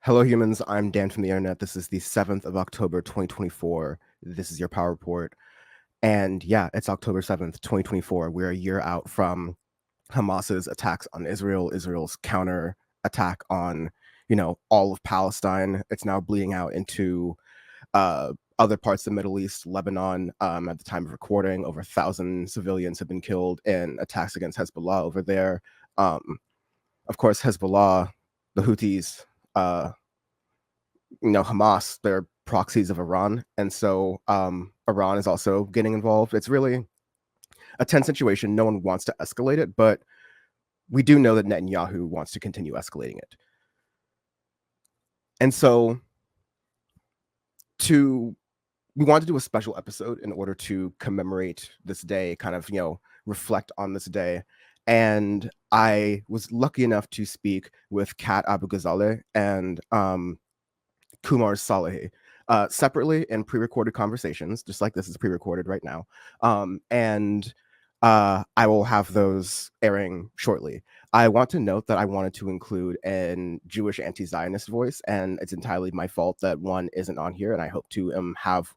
Hello, humans. I'm Dan from the internet. This is the 7th of October, 2024. This is your Power Report. And yeah, it's October 7th, 2024. We're a year out from Hamas's attacks on Israel, Israel's counter attack on, all of Palestine. It's now bleeding out into other parts of the Middle East, Lebanon. At the time of recording, over 1,000 civilians have been killed in attacks against Hezbollah over there. Of course, Hezbollah, the Houthis, Hamas, they're proxies of Iran. And so Iran is also getting involved. It's really a tense situation. No one wants to escalate it, but we do know that Netanyahu wants to continue escalating it. And so we want to do a special episode in order to commemorate this day, kind of, reflect on this day. And I was lucky enough to speak with Kat Abu Ghazaleh and Kumars Salehi separately in pre-recorded conversations, just like this is pre-recorded right now. And I will have those airing shortly. I want to note that I wanted to include a Jewish anti-Zionist voice, and it's entirely my fault that one isn't on here, and I hope to have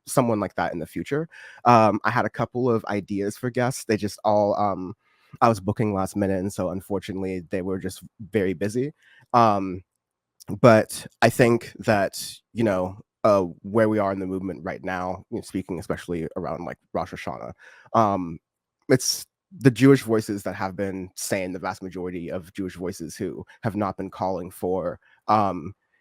someone like that in the future. I had a couple of ideas for guests. They just all, I was booking last minute, and so unfortunately they were just very busy. But I think that, where we are in the movement right now, speaking especially around like Rosh Hashanah, it's the Jewish voices that have been saying the vast majority of Jewish voices who have not been calling for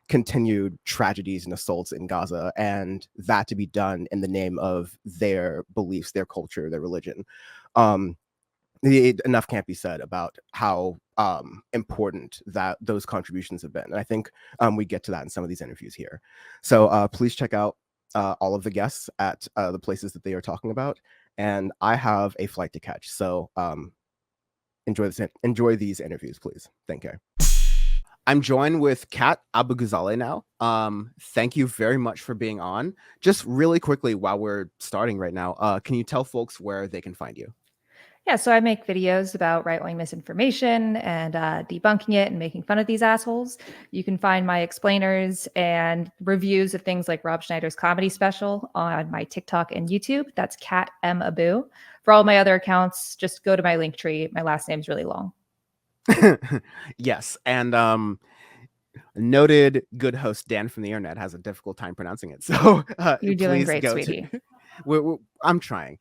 continued tragedies and assaults in Gaza, and that to be done in the name of their beliefs, their culture, their religion. Enough can't be said about how important that those contributions have been. And I think we get to that in some of these interviews here. So please check out all of the guests at the places that they are talking about. And I have a flight to catch. So enjoy these interviews, please. Thank you. I'm joined with Kat Abu Ghazaleh now. Thank you very much for being on. Just really quickly, while we're starting right now, can you tell folks where they can find you? Yeah, so I make videos about right-wing misinformation and debunking it and making fun of these assholes. You can find my explainers and reviews of things like Rob Schneider's comedy special on my TikTok and YouTube. That's Kat M. Abu. For all my other accounts, just go to my link tree. My last name's really long. Yes, and noted good host Dan from the internet has a difficult time pronouncing it. So You're doing please great, go sweetie. I'm trying.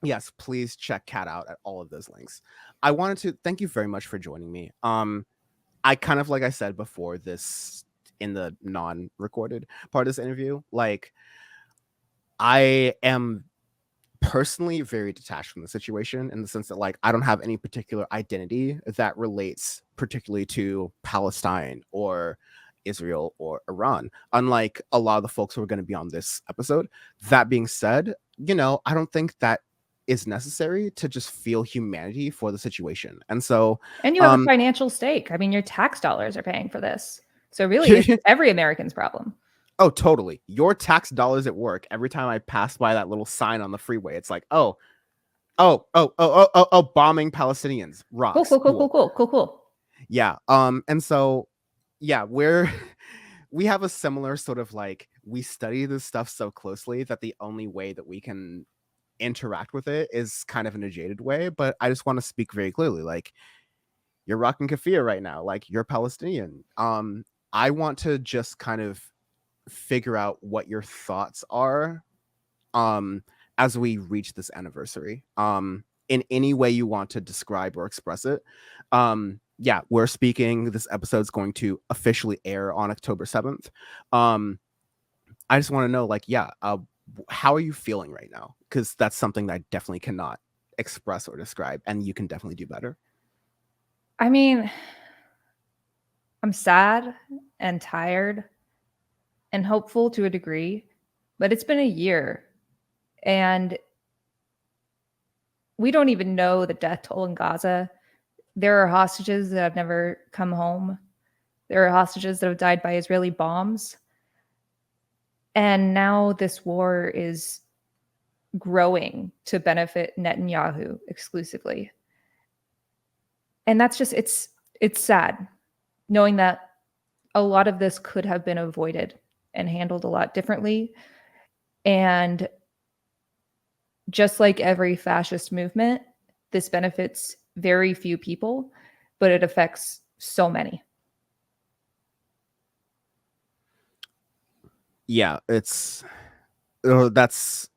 Yes, please check Kat out at all of those links. I wanted to thank you very much for joining me. I kind of, like I said before this in the non-recorded part of this interview, like I am personally very detached from the situation in the sense that like I don't have any particular identity that relates particularly to Palestine or Israel or Iran, unlike a lot of the folks who are going to be on this episode. That being said, I don't think that is necessary to just feel humanity for the situation. And so And you have a financial stake. I mean, your tax dollars are paying for this. So really, it's every American's problem. Oh, totally. Your tax dollars at work. Every time I pass by that little sign on the freeway, it's like, oh, bombing Palestinians. Rocks. Cool. Yeah. And so, yeah, we have a similar sort of like, we study this stuff so closely that the only way that we can interact with it is kind of in a jaded way. But I just want to speak very clearly, like, you're rocking keffiyeh right now, like you're Palestinian. I want to just kind of figure out what your thoughts are as we reach this anniversary, in any way you want to describe or express it. Yeah, we're speaking, this episode's going to officially air on October 7th. I just want to know, like, how are you feeling right now? Because that's something that I definitely cannot express or describe, and you can definitely do better. I mean, I'm sad and tired and hopeful to a degree, but it's been a year and we don't even know the death toll in Gaza. There are hostages that have never come home. There are hostages that have died by Israeli bombs. And now this war is growing to benefit Netanyahu exclusively. And that's just, it's sad. knowing that a lot of this could have been avoided and handled a lot differently. And just like every fascist movement, this benefits very few people, but it affects so many. Yeah, that's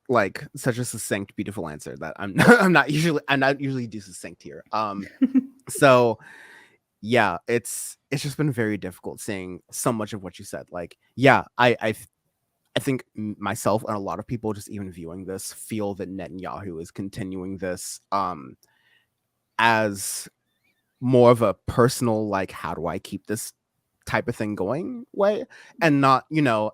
like such a succinct, beautiful answer that I'm not usually do succinct here. So yeah, it's just been very difficult seeing so much of what you said. Like, yeah, I think myself and a lot of people just even viewing this feel that Netanyahu is continuing this as more of a personal, like, how do I keep this type of thing going way, and not,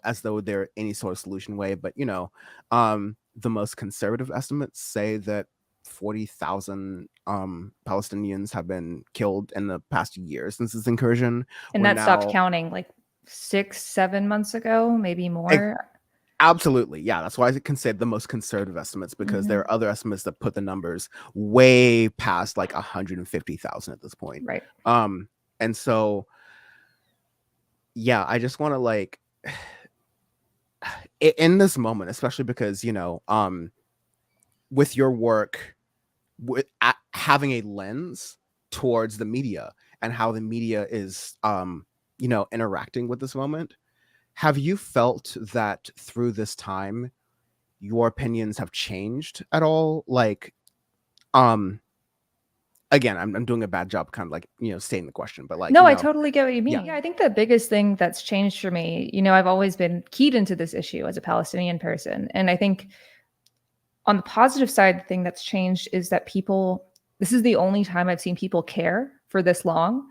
as though they're any sort of solution way. But the most conservative estimates say that 40,000 Palestinians have been killed in the past year since this incursion. And We're that stopped now counting like 6, 7 months ago, maybe more. absolutely, yeah. That's why I consider the most conservative estimates, because there Mhm. are other estimates that put the numbers way past like 150,000 at this point. Right. And so, yeah, I just want to like in this moment, especially because with your work, having a lens towards the media and how the media is interacting with this moment. Have you felt that through this time your opinions have changed at all? Like, again, I'm doing a bad job kind of like, stating the question, but like, No, I totally get what you yeah. mean. Yeah, I think the biggest thing that's changed for me, I've always been keyed into this issue as a Palestinian person. And I think on the positive side, the thing that's changed is that this is the only time I've seen people care for this long.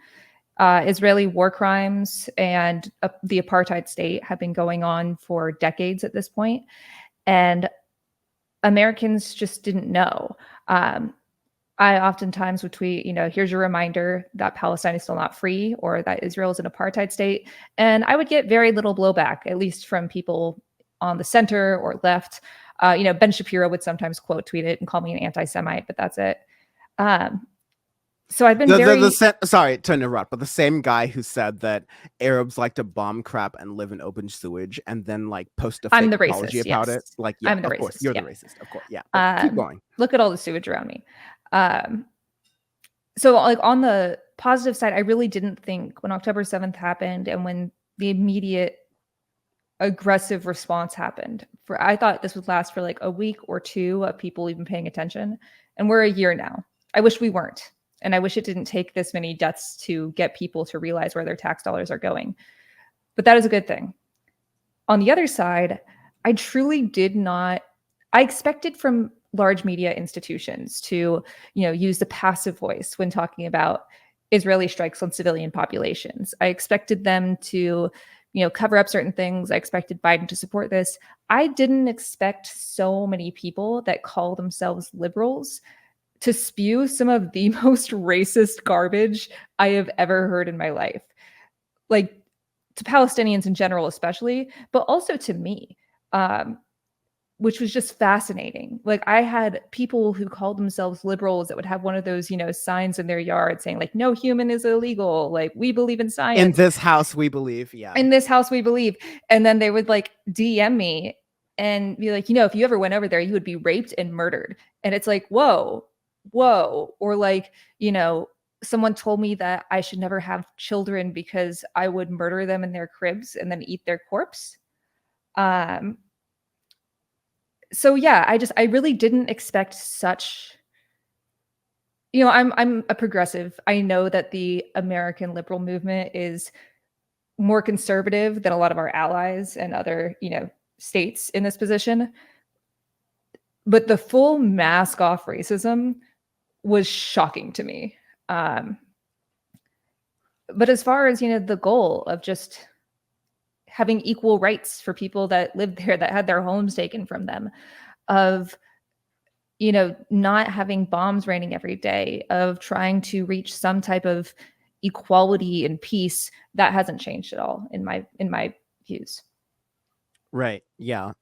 Israeli war crimes and the apartheid state have been going on for decades at this point, and Americans just didn't know. Um, I oftentimes would tweet, here's your reminder that Palestine is still not free or that Israel is an apartheid state. And I would get very little blowback, at least from people on the center or left. Ben Shapiro would sometimes quote tweet it and call me an anti-Semite, but that's it. Um, so I've been Sorry to interrupt, but the same guy who said that Arabs like to bomb crap and live in open sewage and then like post a I'm fake the apology racist. about it. Yes. Like, yeah, I'm the of course, racist. you're the Yeah. racist. Of course. Yeah. But keep going. Look at all the sewage around me. So like on the positive side, I really didn't think when October 7th happened and when the immediate aggressive response happened, I thought this would last for like a week or two of people even paying attention. And we're a year now. I wish we weren't. And I wish it didn't take this many deaths to get people to realize where their tax dollars are going. But that is a good thing. On the other side, I truly did not, I expected from large media institutions to, use the passive voice when talking about Israeli strikes on civilian populations. I expected them to, cover up certain things. I expected Biden to support this. I didn't expect so many people that call themselves liberals to spew some of the most racist garbage I have ever heard in my life. Like, to Palestinians in general, especially, but also to me, which was just fascinating. Like, I had people who called themselves liberals that would have one of those, signs in their yard saying, like, no human is illegal. Like, we believe in In science. this house, we believe. Yeah. In this house, we believe. And then they would like DM me and be like, if you ever went over there, you would be raped and murdered. And it's like, whoa, whoa. Or like, someone told me that I should never have children because I would murder them in their cribs and then eat their corpse. So yeah, I really didn't expect such. I'm a progressive. I know that the American liberal movement is more conservative than a lot of our allies and other, states in this position. But the full mask off racism was shocking to me. But as far as, the goal of just having equal rights for people that lived there, that had their homes taken from them, of, not having bombs raining every day, of trying to reach some type of equality and peace, that hasn't changed at all in my views. Right. Yeah.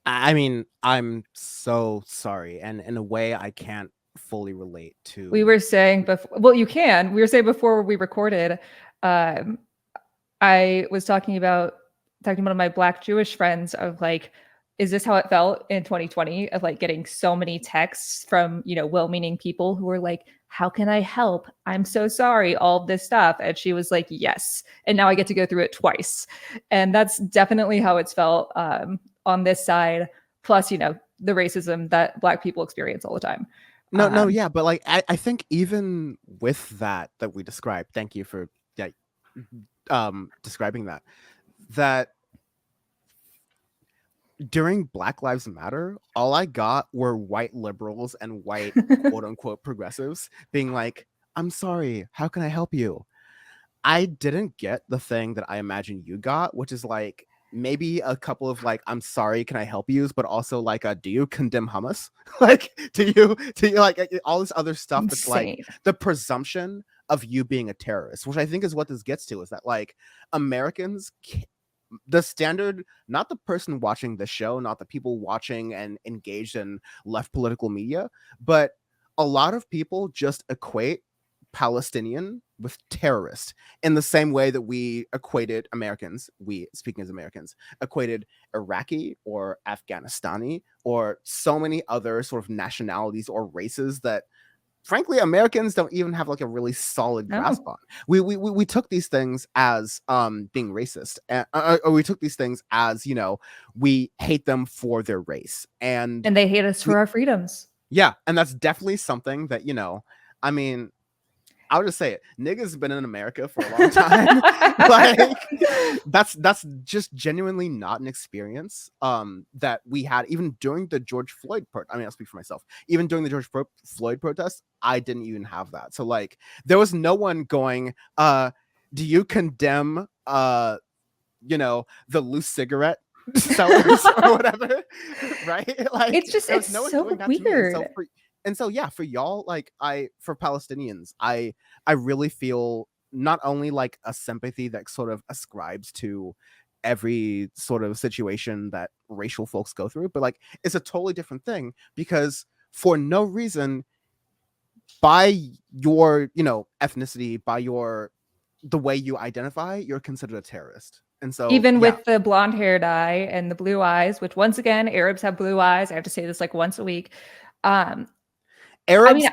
I mean, I'm so sorry. And in a way, I can't fully relate We to. were saying before, well, you can. We were saying before we recorded, Um, I was talking to one of my Black Jewish friends of like, is this how it felt in 2020 of like getting so many texts from, well-meaning people who were like, how can I help? I'm so sorry, all of this stuff. And she was like, yes. And now I get to go through it twice. And that's definitely how it's felt on this side. Plus, the racism that Black people experience all the time. No, yeah, but like I think even with that we described, thank you for describing that during Black Lives Matter, all I got were white liberals and white quote unquote progressives being like, I'm sorry, how can I help you? I didn't get the thing that I imagine you got, which is like maybe a couple of like, I'm sorry, can I help you? But also like, do you condemn hummus? Like, do you like all this other stuff that's like Insane. the presumption of you being a terrorist, which I think is what this gets to, is that like Americans, the standard, not the person watching the show, not the people watching and engaged in left political media, but a lot of people just equate Palestinian with terrorist in the same way that we equated Americans, we speaking as Americans, equated Iraqi or Afghanistani or so many other sort of nationalities or races that frankly Americans don't even have like a really solid grasp No. on. We took these things as being racist, or we took these things as we hate them for their race, and And they hate us we, for our freedoms. yeah, and that's definitely something that I mean, I'll just say it. Niggas been in America for a long time. Like that's just genuinely not an experience that we had even during the George Floyd I mean, I'll speak for myself. Even during the Floyd protests, I didn't even have that. So like there was no one going, do you condemn the loose cigarette sellers or whatever? Right? Like there was It's no one so doing that to me. weird. And so yeah, for y'all, like for Palestinians, I really feel not only like a sympathy that sort of ascribes to every sort of situation that racial folks go through, but like it's a totally different thing because for no reason, by your ethnicity, by the way you identify, you're considered a terrorist. And so Even yeah, with the blonde hair dye and the blue eyes, which once again, Arabs have blue eyes. I have to say this like once a week. Um, I mean,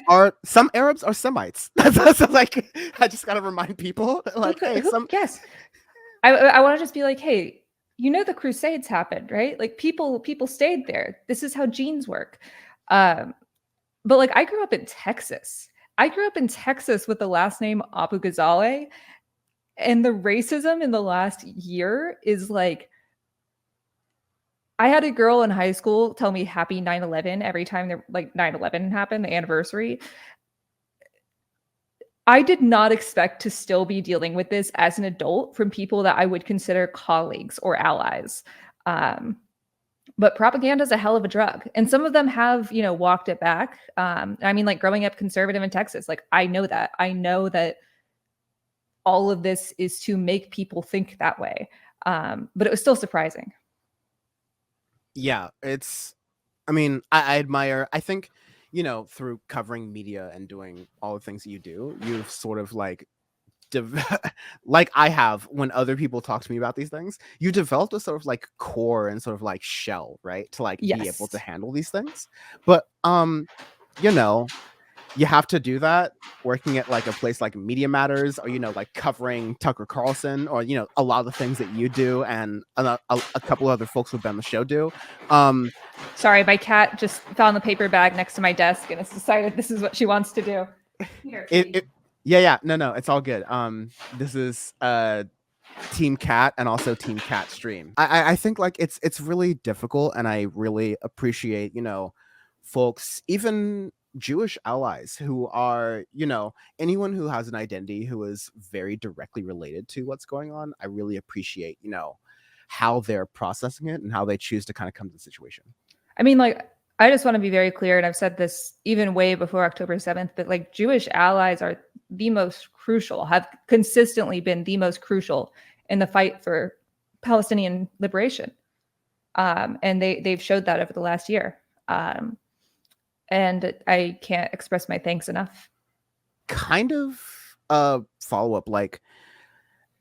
some Arabs are Semites. That's like I just gotta remind people like, hey, who some yes. I want to just be like, hey, the Crusades happened, right? Like people stayed there. This is how genes work. Um, but like I grew up in Texas. I grew up in Texas with the last name Abu Ghazaleh, and the racism in the last year is like I had a girl in high school tell me happy 9/11 every time there like 9/11 happened, the anniversary. I did not expect to still be dealing with this as an adult from people that I would consider colleagues or allies. Um, but propaganda is a hell of a drug. And some of them have, walked it back. I mean, like growing up conservative in Texas, like I know that. I know that all of this is to make people think that way. But it was still surprising. yeah, I mean, I admire, I think, through covering media and doing all the things that you do, you've sort of like like I have when other people talk to me about these things, you developed a sort of like core and sort of like shell, right? To like be able to Yes. handle these things. But you know, you have to do that working at like a place like Media Matters, or like covering Tucker Carlson, or a lot of the things that you do and a couple other folks who've been on the show do. Sorry, my cat just found the paper bag next to my desk and has decided this is what she wants to do. Here, kitty. Yeah, no, it's all good. This is Team Cat and also Team Cat stream. I think like it's really difficult, and I really appreciate folks, even Jewish allies, who are anyone who has an identity who is very directly related to what's going on. I really appreciate how they're processing it and how they choose to kind of come to the situation. I mean, like, I just want to be very clear, and I've said this even way before October 7th, but like Jewish allies are the most crucial, have consistently been the most crucial in the fight for Palestinian liberation. And they've showed that over the last year. And I can't express my thanks enough. Kind of follow up, like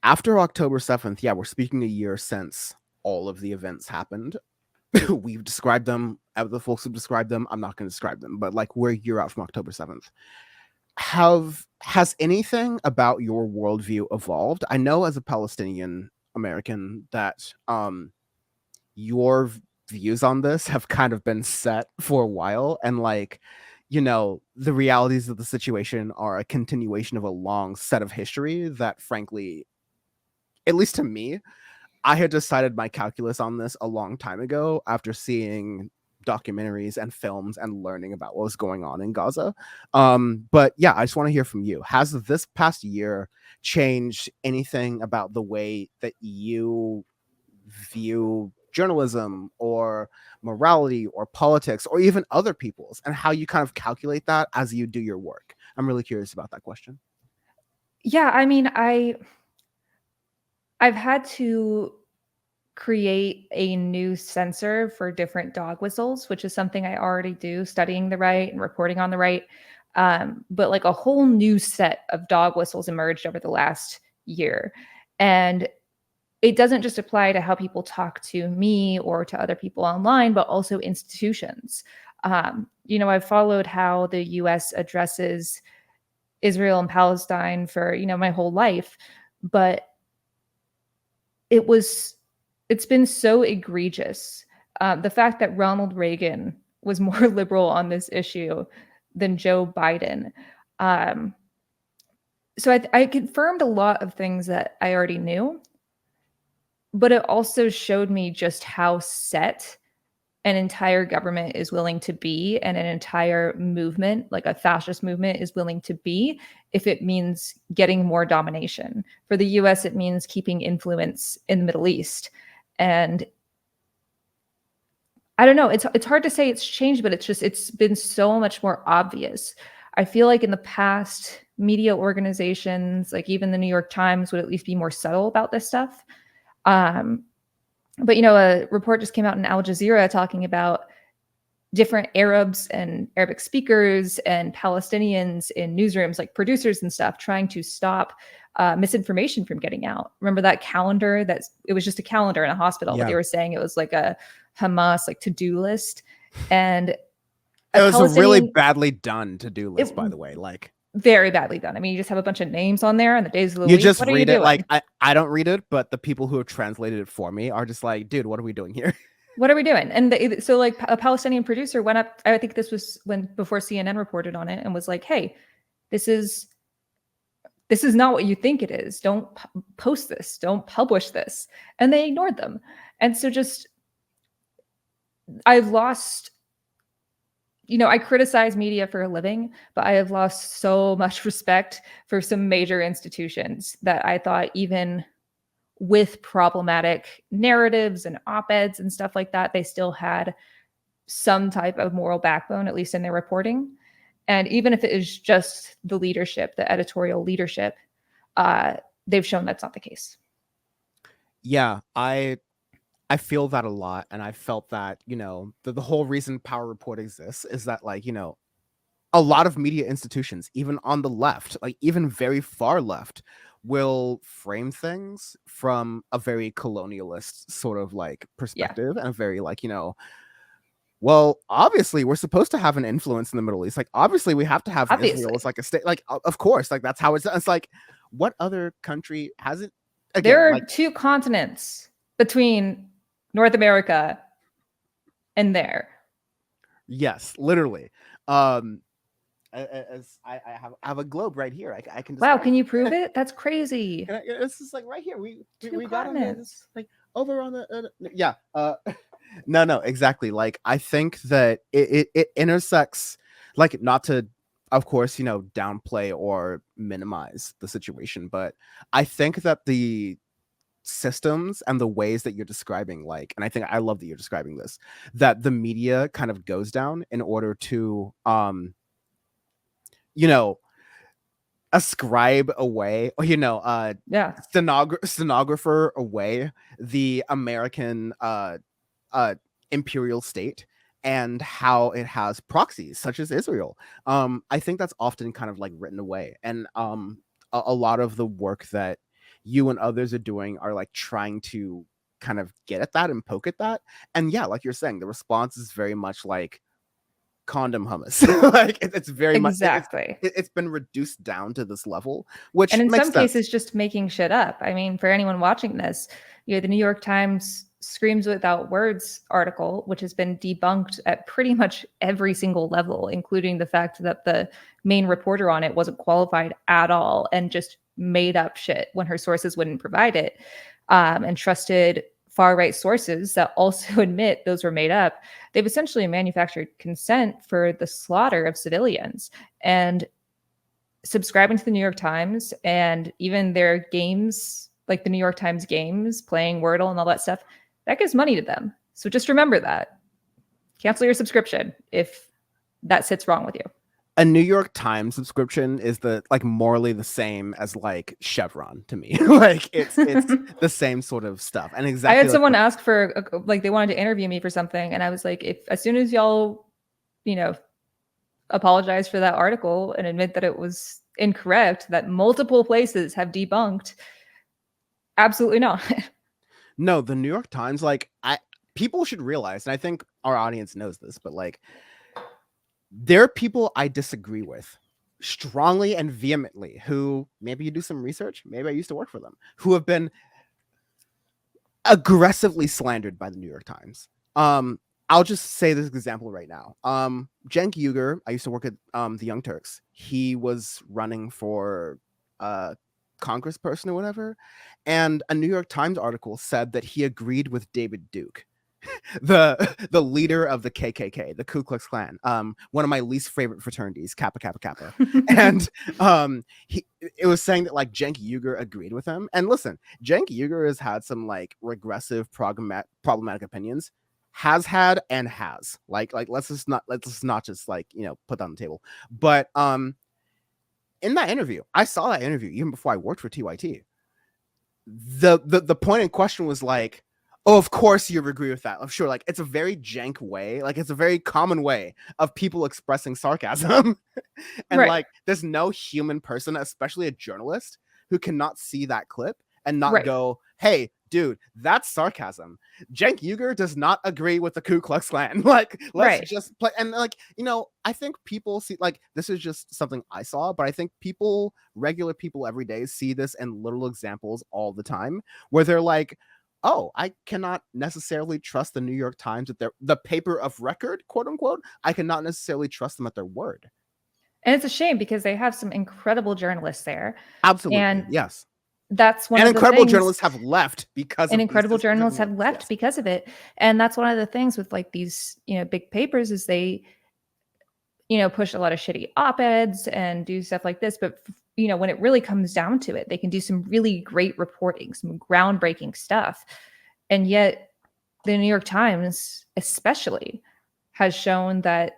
after October 7th, yeah, we're speaking a year since all of the events happened. We've described them. The folks who described them, I'm not going to describe them, but like we're a year out from October 7th. Has anything about your worldview evolved? I know as a Palestinian American that your views on this have kind of been set for a while, and like, the realities of the situation are a continuation of a long set of history that, frankly, at least to me, I had decided my calculus on this a long time ago after seeing documentaries and films and learning about what was going on in Gaza. But yeah, I just want to hear from you. Has this past year changed anything about the way that you view journalism or morality or politics or even other people's, and how you kind of calculate that as you do your work? I'm really curious about that question. Yeah, I mean, I've had to create a new sensor for different dog whistles, which is something I already do, studying the right and reporting on the right. But like a whole new set of dog whistles emerged over the last year. And it doesn't just apply to how people talk to me or to other people online, but also institutions. I've followed how the US addresses Israel and Palestine for, my whole life, but it was it's been so egregious. The fact that Ronald Reagan was more liberal on this issue than Joe Biden. Um, so I confirmed a lot of things that I already knew, but it also showed me just how set an entire government is willing to be, and an entire movement, like a fascist movement, is willing to be if it means getting more domination. For the US, it means keeping influence in the Middle East. And I don't know, it's hard to say it's changed, but it's been so much more obvious. I feel like in the past, media organizations, like even the New York Times, would at least be more subtle about this stuff. Um, but a report just came out in Al Jazeera talking about different Arabs and Arabic speakers and Palestinians in newsrooms, like producers and stuff, trying to stop misinformation from getting out. Remember that calendar? It was just a calendar in a hospital, but they Yeah, were saying it was like a Hamas like to-do list, and a it was a really Palestinian. badly done to-do It list, by the way. Like, very badly done. I mean, you just have a bunch of names on there and the days of the you week. just What are you read it. Like, doing? I don't read it, but the people who have translated it for me are just like, dude, what are we doing here? What are we doing? And so like a Palestinian producer went up. I think this was before CNN reported on it, and was like, "Hey, this is not what you think it is. Don't post this. Don't publish this." And they ignored them. And so just I've lost. I criticize media for a living, but I have lost so much respect for some major institutions that I thought, even with problematic narratives and op-eds and stuff like that, they still had some type of moral backbone, at least in their reporting. And even if it is just the leadership, the editorial leadership, they've shown that's not the case. Yeah, I feel that a lot, and I felt that, the whole reason Power Report exists is that, like, a lot of media institutions, even on the left, like even very far left, will frame things from a very colonialist sort of like Yeah, perspective, and a very like, well, obviously we're supposed to have an influence in the Middle East. Like, obviously we have to have Israel obviously. as like a state. Like, of course, like that's how it's like, what other country has it? There Again, are like, two continents between North America and there. yes, literally. Um, as I have a globe right here. I can Wow, describe can it. you prove it? That's crazy. It's just like right here. Two We got on this continents. like over on the yeah. No, exactly. Like, I think that it intersects, like, not to, of course, downplay or minimize the situation, but I think that the systems and the ways that you're describing, like, and I think I love that you're describing this, that the media kind of goes down in order to you know ascribe away, or Yeah, stenographer away the American uh imperial state, and how it has proxies such as Israel. I think that's often kind of like written away, and a lot of the work that you and others are doing are like trying to kind of get at that and poke at that. And yeah, like you're saying, the response is very much like condom hummus. Like it's very much Exactly. it's been reduced down to this level, And which in makes some sense. cases, just making shit up. I mean, for anyone watching this, the New York Times Screams Without Words article, which has been debunked at pretty much every single level, including the fact that the main reporter on it wasn't qualified at all and just made up shit when her sources wouldn't provide it, and trusted far right sources that also admit those were made up. They've essentially manufactured consent for the slaughter of civilians. And subscribing to the New York Times and even their games, like the New York Times games, playing Wordle and all that stuff, that gives money to them. So just remember that. Cancel your subscription if that sits wrong with you. A New York Times subscription is the like morally the same as like Chevron to me. Like it's the same sort of stuff. And I exactly had like someone ask for like they wanted to interview me for something, and I was like, if as soon as y'all, you know, apologize for that article and admit that it was incorrect, that multiple places have debunked, absolutely not. no, the New York Times, like people should realize, and I think our audience knows this, but like there are people I disagree with strongly and vehemently who maybe you do some research, maybe I used to work for them, who have been aggressively slandered by the New York Times. I'll just say this example right now. Cenk Uygur, I used to work at the Young Turks. He was running for congressperson or whatever, and a New York Times article said that he agreed with David Duke, the leader of the KKK, the Ku Klux Klan, one of my least favorite fraternities, Kappa Kappa Kappa. And it was saying that like Cenk Uygur agreed with him. And listen, Cenk Uygur has had some like regressive problematic opinions, has had and has like let's just not just like put that on the table. But in that interview, I saw that interview even before I worked for TYT. The point in question was like, oh, of course you agree with that. I'm sure, like it's a very jank way, like it's a very common way of people expressing sarcasm. And Right. like there's no human person, especially a journalist, who cannot see that clip and not Right. go, hey, dude, that's sarcasm. Cenk Uygur does not agree with the Ku Klux Klan. Like, let's Right. just play. And like, I think people see, like, this is just something I saw, but I think people, regular people every day, see this in little examples all the time where they're like, oh, I cannot necessarily trust the New York Times at the paper of record, quote unquote. I cannot necessarily trust them at their word. And it's a shame because they have some incredible journalists there. Absolutely. And Yes. that's one And of the incredible things. journalists have left because And of these incredible specific journalists have moments. left Yes. because of it. And that's one of the things with like these, big papers is they, push a lot of shitty op-eds and do stuff like this. But, when it really comes down to it, they can do some really great reporting, some groundbreaking stuff. And yet the New York Times, especially, has shown that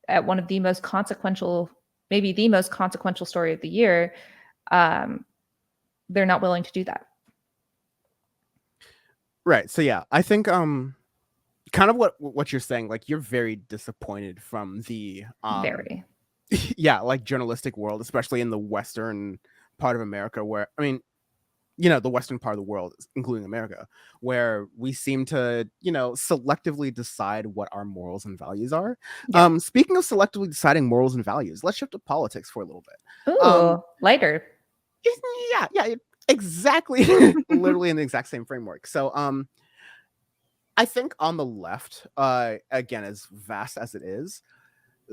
at one of the most consequential, maybe the most consequential story of the year, they're not willing to do that. Right. So yeah, I think kind of what you're saying, like you're very disappointed from the Very. yeah, like journalistic world, especially in the western part of America, where I mean, the western part of the world, including America, where we seem to, selectively decide what our morals and values are. Yeah. Speaking of selectively deciding morals and values, let's shift to politics for a little bit. Ooh, lighter. Yeah, exactly. Literally in the exact same framework. So I think on the left, again, as vast as it is,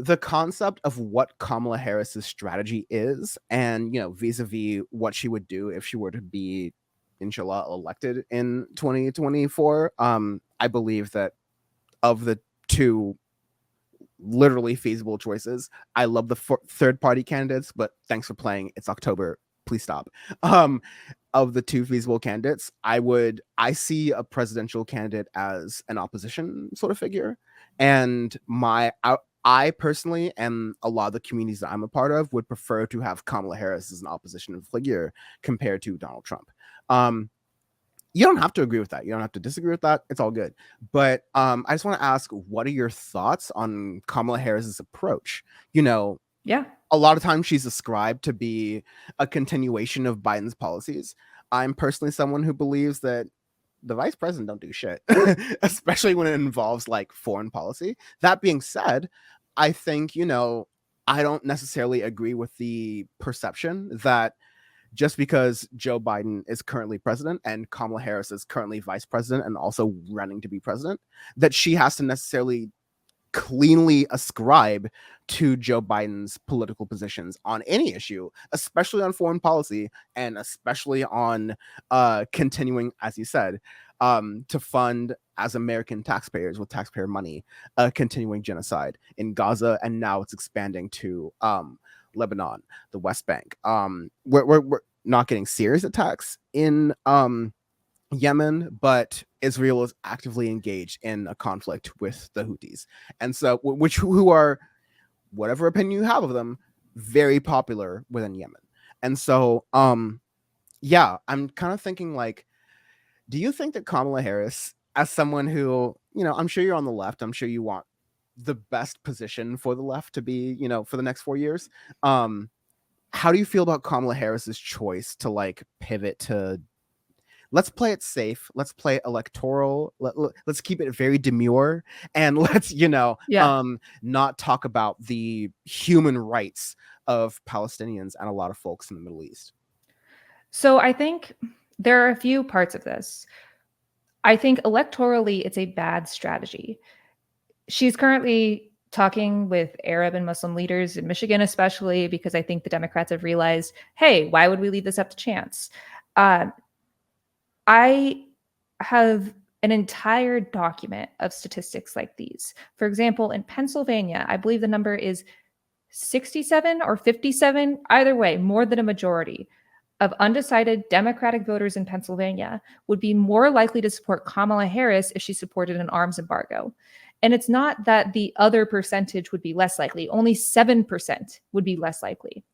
the concept of what Kamala Harris's strategy is, and vis-a-vis what she would do if she were to be, inshallah, elected in 2024. I believe that of the two literally feasible choices, I love the third party candidates, but thanks for playing. It's October. Please stop. Of the two feasible candidates, I see a presidential candidate as an opposition sort of figure, and I personally, and a lot of the communities that I'm a part of, would prefer to have Kamala Harris as an opposition figure compared to Donald Trump. You don't have to agree with that. You don't have to disagree with that. It's all good. But I just want to ask, what are your thoughts on Kamala Harris's approach? Yeah. A lot of times she's ascribed to be a continuation of Biden's policies. I'm personally someone who believes that the vice president don't do shit, especially when it involves like foreign policy. That being said, I think, I don't necessarily agree with the perception that just because Joe Biden is currently president and Kamala Harris is currently vice president and also running to be president, that she has to necessarily cleanly ascribe to Joe Biden's political positions on any issue, especially on foreign policy and especially on continuing, as you said, to fund as American taxpayers with taxpayer money, continuing genocide in Gaza, and now it's expanding to Lebanon, the West Bank. We're not getting serious attacks in Yemen, but Israel is actively engaged in a conflict with the Houthis, and so who are, whatever opinion you have of them, very popular within Yemen. And so, yeah, I'm kind of thinking like, do you think that Kamala Harris, as someone who, I'm sure you're on the left, I'm sure you want the best position for the left to be, for the next 4 years. How do you feel about Kamala Harris's choice to like pivot to, let's play it safe, let's play electoral, let's keep it very demure, and let's Yeah. not talk about the human rights of Palestinians and a lot of folks in the Middle East? So I think there are a few parts of this. I think electorally, it's a bad strategy. She's currently talking with Arab and Muslim leaders in Michigan, especially because I think the Democrats have realized, hey, why would we leave this up to chance? I have an entire document of statistics like these. For example, in Pennsylvania, I believe the number is 67 or 57, either way, more than a majority of undecided Democratic voters in Pennsylvania would be more likely to support Kamala Harris if she supported an arms embargo. And it's not that the other percentage would be less likely, only 7% would be less likely.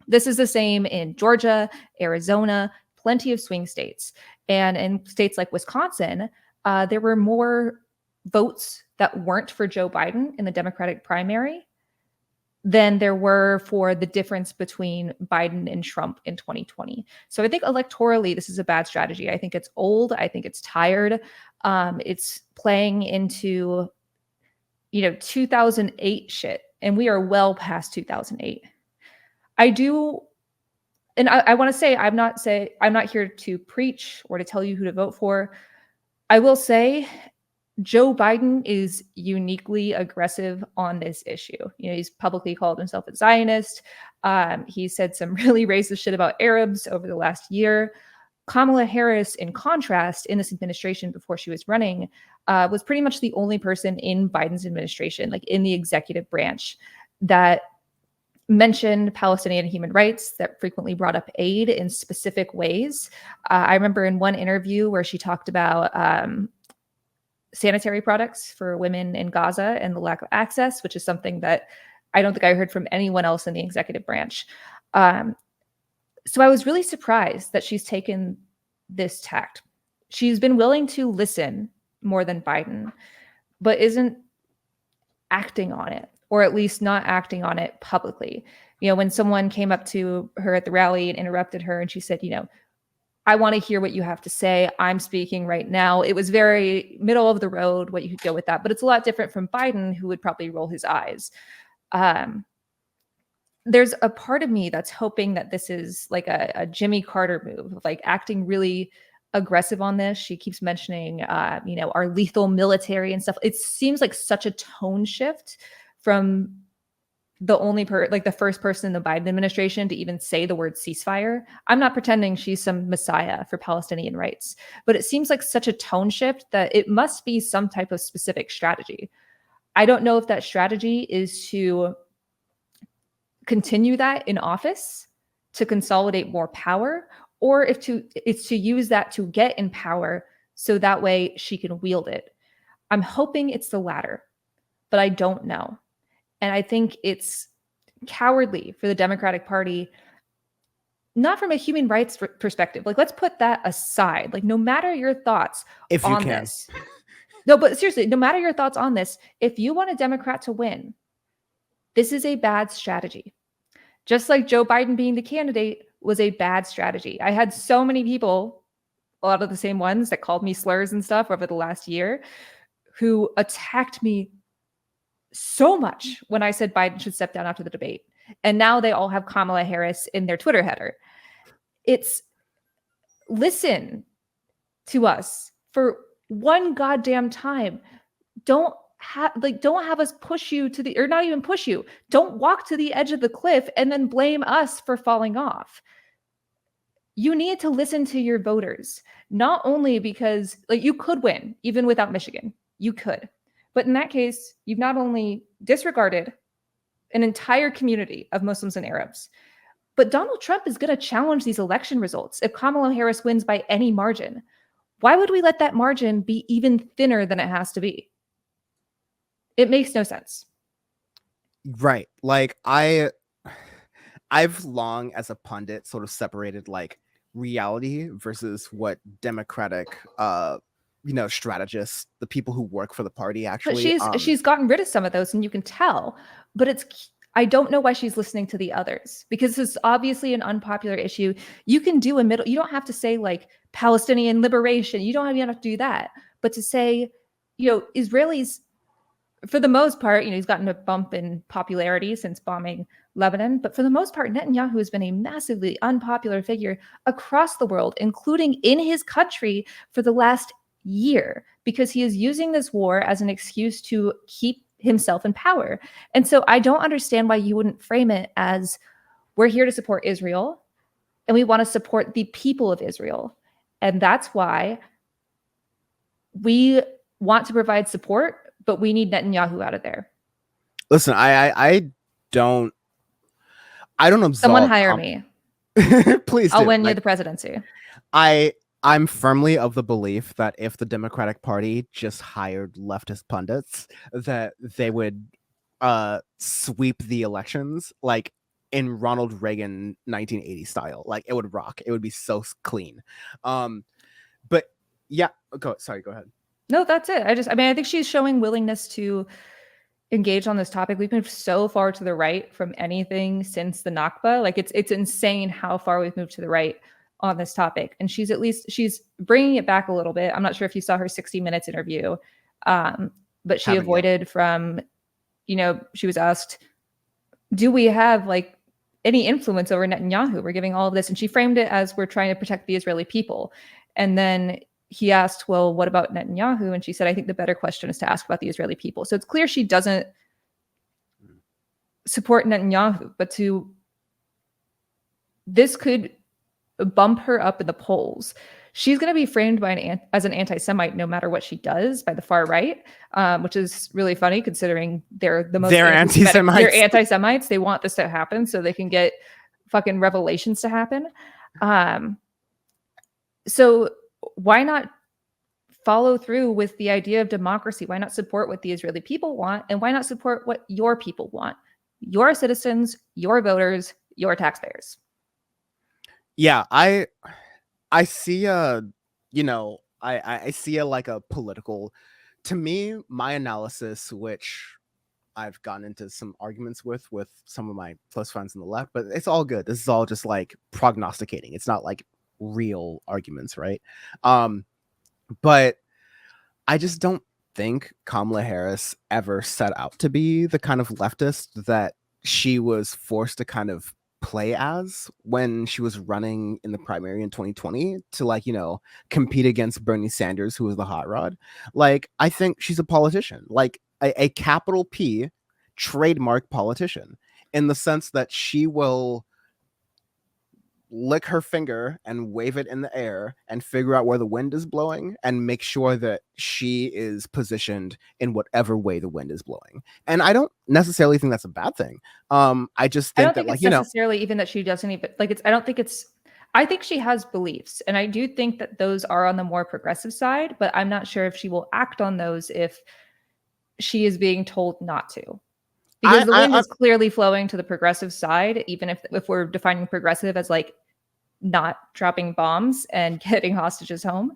This is the same in Georgia, Arizona, plenty of swing states. And in states like Wisconsin, there were more votes that weren't for Joe Biden in the Democratic primary than there were for the difference between Biden and Trump in 2020. So I think electorally, this is a bad strategy. I think it's old. I think it's tired. It's playing into, 2008 shit, and we are well past 2008. I do, and I want to say I'm not here to preach or to tell you who to vote for. I will say Joe Biden is uniquely aggressive on this issue. He's publicly called himself a Zionist. He said some really racist shit about Arabs over the last year. Kamala Harris, in contrast, in this administration before she was running, was pretty much the only person in Biden's administration, like in the executive branch, that mentioned Palestinian human rights, that frequently brought up aid in specific ways. I remember in one interview where she talked about sanitary products for women in Gaza and the lack of access, which is something that I don't think I heard from anyone else in the executive branch. So I was really surprised that she's taken this tact. She's been willing to listen more than Biden, but isn't acting on it, or at least not acting on it publicly. When someone came up to her at the rally and interrupted her and she said, I want to hear what you have to say. I'm speaking right now. It was very middle of the road what you could go with that, but it's a lot different from Biden, who would probably roll his eyes. There's a part of me that's hoping that this is like a Jimmy Carter move, like acting really aggressive on this. She keeps mentioning, our lethal military and stuff. It seems like such a tone shift from the first person in the Biden administration to even say the word ceasefire. I'm not pretending she's some messiah for Palestinian rights, but it seems like such a tone shift that it must be some type of specific strategy. I don't know if that strategy is to continue that in office to consolidate more power, or if it's to use that to get in power so that way she can wield it. I'm hoping it's the latter, but I don't know. And I think it's cowardly for the Democratic Party, not from a human rights perspective. Like, let's put that aside. Like, no matter your thoughts If you on can. this. No, but seriously, no matter your thoughts on this, if you want a Democrat to win, this is a bad strategy. Just like Joe Biden being the candidate was a bad strategy. I had so many people, a lot of the same ones that called me slurs and stuff over the last year, who attacked me so much when I said Biden should step down after the debate. And now they all have Kamala Harris in their Twitter header. It's listen to us for one goddamn time. Don't have us push you to the, or not even push you. Don't walk to the edge of the cliff and then blame us for falling off. You need to listen to your voters, not only because like you could win even without Michigan. You could. But in that case, you've not only disregarded an entire community of Muslims and Arabs, but Donald Trump is going to challenge these election results if Kamala Harris wins by any margin. Why would we let that margin be even thinner than it has to be? It makes no sense. Right. Like I've long as a pundit sort of separated like reality versus what democratic strategists, the people who work for the party actually. But she's gotten rid of some of those and you can tell, but I don't know why she's listening to the others, because this is obviously an unpopular issue. You can do you don't have to say like Palestinian liberation. You don't even have to do that, but to say, Israelis, for the most part, he's gotten a bump in popularity since bombing Lebanon, but for the most part, Netanyahu has been a massively unpopular figure across the world, including in his country for the last year, because he is using this war as an excuse to keep himself in power. And so I don't understand why you wouldn't frame it as we're here to support Israel and we want to support the people of Israel. And that's why we want to provide support, but we need Netanyahu out of there. Listen, I don't absolve. Someone hire me. Please I'll win you the presidency. I'm firmly of the belief that if the Democratic Party just hired leftist pundits, that they would sweep the elections like in Ronald Reagan 1980 style. Like it would rock. It would be so clean. But yeah, go ahead. No, that's it. I think she's showing willingness to engage on this topic. We've moved so far to the right from anything since the Nakba. Like it's insane how far we've moved to the right on this topic. And she's bringing it back a little bit. I'm not sure if you saw her 60 Minutes interview, but she avoided from, she was asked, do we have like any influence over Netanyahu? We're giving all of this. And she framed it as we're trying to protect the Israeli people. And then he asked, well, what about Netanyahu? And she said, I think the better question is to ask about the Israeli people. So it's clear she doesn't support Netanyahu, but this could bump her up in the polls. She's going to be framed as an anti-Semite no matter what she does by the far right, which is really funny considering they're the most they're anti-Semites. They're anti-Semites. They want this to happen so they can get fucking revelations to happen. So why not follow through with the idea of democracy? Why not support what the Israeli people want? And why not support what your people want? Your citizens, your voters, your taxpayers. Yeah, I see I see like a political, to me, my analysis, which I've gotten into some arguments with some of my close friends on the left, but it's all good. This is all just like prognosticating. It's not like real arguments, right? But I just don't think Kamala Harris ever set out to be the kind of leftist that she was forced to kind of play as when she was running in the primary in 2020 to compete against Bernie Sanders, who was the hot rod. Like, I think she's a politician, like a capital P trademark politician, in the sense that she will lick her finger and wave it in the air and figure out where the wind is blowing and make sure that she is positioned in whatever way the wind is blowing. And I don't necessarily think that's a bad thing. I just think that it's necessarily even that she doesn't even I think she has beliefs, and I do think that those are on the more progressive side, but I'm not sure if she will act on those if she is being told not to. Because the wind is clearly flowing to the progressive side, even if we're defining progressive as like not dropping bombs and getting hostages home.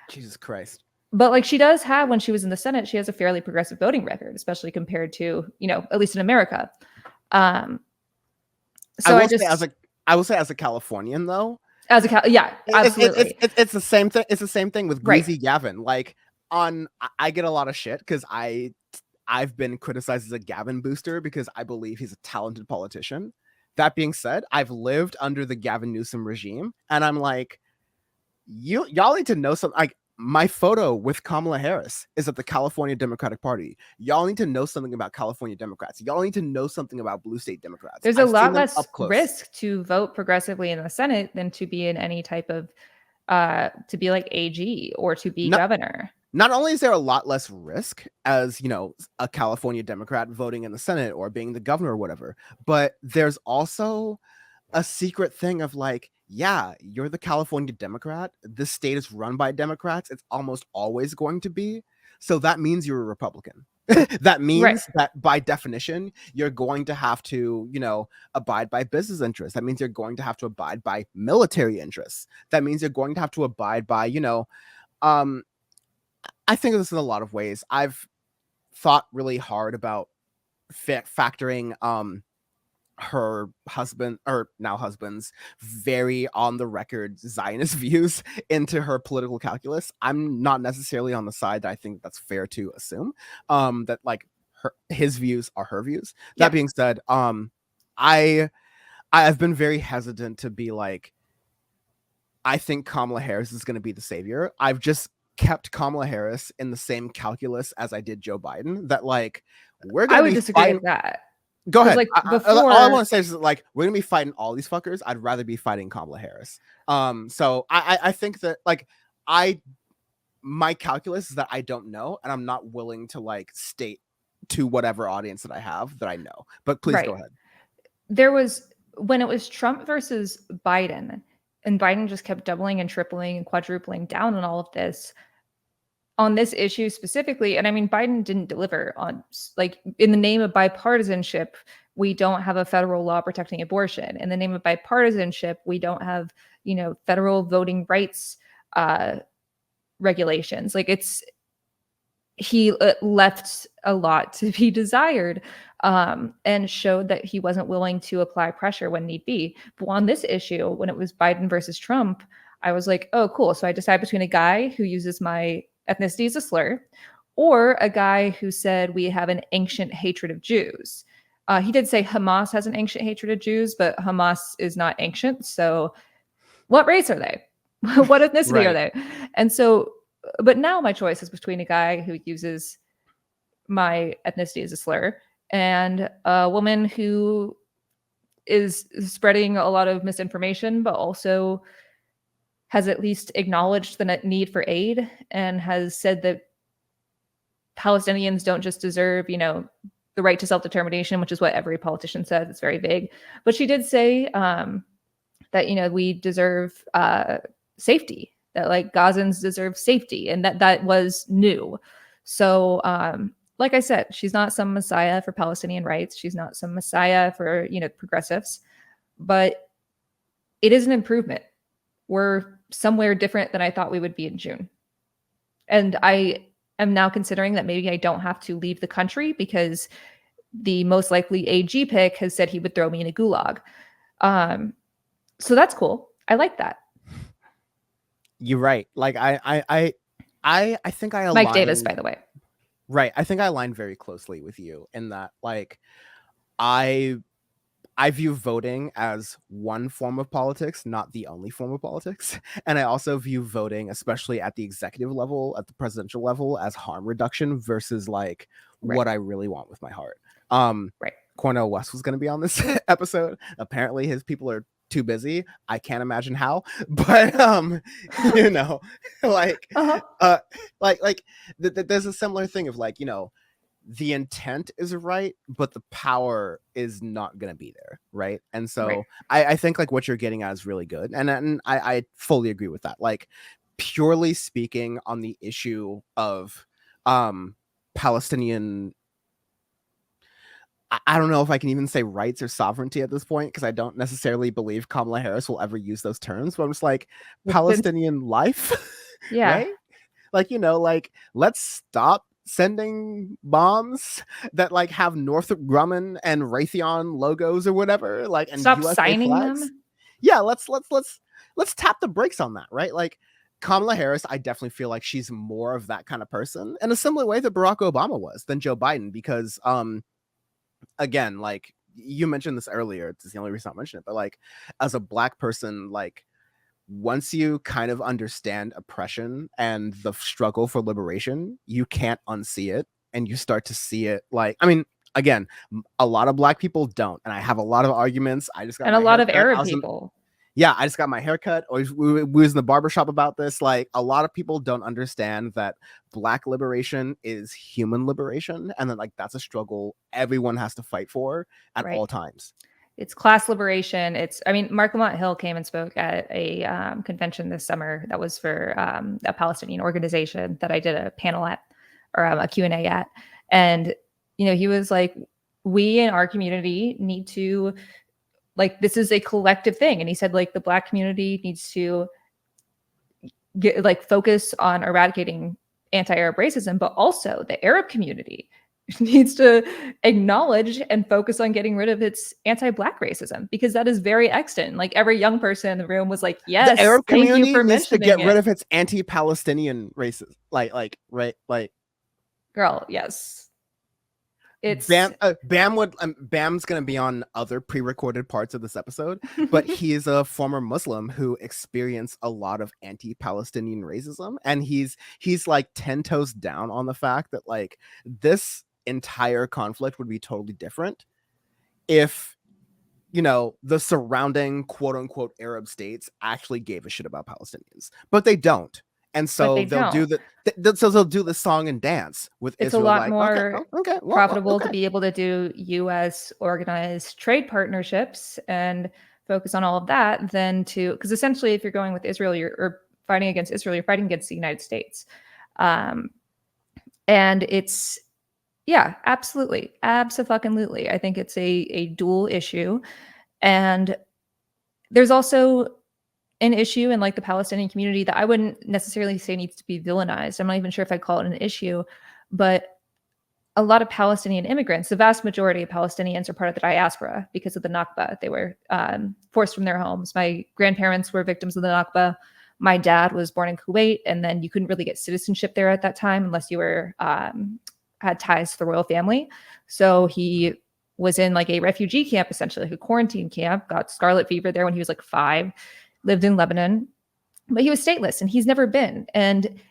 Jesus Christ. But like she does have, when she was in the Senate, she has a fairly progressive voting record, especially compared to, at least in America. So I will say as a Californian though, As a yeah, absolutely. it's the same thing. It's the same thing with Right. Greasy Gavin. Like I get a lot of shit because I've been criticized as a Gavin booster because I believe he's a talented politician. That being said, I've lived under the Gavin Newsom regime, and I'm like, y'all need to know something. Like my photo with Kamala Harris is at the California Democratic Party. Y'all need to know something about California Democrats. Y'all need to know something about blue state Democrats. There's a I've seen lot them less up close. risk to vote progressively in the Senate than to be in any type of to be like AG or to be Not governor. not only is there a lot less risk as, a California Democrat voting in the Senate or being the governor or whatever, but there's also a secret thing of like, yeah, you're the California Democrat. This state is run by Democrats. It's almost always going to be. So that means you're a Republican. That Right. means that by definition, you're going to have to, abide by business interests. That means you're going to have to abide by military interests. That means you're going to have to abide by, um, I think of this in a lot of ways. I've thought really hard about factoring her husband, or now husband's, very on the record Zionist views into her political calculus. I'm not necessarily on the side that I think that's fair to assume, that like his views are her views. That Yeah. being said, I I've been very hesitant to be like, I think Kamala Harris is going to be the savior. I've just kept Kamala Harris in the same calculus as I did Joe Biden, that like we're going I to would be disagree fighting. with that. Go Because ahead. like All I before, want to say is that, like, we're gonna be fighting all these fuckers. I'd rather be fighting Kamala Harris. So I think that like I my calculus is that I don't know, and I'm not willing to like state to whatever audience that I have that I know. But please right. go ahead. There was when it was Trump versus Biden, and Biden just kept doubling and tripling and quadrupling down on all of this on this issue specifically. And I mean, Biden didn't deliver on like in the name of bipartisanship, we don't have a federal law protecting abortion. In the name of bipartisanship, we don't have, federal voting rights uh regulations. Like he left a lot to be desired, and showed that he wasn't willing to apply pressure when need be. But on this issue, when it was Biden versus Trump, I was like, oh, cool. So I decide between a guy who uses my ethnicity as a slur or a guy who said we have an ancient hatred of Jews. He did say Hamas has an ancient hatred of Jews, but Hamas is not ancient. So what race are they? What ethnicity are Right. they? And so, but now my choice is between a guy who uses my ethnicity as a slur and a woman who is spreading a lot of misinformation, but also has at least acknowledged the need for aid and has said that Palestinians don't just deserve, the right to self-determination, which is what every politician says. It's very vague. But she did say that, we deserve safety, that like Gazans deserve safety, and that was new. So like I said, she's not some messiah for Palestinian rights. She's not some messiah for, progressives, but it is an improvement. We're somewhere different than I thought we would be in June. And I am now considering that maybe I don't have to leave the country because the most likely AG pick has said he would throw me in a gulag. So that's cool. I like that. You're right. Like I think I Mike Davis, align. by the way. Right. I think I align very closely with you in that like I I view voting as one form of politics, not the only form of politics. And I also view voting, especially at the executive level, at the presidential level, as harm reduction versus like Right. what I really want with my heart. Right. Cornel West was going to be on this episode. Apparently his people are too busy. I can't imagine how, but you know, like Uh-huh. there's a similar thing of like, the intent is right, but the power is not going to be there, right? And Right. so I think like what you're getting at is really good, and I fully agree with that. Like purely speaking on the issue of Palestinian, I don't know if I can even say rights or sovereignty at this point because I don't necessarily believe Kamala Harris will ever use those terms, but I'm just like Palestinian life, Yeah. right? Like, like let's stop sending bombs that like have Northrop Grumman and Raytheon logos or whatever, like, and Stop USA signing flags. them. yeah, let's tap the brakes on that, right? Like Kamala Harris, I definitely feel like she's more of that kind of person in a similar way that Barack Obama was than Joe Biden, because again, like you mentioned this earlier, it's the only reason I mentioned it, but like as a black person, like once you kind of understand oppression and the struggle for liberation, you can't unsee it, and you start to see it. Like, I mean, again, a lot of black people don't, and I have a lot of arguments. I just got And a my lot of haircut. Arab people. Yeah, I just got my haircut. Or we was in the barbershop about this. Like, a lot of people don't understand that black liberation is human liberation, and then like that's a struggle everyone has to fight for at Right. all times. It's class liberation. I mean, Mark Lamont Hill came and spoke at a convention this summer that was for a Palestinian organization that I did a panel at, or a Q&A at. And, he was like, we in our community need to, like, this is a collective thing. And he said, like, the Black community needs to focus on eradicating anti-Arab racism, but also the Arab community needs to acknowledge and focus on getting rid of its anti-Black racism, because that is very extant. Like, every young person in the room was like, The yes, Arab thank you community for needs to mentioning get rid it. of its anti-Palestinian racism. Right? Like, Girl, yes. It's Bam's gonna be on other pre-recorded parts of this episode, but he is a former Muslim who experienced a lot of anti-Palestinian racism, and he's like 10 toes down on the fact that like this entire conflict would be totally different if the surrounding quote unquote Arab states actually gave a shit about Palestinians, but they don't. And but so they don't. they'll do the song and dance with It's a Israel. lot Like, okay, more okay, profitable to okay. be able to do US organized trade partnerships and focus on all of that than to, because essentially if you're going with Israel, or fighting against Israel, you're fighting against the United States. And it's, yeah, absolutely. Absolutely. I think it's a dual issue. And there's also an issue in like the Palestinian community that I wouldn't necessarily say needs to be villainized. I'm not even sure if I'd call it an issue, but a lot of Palestinian immigrants, the vast majority of Palestinians are part of the diaspora because of the Nakba. They were forced from their homes. My grandparents were victims of the Nakba. My dad was born in Kuwait, and then you couldn't really get citizenship there at that time unless you were had ties to the royal family. So he was in like a refugee camp, essentially like a quarantine camp, got scarlet fever there when he was like 5, lived in Lebanon, but he was stateless and he's never been. And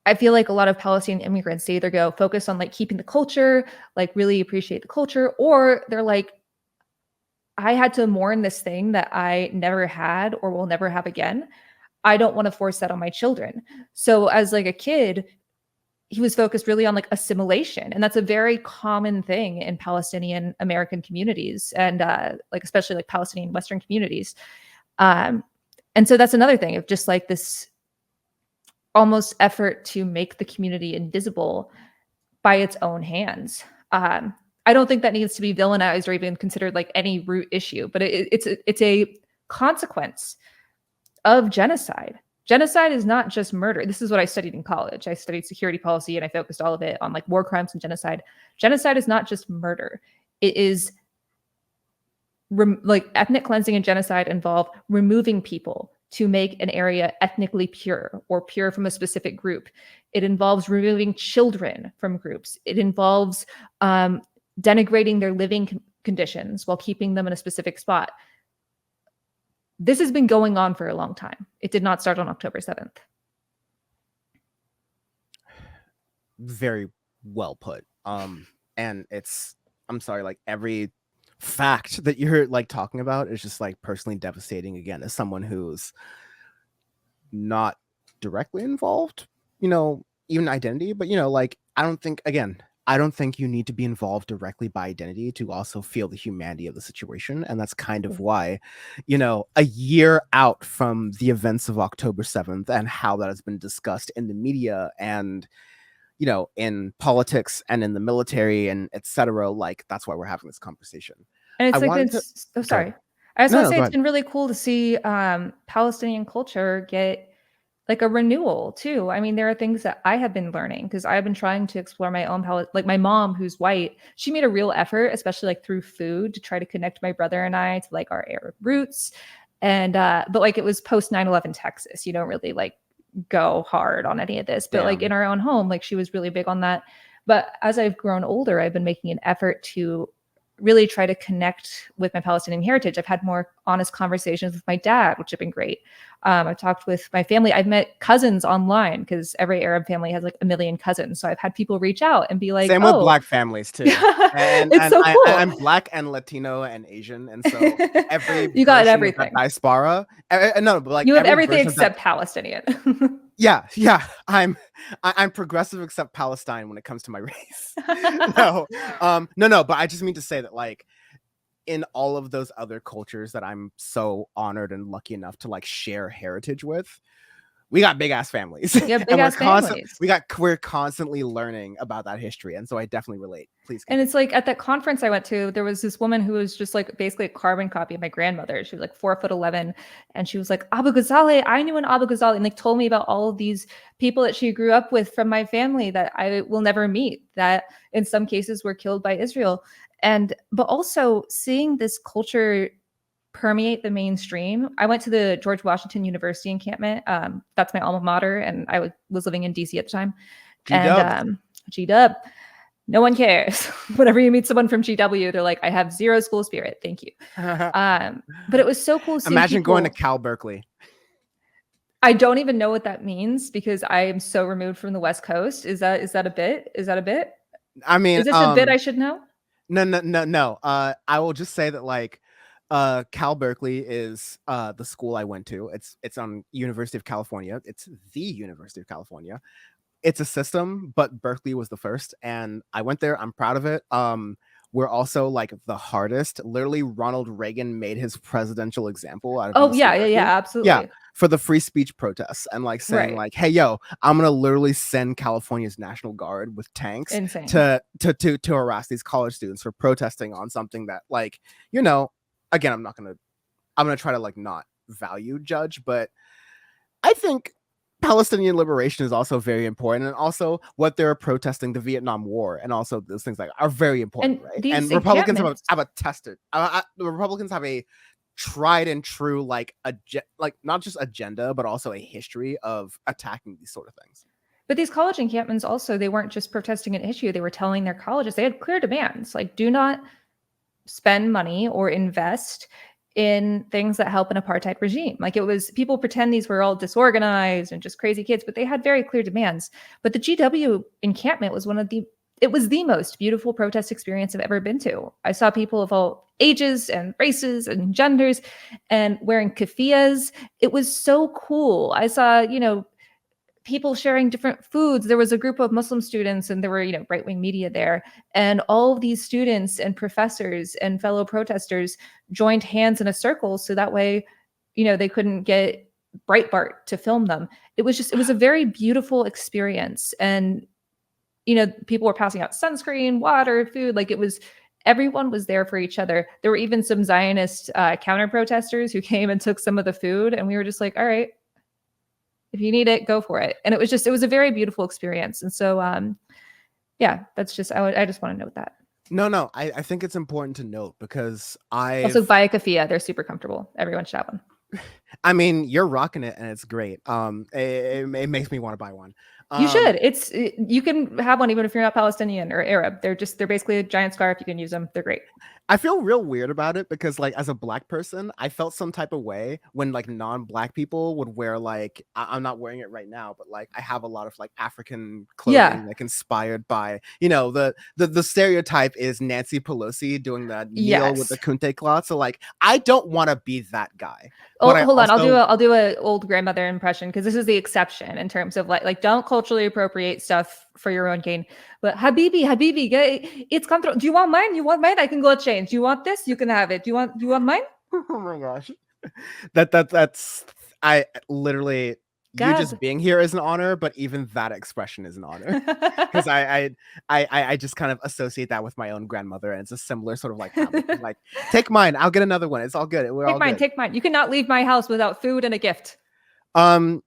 I feel like a lot of Palestinian immigrants, they either go focus on like keeping the culture, like really appreciate the culture, or they're like, I had to mourn this thing that I never had or will never have again. I don't want to force that on my children. So as like a kid, he was focused really on like assimilation. And that's a very common thing in Palestinian American communities, and like especially like Palestinian Western communities. And so that's another thing of just like this almost effort to make the community invisible by its own hands. I don't think that needs to be villainized or even considered like any root issue, but it's a consequence of genocide. Genocide is not just murder. This is what I studied in college. I studied security policy and I focused all of it on like war crimes and genocide. Genocide is not just murder. It is like ethnic cleansing and genocide involve removing people to make an area ethnically pure or pure from a specific group. It involves removing children from groups. It involves denigrating their living conditions while keeping them in a specific spot. This has been going on for a long time. It did not start on October 7th. Very well put. And I'm sorry, like every fact that you're like talking about is just like personally devastating, again, as someone who's not directly involved, even identity, but like I don't think you need to be involved directly by identity to also feel the humanity of the situation. And that's kind of why, a year out from the events of October 7th and how that has been discussed in the media and in politics and in the military and etc., like that's why we're having this conversation. And it's I like wanted been, to oh, Sorry. sorry. I was No, going to no, say go it's ahead. been really cool to see Palestinian culture get like a renewal too. I mean, there are things that I have been learning because I've been trying to explore my own palette. Like my mom, who's white, she made a real effort, especially like through food, to try to connect my brother and I to like our Arab roots. And but like it was post 9/11 Texas. You don't really like go hard on any of this, but like in Damn. our own home, like she was really big on that. But as I've grown older, I've been making an effort to really try to connect with my Palestinian heritage. I've had more honest conversations with my dad, which have been great. I've talked with my family. I've met cousins online because every Arab family has like a million cousins. So I've had people reach out and be like, Same with "Oh, Black families too. And it's so cool." I'm Black and Latino and Asian, and so every You got version of that everything. diaspora, no, but like You have every everything version of that. except Palestinian. Yeah, yeah. I'm progressive except Palestine when it comes to my race. No, no. But I just mean to say that like in all of those other cultures that I'm so honored and lucky enough to like share heritage with, we got big ass families, You have big and ass families. we're constantly learning about that history, and so I definitely relate. Please And continue. it's like at that conference I went to, there was this woman who was just like basically a carbon copy of my grandmother. She was like 4'11", and she was like Abu Ghazali. I knew an Abu Ghazali, and like told me about all of these people that she grew up with from my family that I will never meet. That in some cases were killed by Israel, and but also seeing this culture permeate the mainstream. I went to the George Washington University encampment. That's my alma mater, and I was living in DC at the time. G And Dubs. G-Dub, no one cares. Whenever you meet someone from GW, they're like, I have zero school spirit. Thank you. But it was so cool seeing Imagine going to people. Cal Berkeley. I don't even know what that means because I am so removed from the West Coast. Is that a bit? Is that a bit? I mean, Is this a bit I should know? no. I will just say that like Cal Berkeley is the school I went to. It's on University of California. It's the University of California. It's a system, but Berkeley was the first, and I went there. I'm proud of it. We're also like the hardest. Literally, Ronald Reagan made his presidential example out of Oh UC yeah, yeah, Berkeley. yeah, Yeah, absolutely. for the free speech protests and like saying Right. like, "Hey, yo, I'm gonna literally send California's National Guard with tanks Insane. to harass these college students for protesting on something that like, you know, again, I'm gonna try to like not value judge, but I think Palestinian liberation is also very important, and also what they're protesting, the Vietnam War, and also those things like are very important, And right? these And Republicans encampments. have a tested. The Republicans have a tried and true like not just agenda, but also a history of attacking these sort of things. But these college encampments also, they weren't just protesting an issue, they were telling their colleges, they had clear demands like, do not spend money or invest in things that help an apartheid regime. Like it was, people pretend these were all disorganized and just crazy kids, but they had very clear demands. But the GW encampment was it was the most beautiful protest experience I've ever been to. I saw people of all ages and races and genders and wearing keffiyehs. It was so cool. I saw, people sharing different foods. There was a group of Muslim students and there were, right-wing media there. And all of these students and professors and fellow protesters joined hands in a circle. So that way, they couldn't get Breitbart to film them. It was a very beautiful experience. And, people were passing out sunscreen, water, food. Like everyone was there for each other. There were even some Zionist counter protesters who came and took some of the food. And we were just like, all right, if you need it, go for it. And it was a very beautiful experience. And so, yeah, that's just, I just want to note that. No, I think it's important to note because Also buy a keffiyeh. They're super comfortable. Everyone should have one. I mean, you're rocking it and it's great. It makes me want to buy one. You should. You can have one even if you're not Palestinian or Arab. They're basically a giant scarf. You can use them. They're great. I feel real weird about it because like as a Black person, I felt some type of way when like non-Black people would wear like I'm not wearing it right now, but like I have a lot of like African Yeah. clothing like inspired by, the stereotype is Nancy Pelosi doing the kneel with the Yes. kunte cloth. So like I don't want to be that guy. Oh, But I hold on. also I'll do a old grandmother impression because this is the exception in terms of like don't culturally appropriate stuff for your own gain. But Habibi, it's comfortable. Do you want mine? You want mine? I can go change. Do you want this? You can have it. Do you want mine? oh my gosh. That's I literally you God. just being here is an honor, but even that expression is an honor. Because I just kind of associate that with my own grandmother, and it's a similar sort of like habit. Like, take mine, I'll get another one. It's all good. We're all good. Take mine. You cannot leave my house without food and a gift. Um,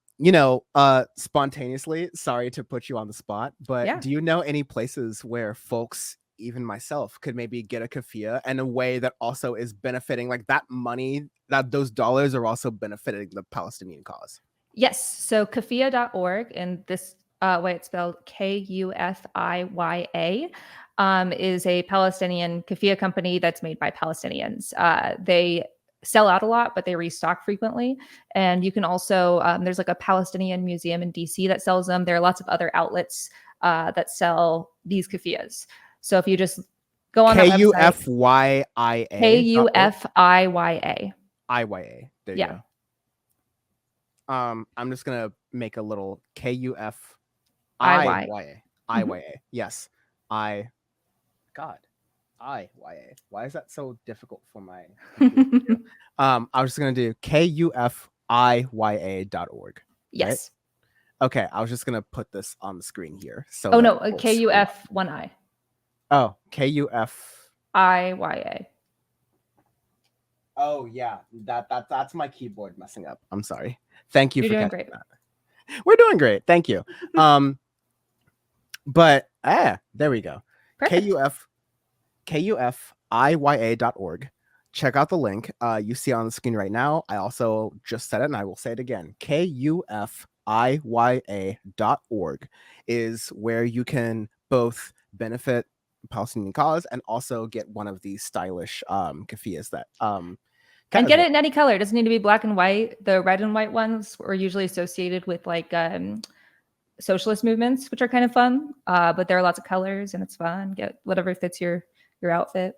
spontaneously, sorry to put you on the spot, but Yeah. do you know any places where folks, even myself, could maybe get a kafia in a way that also is benefiting, like that money, that those dollars are also benefiting the Palestinian cause? Yes. So kafia.org, and this way it's spelled Kufiyya, is a Palestinian kafia company that's made by Palestinians. They sell out a lot, but they restock frequently. And you can also, there's like a Palestinian museum in DC that sells them. There are lots of other outlets that sell these kafiyas. So if you just go on that website, KUFYIA.org. Kufiyya. IYA. There you Yeah. go. I'm just gonna make a little KUFIYA. IY. IYA. Yes. God. IYA. Why is that so difficult for my computer to do? I was just gonna do KUFIYA.org. Right? Yes. Okay, I was just gonna put this on the screen here. So Oh that no, folks KUF1I. Oh, KUF. IYA. Oh yeah, that's my keyboard messing up. I'm sorry. Thank you You're for doing catching great. that. We're doing great. Thank you. But there we go. Perfect. KUFIYA.org. Check out the link you see on the screen right now. I also just said it and I will say it again. KUFIYA.org is where you can both benefit Palestinian cause and also get one of these stylish kafiyas that And get it in any color. It doesn't need to be black and white. The red and white ones were usually associated with like socialist movements, which are kind of fun. But there are lots of colors and it's fun. Get whatever fits your outfit.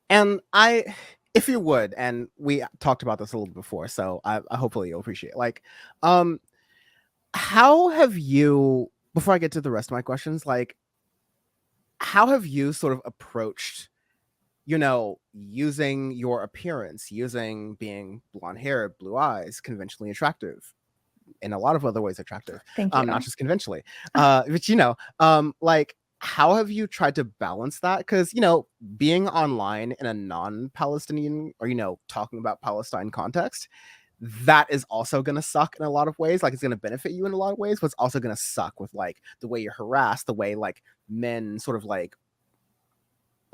And if you would, and we talked about this a little before, so I hopefully you'll appreciate it. Like, how have you, before I get to the rest of my questions, like, how have you sort of approached, using your appearance, using being blonde hair, blue eyes, conventionally attractive, in a lot of other ways attractive, Thank you. not just conventionally, but like, how have you tried to balance that? Because being online in a non-Palestinian or talking about Palestine context, that is also going to suck in a lot of ways. Like, it's going to benefit you in a lot of ways, but it's also going to suck with like the way you're harassed, the way like men sort of like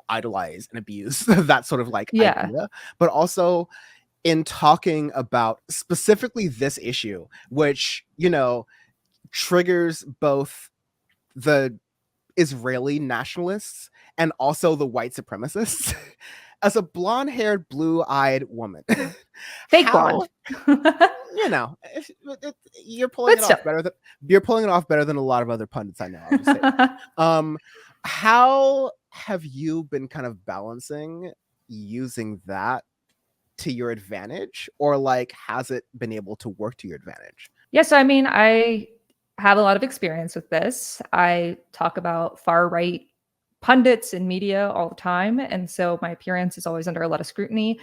idolize and abuse that sort of like Yeah. idea, but also in talking about specifically this issue, which triggers both the Israeli nationalists and also the white supremacists. As a blonde-haired, blue-eyed woman, Fake how blonde. you're pulling But it still. off better than a lot of other pundits I know. I'll just say that. How have you been kind of balancing using that to your advantage, or like has it been able to work to your advantage? Yeah, so I mean, I have a lot of experience with this. I talk about far right pundits in media all the time. And so my appearance is always under a lot of scrutiny.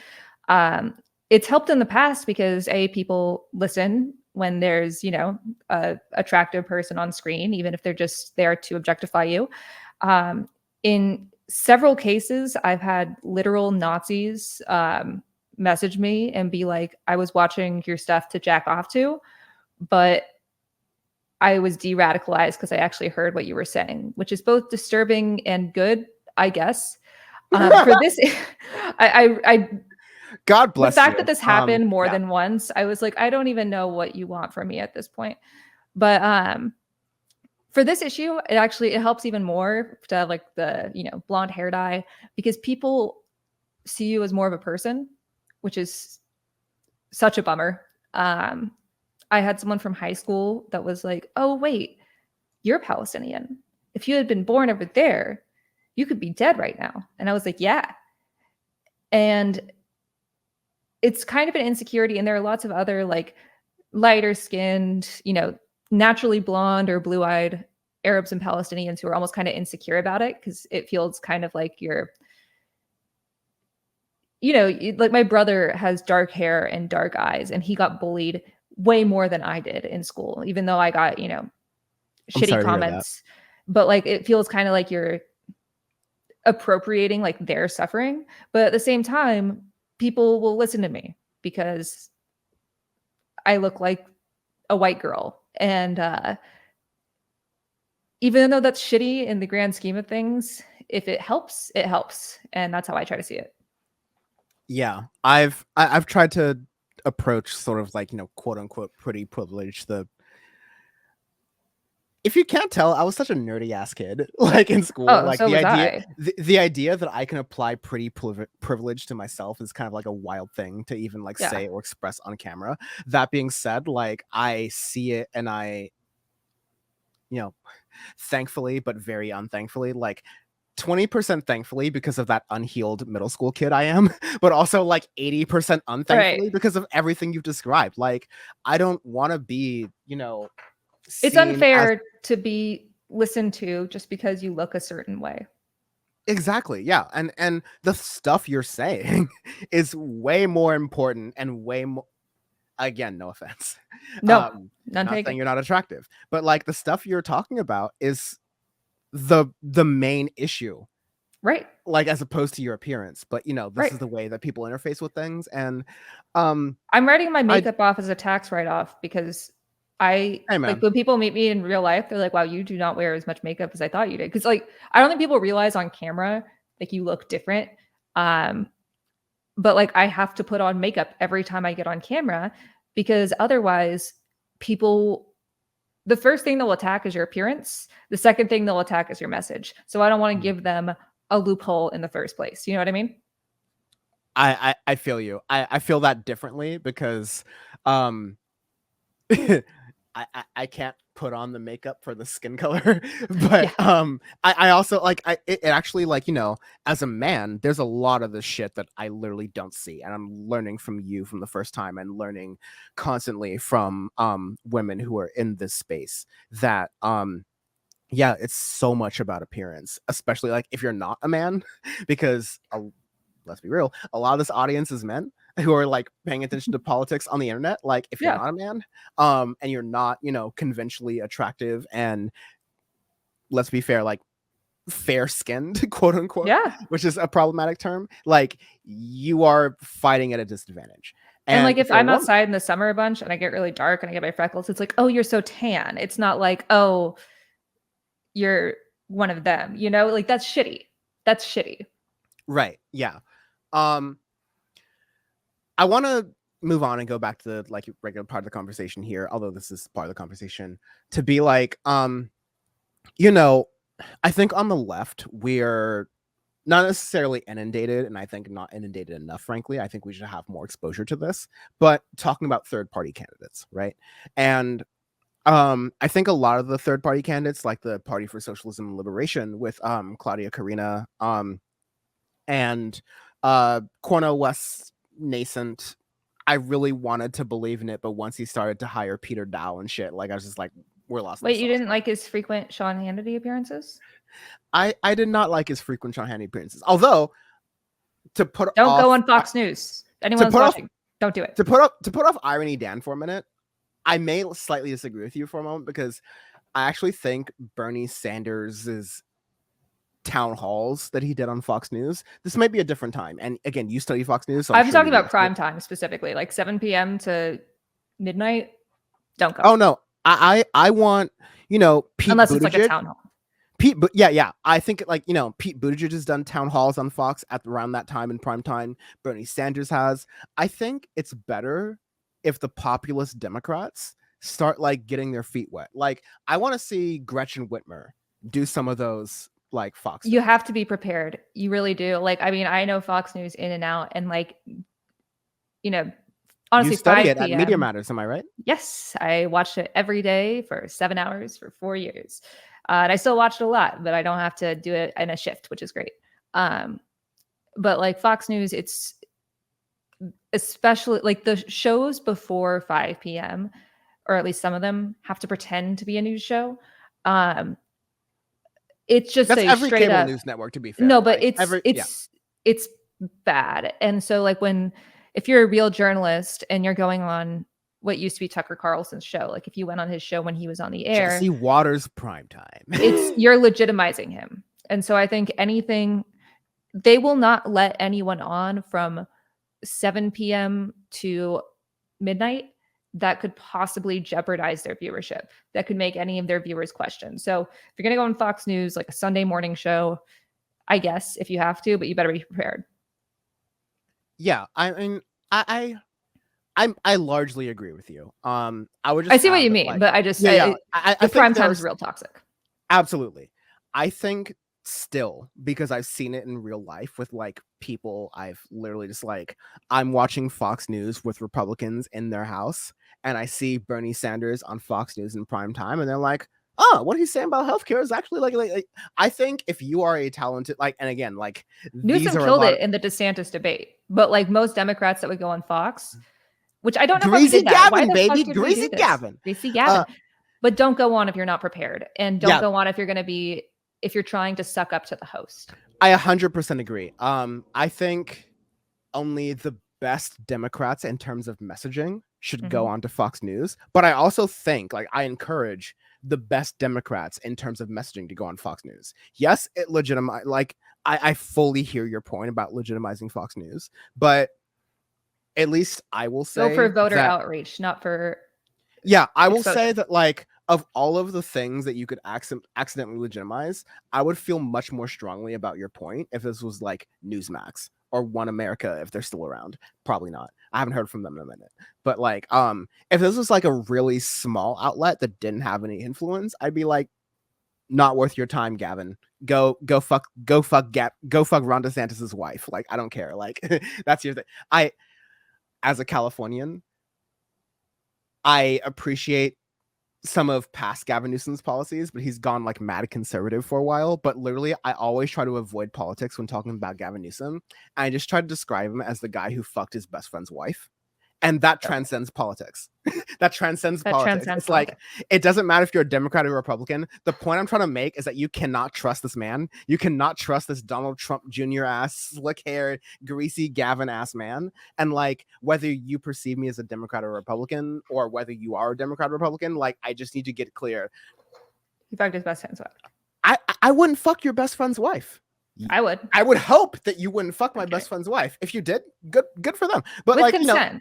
Um, it's helped in the past because people listen when there's, a attractive person on screen, even if they're just there to objectify you. In several cases, I've had literal Nazis message me and be like, I was watching your stuff to jack off to, but I was de-radicalized because I actually heard what you were saying, which is both disturbing and good, I guess. For this, I God the bless fact you. that this happened more Yeah. than once, I was like, I don't even know what you want from me at this point. But for this issue, it helps even more to have like the blonde hair dye, because people see you as more of a person, which is such a bummer. I had someone from high school that was like, "Oh wait, you're Palestinian. If you had been born over there, you could be dead right now." And I was like, "Yeah." And it's kind of an insecurity, and there are lots of other like lighter skinned, naturally blonde or blue eyed Arabs and Palestinians who are almost kind of insecure about it because it feels kind of like like my brother has dark hair and dark eyes, and he got bullied way more than I did in school, even though I got, I'm shitty sorry to hear that. comments. But like it feels kind of like you're appropriating like their suffering. But at the same time, people will listen to me because I look like a white girl. And even though that's shitty in the grand scheme of things, if it helps, it helps. And that's how I try to see it. Yeah, I've tried to approach sort of like, quote unquote pretty privilege. The If you can't tell, I was such a nerdy ass kid, like in school. Oh, Like so was I. the idea that I can apply pretty privilege to myself is kind of like a wild thing to even like Yeah. say or express on camera. That being said, like I see it and you know, thankfully, but very unthankfully, like 20% thankfully because of that unhealed middle school kid I am, but also like 80% Right. unthankfully because of everything you've described. Like, I don't want to be, It's seen as unfair to be listened to just because you look a certain way. exactly, yeah. And the stuff you're saying is way more important and way more, again, no offense. No, none Not saying taken. you're not attractive, but like the stuff you're talking about is the main issue, Right. like as opposed to your appearance. But this Right. is the way that people interface with things. And um I'm writing my I makeup off as a tax write-off because I hey like man. when people meet me in real life, they're like, "Wow, you do not wear as much makeup as I thought you did." Because like I don't think people realize on camera like you look different. Um, but like I have to put on makeup every time I get on camera because otherwise people the first thing they'll attack is your appearance. The second thing they'll attack is your message. So I don't want to Mm. give them a loophole in the first place. You know what I mean? I feel you. I feel that differently because um I can't put on the makeup for the skin color, but Yeah. I also like it actually, like, as a man, there's a lot of this shit that I literally don't see, and I'm learning from you from the first time, and learning constantly from women who are in this space that yeah, it's so much about appearance, especially like if you're not a man, because let's be real, a lot of this audience is men who are like paying attention to politics on the internet. Like if you're Yeah. not a man, and you're not, conventionally attractive and, let's be fair, like fair skinned, quote unquote, Yeah. which is a problematic term, like you are fighting at a disadvantage. And, And like, if if you're a I'm woman, outside in the summer a bunch and I get really dark and I get my freckles, it's like, "Oh, you're so tan." It's not like, "Oh, you're one of them," you know? Like, that's shitty. That's shitty. right? Yeah. Um, I want to move on and go back to the like regular part of the conversation here, although this is part of the conversation, to be like, you know, I think on the left, we're not necessarily inundated, and I think not inundated enough, frankly. I think we should have more exposure to this, but talking about third party candidates, right? And I think a lot of the third party candidates, like the Party for Socialism and Liberation with Claudia Carina, and Cornel West's nascent, I really wanted to believe in it, but once he started to hire Peter Dow and shit, like I was just like, we're lost in the Wait, you sauce. didn't like his frequent Sean Hannity appearances? I did not like his frequent Sean Hannity appearances. Although to put Don't go off on Fox News. Anyone to that's put off watching, don't do it. to put off Irony Dan for a minute, I may slightly disagree with you for a moment because I actually think Bernie Sanders's town halls that he did on Fox News, this might be a different time. And again, you study Fox News, so I'm I'm sure talking you about watched it. prime time specifically, like 7 p.m. to midnight. Don't go Oh no, I want Pete unless it's like a Buttigieg. town hall. Yeah. I think like Pete Buttigieg has done town halls on Fox at around that time in prime time. Bernie Sanders has. I think it's better if the populist Democrats start like getting their feet wet. Like I want to see Gretchen Whitmer do some of those like Fox You stuff. have to be prepared. You really do. Like, I mean, I know Fox News in and out, and like, you know, You honestly, study 5 it at Media p.m. Matters, am I right? Yes, I watched it every day for 7 hours for 4 years. And I still watch it a lot, but I don't have to do it in a shift, which is great. Um, but like Fox News, it's especially like the shows before 5 p.m., or at least some of them have to pretend to be a news show. Um, it's just That's a every straight cable up news network, to be fair. no, but Like every yeah. it's bad. And so like when if you're a real journalist and you're going on what used to be Tucker Carlson's show, like if you went on his show when he was on the air, Jesse Waters prime it's time. you're legitimizing him. And so I think anything they will not let anyone on from 7 p.m. to midnight that could possibly jeopardize their viewership, that could make any of their viewers question. So if you're going to go on Fox News, like a Sunday morning show, I guess if you have to, but you better be prepared. Yeah, I mean, I I largely agree with you. I would I just see what add you that, mean, like, but I just, yeah, I the think prime time's there's real toxic. absolutely. I think still, because I've seen it in real life with like people, I've literally just like, I'm watching Fox News with Republicans in their house, and I see Bernie Sanders on Fox News in prime time, and they're like, oh, what he's saying about healthcare is actually like I think if you are a talented, like, and again, like these Newsom are a killed lot it in the DeSantis debate, but like most Democrats that would go on Fox, which I don't know why we Greasy did that. Why Gavin, the baby, fuck did we Greasy do this? Gavin. Greasy Gavin. Uh, But don't go on if you're not prepared, and don't yeah, go on if you're going to be, if you're trying to suck up to the host. I 100% agree. I think only the best Democrats in terms of messaging should go on to Fox News. But I also think, like, I encourage the best Democrats in terms of messaging to go on Fox News. Yes, it legitimize, like, I fully hear your point about legitimizing Fox News, but at least I will Go for say voter that, outreach, not for yeah, I will exposure. say that, like, of all of the things that you could accidentally legitimize, I would feel much more strongly about your point if this was like Newsmax or One America if they're still around. Probably not. I haven't heard from them in a minute. But like, if this was like a really small outlet that didn't have any influence, I'd be like, not worth your time, Gavin. Go fuck Ron DeSantis's wife. Like, I don't care. Like, that's your thing. As a Californian, I appreciate some of past Gavin Newsom's policies, but he's gone like mad conservative for a while. But literally, I always try to avoid politics when talking about Gavin Newsom. I just try to describe him as the guy who fucked his best friend's wife. And that transcends politics. That transcends politics. It's like, it doesn't matter if you're a Democrat or a Republican. The point I'm trying to make is that you cannot trust this man. You cannot trust this Donald Trump Jr. ass, slick haired, greasy Gavin ass man. And like, whether you perceive me as a Democrat or a Republican, or whether you are a Democrat or Republican, like, I just need to get clear. He fucked his best friend's wife. I wouldn't fuck your best friend's wife. I would. I would hope that you wouldn't fuck my best friend's wife. If you did, good for them. But with like, consent. you know,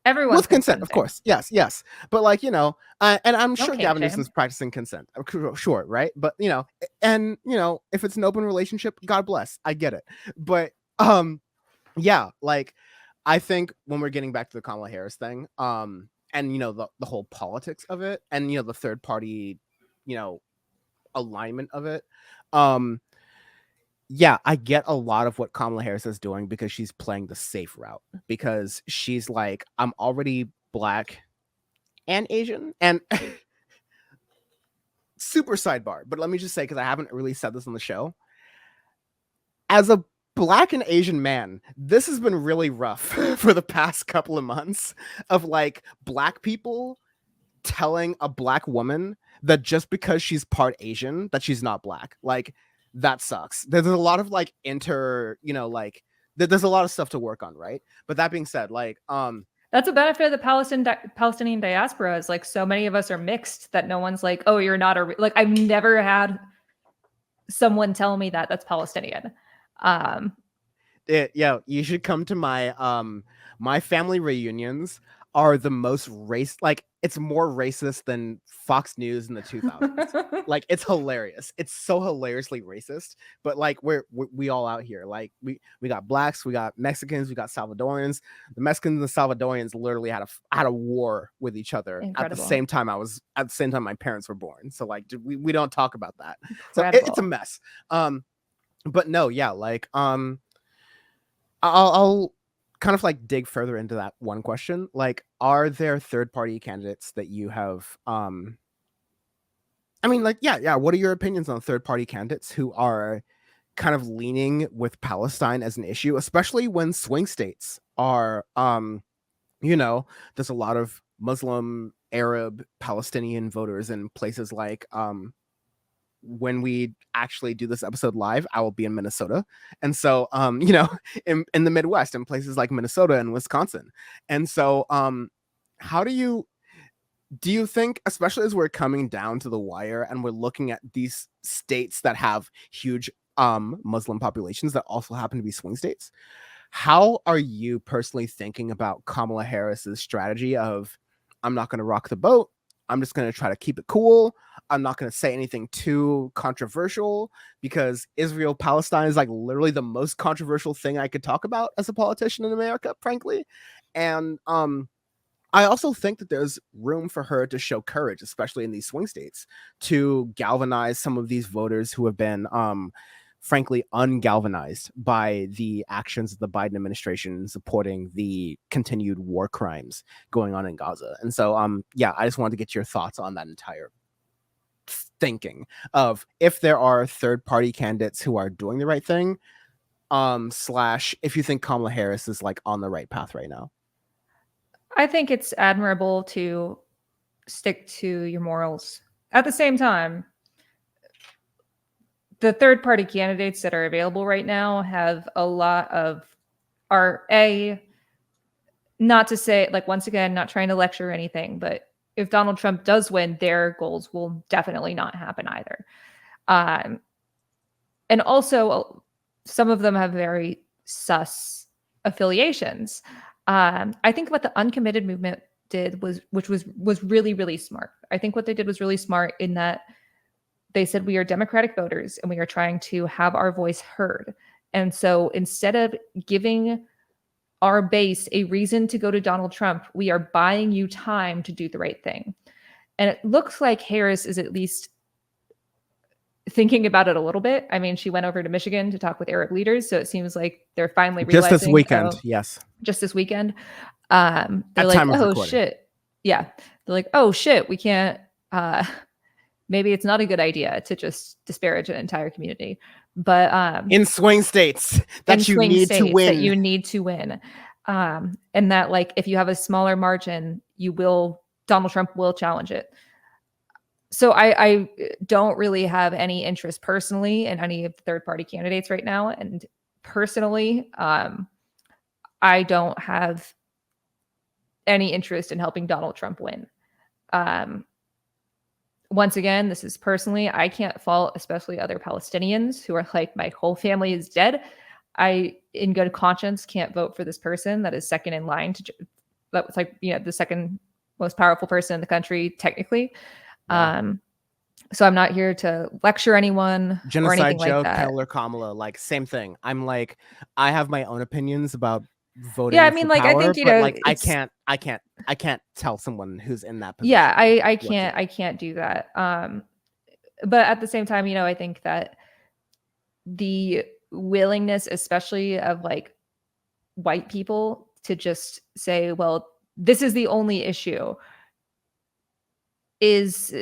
everyone's with consent, of course. Yes. But like, you know, and I'm sure Gavin Newsom's practicing consent. Sure, right? But you know, and you know, if it's an open relationship, God bless. I get it. But yeah, like, I think when we're getting back to the Kamala Harris thing, and you know, the whole politics of it, and you know, the third party, you know, alignment of it, yeah, I get a lot of what Kamala Harris is doing because she's playing the safe route, because she's like, I'm already Black and Asian, and super sidebar, but let me just say, because I haven't really said this on the show, as a Black and Asian man, this has been really rough for the past couple of months of like Black people telling a Black woman that just because she's part Asian, that she's not Black. Like, that sucks. There's a lot of like you know, like there's a lot of stuff to work on, right? But that being said, like, that's a benefit of the Palestinian diaspora, is like so many of us are mixed that no one's like, oh, you're not like, I've never had someone tell me that that's Palestinian. Yeah, you should come to my family reunions are the most like, it's more racist than Fox News in the 2000s. Like, it's hilarious. It's so hilariously racist, but like, we all out here. Like, we got Blacks, we got Mexicans, we got Salvadorians. The Mexicans and the Salvadorians literally had a war with each other. Incredible. At the same time my parents were born. So like, we don't talk about that. Incredible. So it's a mess. But no, yeah, like, I'll kind of like dig further into that one question. Like, are there third-party candidates that you have, I mean, like, yeah, what are your opinions on third-party candidates who are kind of leaning with Palestine as an issue, especially when swing states are, you know, there's a lot of Muslim, Arab, Palestinian voters in places like, when we actually do this episode live, I will be in Minnesota. And so, you know, in the Midwest, in places like Minnesota and Wisconsin. And so, how do you think, especially as we're coming down to the wire and we're looking at these states that have huge Muslim populations that also happen to be swing states, how are you personally thinking about Kamala Harris's strategy of I'm not going to rock the boat. I'm just going to try to keep it cool. I'm not going to say anything too controversial, because Israel Palestine is like literally the most controversial thing I could talk about as a politician in America, frankly. And I also think that there's room for her to show courage, especially in these swing states, to galvanize some of these voters who have been, frankly, ungalvanized by the actions of the Biden administration supporting the continued war crimes going on in Gaza. And so, yeah, I just wanted to get your thoughts on that entire thinking of if there are third-party candidates who are doing the right thing, slash if you think Kamala Harris is like on the right path right now. I think it's admirable to stick to your morals. At the same time, the third party candidates that are available right now have a lot of not to say, like, once again, not trying to lecture or anything, but if Donald Trump does win, their goals will definitely not happen either. And also, some of them have very sus affiliations. I think what the uncommitted movement did which was really, really smart. I think what they did was really smart in that they said we are Democratic voters and we are trying to have our voice heard. And so instead of giving our base a reason to go to Donald Trump, we are buying you time to do the right thing. And it looks like Harris is at least thinking about it a little bit. I mean, she went over to Michigan to talk with Arab leaders, so it seems like they're finally realizing. Just this weekend, yes. Just this weekend. They're At like, time of oh recording. shit. Yeah. They're like, oh shit, we can't maybe it's not a good idea to just disparage an entire community. But in swing states that you need to win. That you need to win. And that, like, if you have a smaller margin, Donald Trump will challenge it. So I don't really have any interest personally in any of the third-party candidates right now. And personally, I don't have any interest in helping Donald Trump win. Once again, this is personally, I can't fault, especially other Palestinians who are like, my whole family is dead. I, in good conscience, can't vote for this person that is second in line that was like, the second most powerful person in the country, technically. Yeah. So I'm not here to lecture anyone Genocide or anything Joe, like that. Keller, Kamala, like same thing. I'm like, I have my own opinions about voting. Yeah, I mean, like, power, I think, but like, I can't tell someone who's in that position. Yeah, I can't do that. But at the same time, I think that the willingness, especially of like white people, to just say, well, this is the only issue, is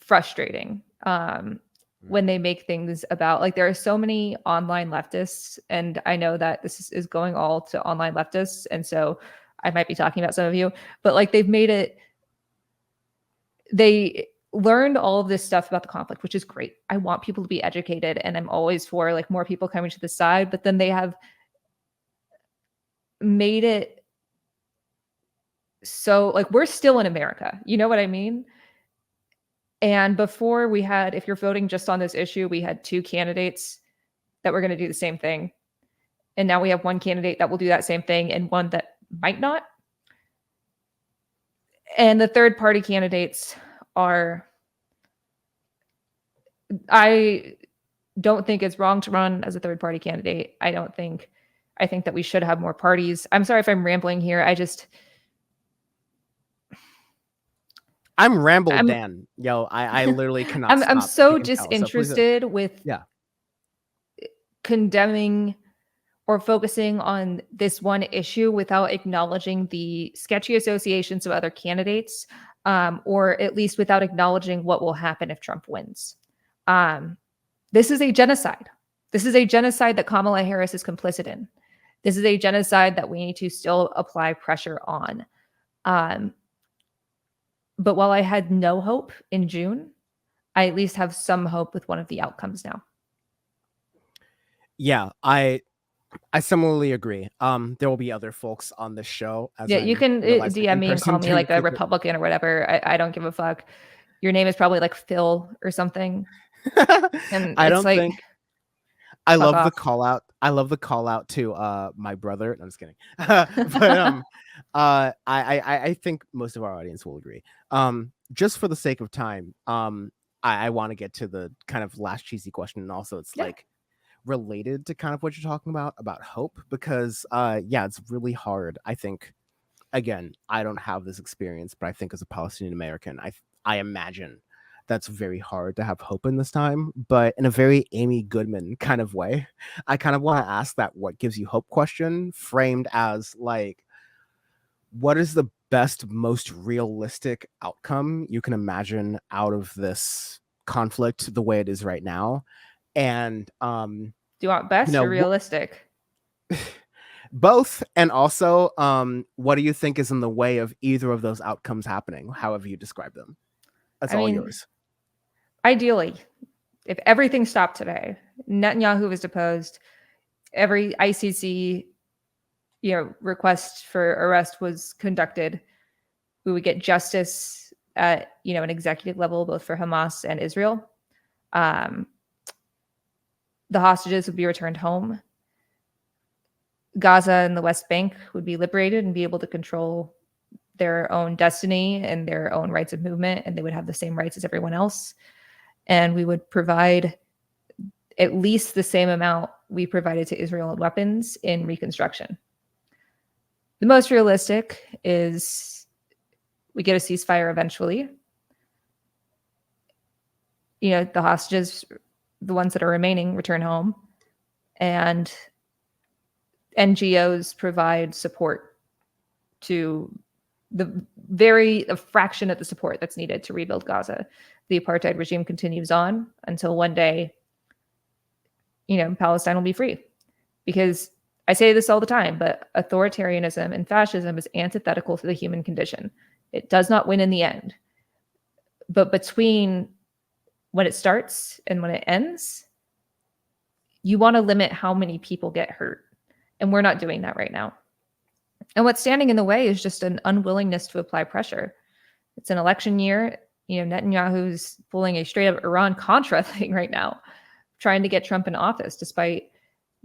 frustrating. When they make things about, like, there are so many online leftists, and I know that this is going all to online leftists, and so I might be talking about some of you, but like, they learned all of this stuff about the conflict, which is great. I want people to be educated, and I'm always for like more people coming to the side, but then they have made it so, like, we're still in America. You know what I mean? And before we had, if you're voting just on this issue, we had two candidates that were going to do the same thing. And now we have one candidate that will do that same thing and one that might not. And the third party candidates I don't think it's wrong to run as a third party candidate. I think that we should have more parties. I'm sorry if I'm rambling here. I'm Dan. Yo, I literally cannot. I'm so disinterested with condemning or focusing on this one issue without acknowledging the sketchy associations of other candidates, or at least without acknowledging what will happen if Trump wins. This is a genocide. This is a genocide that Kamala Harris is complicit in. This is a genocide that we need to still apply pressure on. But while I had no hope in June, I at least have some hope with one of the outcomes now. Yeah, I similarly agree. There will be other folks on this show. You can DM me and call me like a Republican or whatever. I don't give a fuck. Your name is probably like Phil or something. And I Fuck love the off. call out. I love the call out to my brother. No, I'm just kidding. But I think most of our audience will agree. Just for the sake of time, I want to get to the kind of last cheesy question, and also it's Yeah. like related to kind of what you're talking about hope, because yeah, it's really hard. I think, again, I don't have this experience, but I think as a Palestinian American, I imagine that's very hard to have hope in this time. But in a very Amy Goodman kind of way, I kind of want to ask that what gives you hope question, framed as like, what is the best, most realistic outcome you can imagine out of this conflict the way it is right now? And Do you want you best know, or realistic? both, and also what do you think is in the way of either of those outcomes happening, however you describe them? That's I all mean, yours. ideally, if everything stopped today, Netanyahu was deposed, every ICC, request for arrest was conducted, we would get justice at, an executive level, both for Hamas and Israel. Um, the hostages would be returned home. Gaza and the West Bank would be liberated and be able to control their own destiny and their own rights of movement, and they would have the same rights as everyone else. And we would provide at least the same amount we provided to Israel in weapons in reconstruction. The most realistic is we get a ceasefire eventually. The hostages, the ones that are remaining, return home, and NGOs provide support to a fraction of the support that's needed to rebuild Gaza. The apartheid regime continues on until one day, Palestine will be free. Because I say this all the time, but authoritarianism and fascism is antithetical to the human condition. It does not win in the end. But between when it starts and when it ends, you want to limit how many people get hurt. And we're not doing that right now. And what's standing in the way is just an unwillingness to apply pressure. It's an election year. Netanyahu's pulling a straight up Iran-Contra thing right now, trying to get Trump in office despite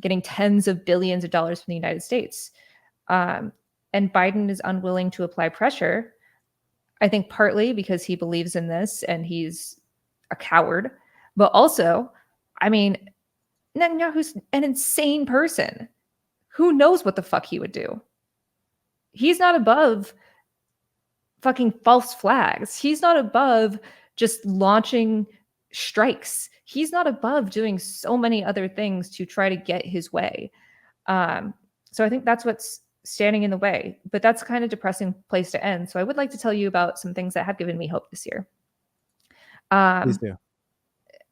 getting tens of billions of dollars from the United States. And Biden is unwilling to apply pressure, I think partly because he believes in this and he's a coward. But also, Netanyahu's an insane person. Who knows what the fuck he would do? He's not above fucking false flags. He's not above just launching strikes. He's not above doing so many other things to try to get his way. So I think that's what's standing in the way. But that's kind of depressing place to end. So I would like to tell you about some things that have given me hope this year. Please do.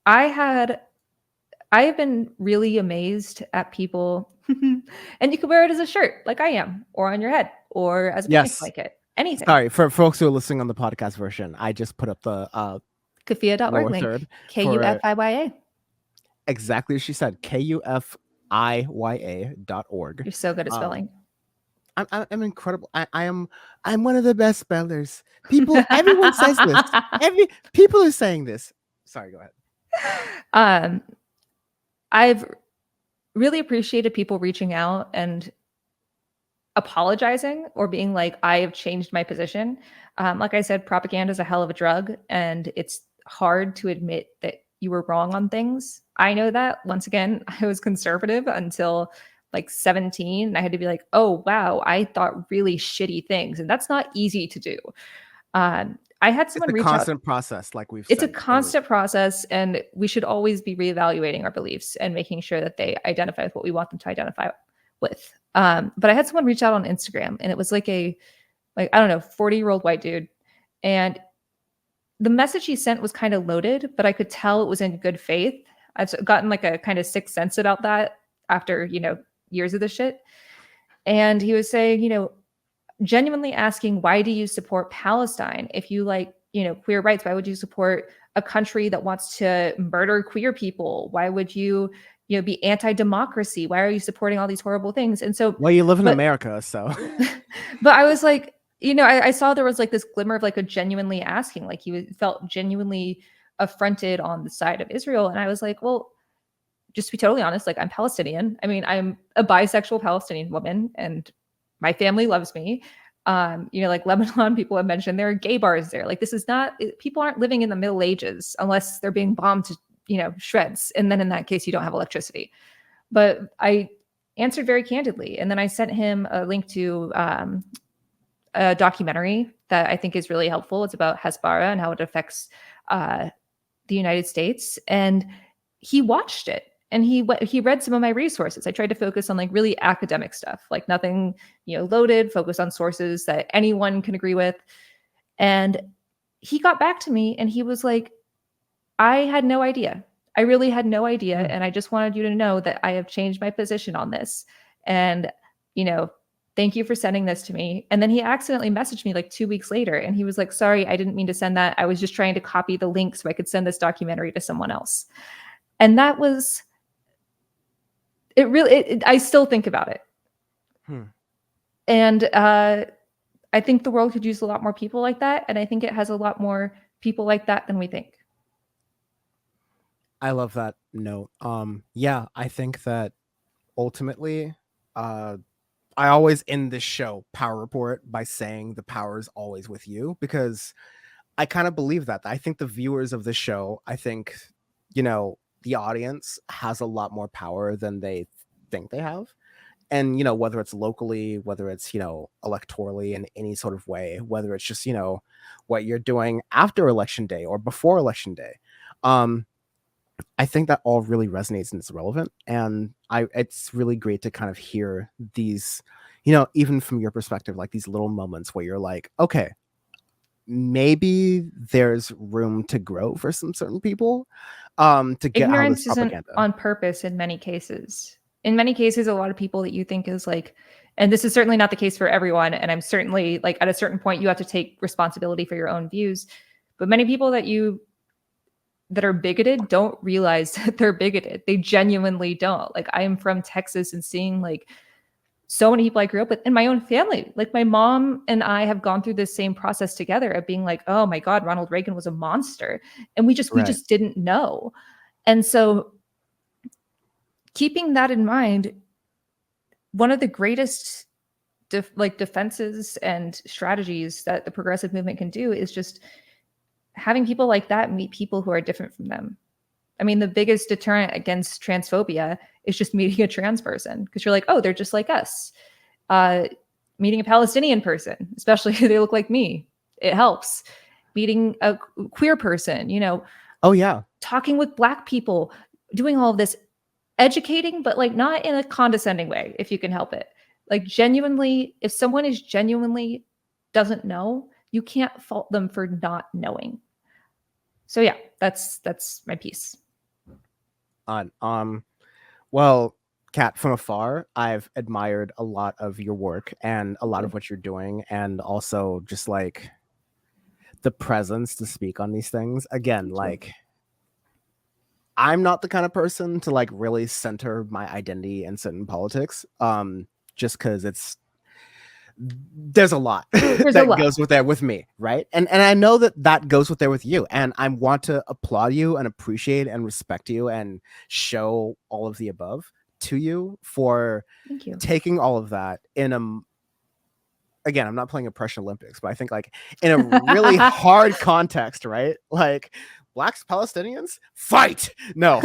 I have been really amazed at people, and you can wear it as a shirt, like I am, or on your head, or as a picnic Yes. blanket, anything. Sorry for folks who are listening on the podcast version. I just put up the Kufiyya.org lower link, third for KUFIYA. exactly as she said, KUFIYA.org. You're so good at spelling. I'm incredible. I'm one of the best spellers. Everyone says this. People are saying this. Sorry, go ahead. I've really appreciated people reaching out and apologizing or being like, I have changed my position. Like I said, propaganda is a hell of a drug, and it's hard to admit that you were wrong on things. I know that. Once again, I was conservative until like 17. I had to be like, oh, wow, I thought really shitty things. And that's not easy to do. I had someone reach out. It's a constant process, like we've said. It's a constant process, and we should always be reevaluating our beliefs and making sure that they identify with what we want them to identify with. But I had someone reach out on Instagram, and it was like I don't know, 40-year-old white dude. And the message he sent was kind of loaded, but I could tell it was in good faith. I've gotten like a kind of sixth sense about that after, years of this shit. And he was saying, genuinely asking, why do you support Palestine? If you like, queer rights, why would you support a country that wants to murder queer people? Why would you, be anti-democracy? Why are you supporting all these horrible things? And so, well, you live in America, so. But I was like, I saw there was like this glimmer of like a genuinely asking, like he felt genuinely affronted on the side of Israel. And I was like, well, just to be totally honest, like I'm Palestinian. I mean, I'm a bisexual Palestinian woman and my family loves me. Like Lebanon, people have mentioned there are gay bars there. Like this is not, people aren't living in the Middle Ages unless they're being bombed to, shreds. And then in that case, you don't have electricity. But I answered very candidly. And then I sent him a link to a documentary that I think is really helpful. It's about Hezbollah and how it affects the United States. And he watched it and he read some of my resources. I tried to focus on like really academic stuff, like nothing, loaded, focus on sources that anyone can agree with. And he got back to me and he was like, I had no idea. I really had no idea. And I just wanted you to know that I have changed my position on this. And, thank you for sending this to me. And then he accidentally messaged me like 2 weeks later. And he was like, sorry, I didn't mean to send that. I was just trying to copy the link so I could send this documentary to someone else. And that was, it really, I still think about it. And I think the world could use a lot more people like that. And I think it has a lot more people like that than we think. I love that note. Yeah, I think that ultimately, I always end this show Power Report by saying the power is always with you, because I kind of believe that. I think the viewers of the show, I think, the audience has a lot more power than they think they have. And, whether it's locally, whether it's, electorally in any sort of way, whether it's just, what you're doing after election day or before election day. I think that all really resonates and it's relevant. And it's really great to kind of hear these, even from your perspective, like these little moments where you're like, okay, maybe there's room to grow for some certain people, to get out of this Ignorance isn't propaganda. on purpose in many cases. In many cases, a lot of people that you think is like, and this is certainly not the case for everyone. And I'm certainly like at a certain point, you have to take responsibility for your own views. But many people that are bigoted don't realize that they're bigoted. They genuinely don't. Like I am from Texas and seeing like so many people I grew up with in my own family. Like my mom and I have gone through this same process together of being like, oh my God, Ronald Reagan was a monster. And we Right. just didn't know. And so keeping that in mind, one of the greatest defenses and strategies that the progressive movement can do is just having people like that meet people who are different from them. I mean, the biggest deterrent against transphobia is just meeting a trans person because you're like, oh, they're just like us. Meeting a Palestinian person, especially if they look like me, it helps. Meeting a queer person, Oh yeah. talking with Black people, doing all of this, educating, but like not in a condescending way, if you can help it. Like genuinely, if someone is genuinely doesn't know, you can't fault them for not knowing. So yeah, that's my piece. Well, Kat, from afar, I've admired a lot of your work and a lot of what you're doing, and also just like the presence to speak on these things. Again, like I'm not the kind of person to like really center my identity and sit in politics. Just because there's a lot that goes with there with me, right? And I know that goes with there with you, and I want to applaud you and appreciate and respect you and show all of the above to you for taking all of that in a, again, I'm not playing Oppression Olympics, but I think like in a really hard context, right? Like Blacks, Palestinians, fight. No.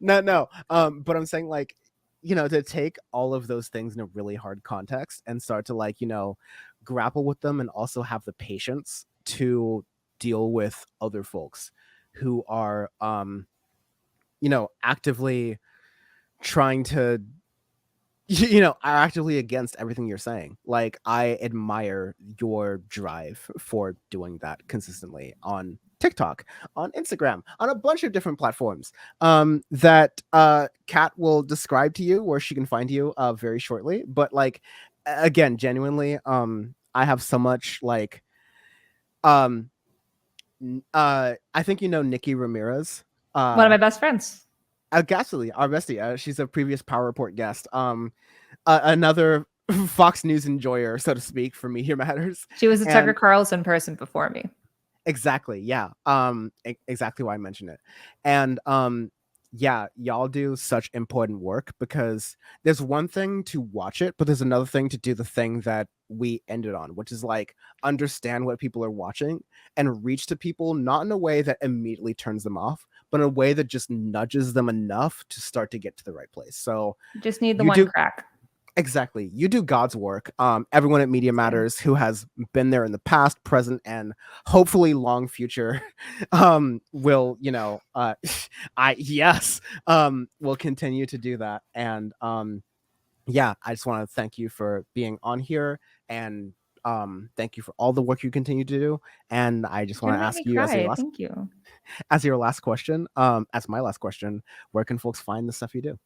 no. But I'm saying like, to take all of those things in a really hard context and start to like, grapple with them and also have the patience to deal with other folks who are, actively trying to, are actively against everything you're saying. Like I admire your drive for doing that consistently on TikTok, on Instagram, on a bunch of different platforms that Kat will describe to you where she can find you very shortly. But like, again, genuinely, I have so much like, I think Nikki Ramirez. One of my best friends. Ghastly, our bestie. She's a previous Power Report guest. Another Fox News enjoyer, so to speak, for Media Matters. She was a Tucker Carlson person before me. Exactly. Yeah. Exactly why I mentioned it. And yeah, y'all do such important work, because there's one thing to watch it, but there's another thing to do the thing that we ended on, which is like understand what people are watching and reach to people, not in a way that immediately turns them off, but in a way that just nudges them enough to start to get to the right place. So You just need the you one do crack. exactly. You do God's work. Everyone at Media Thank you. Matters who has been there in the past, present, and hopefully long future, will, I yes, will continue to do that. And yeah, I just want to thank you for being on here, and thank you for all the work you continue to do. And I just You're want gonna to make ask me you cry. Thank you. as your last question, as my last question, where can folks find the stuff you do?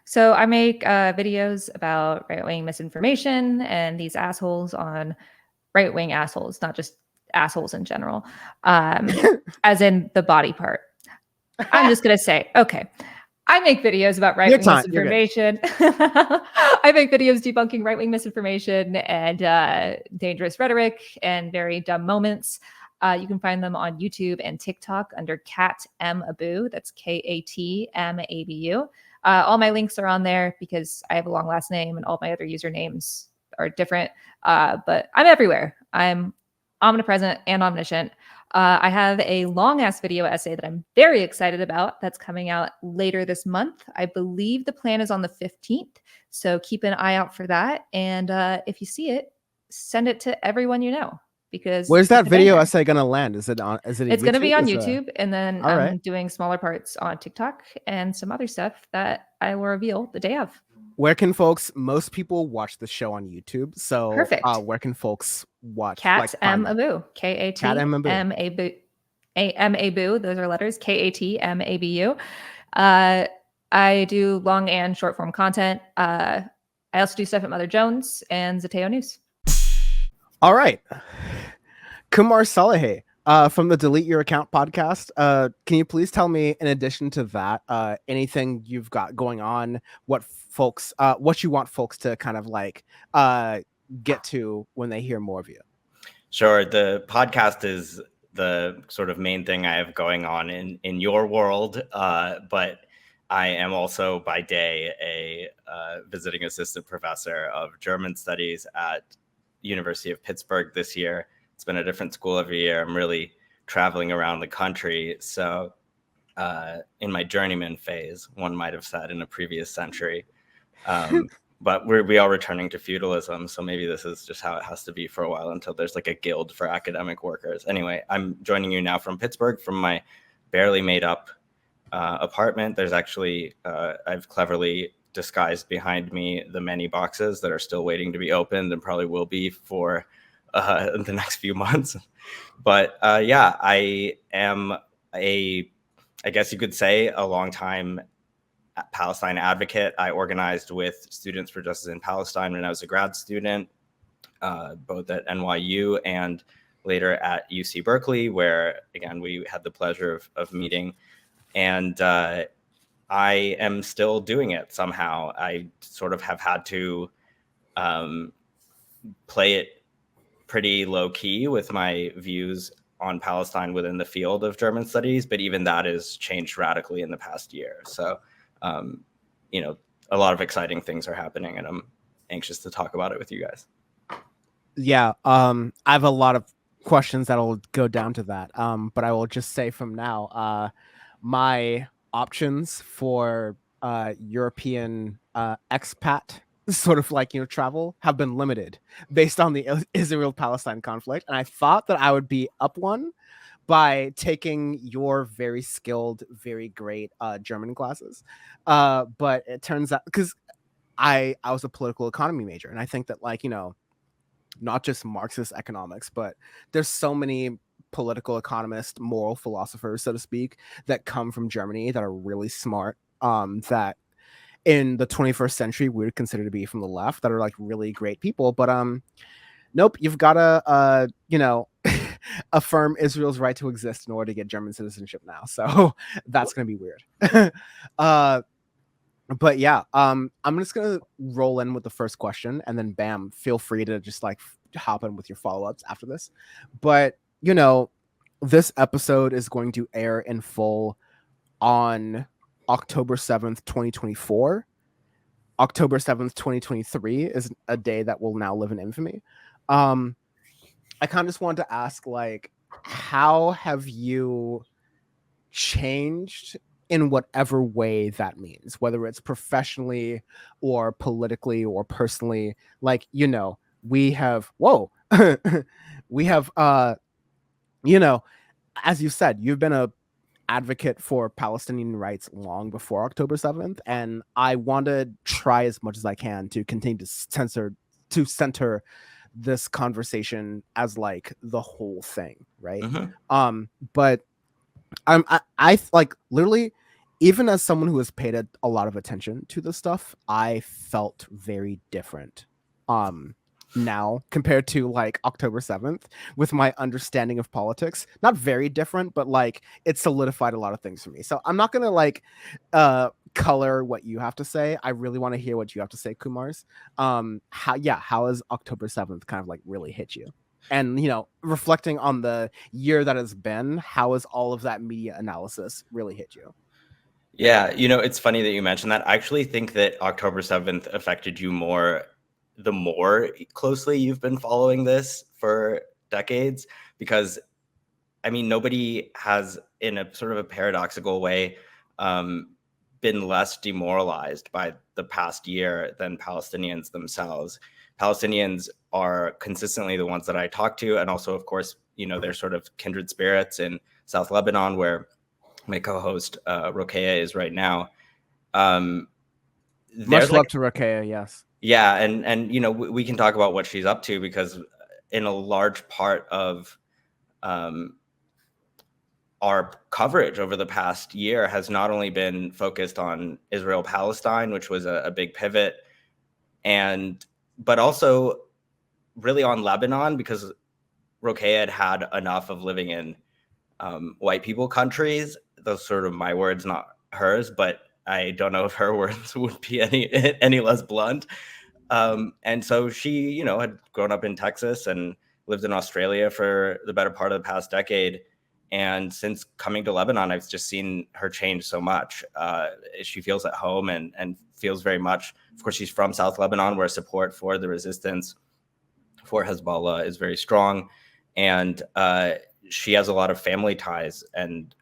So I make videos about right-wing misinformation and these assholes on right-wing assholes, not just assholes in general, as in the body part. I'm just gonna say, okay. I make videos about Your right-wing time, you're good. misinformation. I make videos debunking right-wing misinformation and dangerous rhetoric and very dumb moments. You can find them on YouTube and TikTok under Kat M Abu. That's KATMABU. All my links are on there because I have a long last name and all my other usernames are different. But I'm everywhere. I'm omnipresent and omniscient. I have a long ass video essay that I'm very excited about that's coming out later this month. I believe the plan is on the 15th. So keep an eye out for that. And if you see it, send it to everyone you know because Where's it's that a video banger. essay gonna land? Is it on? Is it a It's going to be YouTube? on YouTube. And then All right. I'm doing smaller parts on TikTok and some other stuff that I will reveal the day of. Where can folks? Most people watch the show on YouTube, so Perfect. where can folks watch? Like Kat find M that? Abu. Cat M and Boo. KATMABU. Those are letters. KATMABU. Uh, I do long and short form content. I also do stuff at Mother Jones and Zateo News. All right, Kumar Salehe, from the Delete Your Account podcast. Can you please tell me, in addition to that, anything you've got going on? What you want folks to kind of like get to when they hear more of you? Sure. The podcast is the sort of main thing I have going on in your world, but I am also by day a visiting assistant professor of German studies at University of Pittsburgh this year. It's been a different school every year. I'm really traveling around the country. So in my journeyman phase, one might have said in a previous century. But we are returning to feudalism, so maybe this is just how it has to be for a while until there's like a guild for academic workers. Anyway, I'm joining you now from Pittsburgh, from my barely made up apartment. There's actually, I've cleverly disguised behind me the many boxes that are still waiting to be opened and probably will be for the next few months. But yeah, I am I guess you could say, a long time Palestine advocate. I organized with Students for Justice in Palestine when I was a grad student, both at NYU and later at UC Berkeley, where, again, we had the pleasure of meeting. And I am still doing it somehow. I sort of have had to play it pretty low key with my views on Palestine within the field of German studies, but even that has changed radically in the past year. So a lot of exciting things are happening, and I'm anxious to talk about it with you guys. Yeah, I have a lot of questions that'll go down to that. But I will just say from now, my options for European expat sort of like travel have been limited based on the Israel-Palestine conflict, and I thought that I would be up one by taking your very skilled, very great German classes. But it turns out, because I was a political economy major, and I think that not just Marxist economics, but there's so many political economists, moral philosophers, so to speak, that come from Germany that are really smart, that in the 21st century we would consider to be from the left, that are like really great people. But nope, you've got to affirm Israel's right to exist in order to get German citizenship now. So that's going to be weird. But yeah, I'm just going to roll in with the first question, and then bam, feel free to just like hop in with your follow-ups after this. But this episode is going to air in full on October 7th, 2024. October 7th, 2023 is a day that will now live in infamy. I kind of just wanted to ask, like, how have you changed in whatever way that means, whether it's professionally or politically or personally? Like, we have, we have, as you said, you've been a advocate for Palestinian rights long before October 7th, and I want to try as much as I can to continue to center this conversation as like the whole thing, right? But I like literally, even as someone who has paid a lot of attention to this stuff, I felt very different now compared to like October 7th with my understanding of politics. Not very different, but like it solidified a lot of things for me. So I'm not gonna like color what you have to say. I really want to hear what you have to say, Kumars. How has October 7th kind of like really hit you? And reflecting on the year that has been, how has all of that media analysis really hit you? Yeah, it's funny that you mentioned that. I actually think that October 7th affected you more the more closely you've been following this for decades, because I mean, nobody has, in a sort of a paradoxical way, been less demoralized by the past year than Palestinians themselves. Palestinians are consistently the ones that I talk to, and also, of course, they're sort of kindred spirits in South Lebanon, where my co-host Rokeya is right now. Much love to Rokeya, yes. Yeah, and we can talk about what she's up to, because in a large part of our coverage over the past year has not only been focused on Israel-Palestine, which was a big pivot, but also really on Lebanon, because Rokeya had enough of living in white people countries. Those sort of my words, not hers, but I don't know if her words would be any less blunt. And so she, had grown up in Texas and lived in Australia for the better part of the past decade. And since coming to Lebanon, I've just seen her change so much. She feels at home and feels very much, of course, she's from South Lebanon, where support for the resistance for Hezbollah is very strong. And she has a lot of family ties and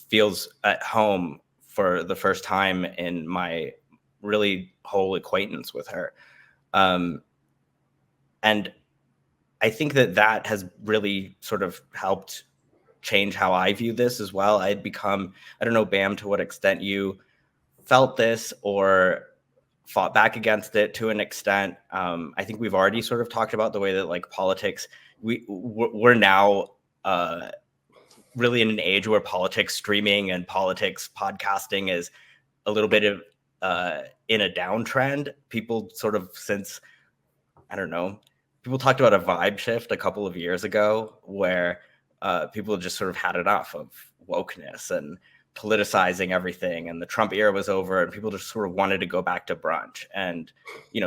feels at home for the first time in my really whole acquaintance with her. And I think that has really sort of helped change how I view this as well. I had become, I don't know, Bam, to what extent you felt this or fought back against it to an extent. I think we've already sort of talked about the way that like politics, we're now really in an age where politics streaming and politics podcasting is a little bit of in a downtrend. People sort of, since, I don't know, people talked about a vibe shift a couple of years ago where people just sort of had enough of wokeness and politicizing everything, and the Trump era was over, and people just sort of wanted to go back to brunch. And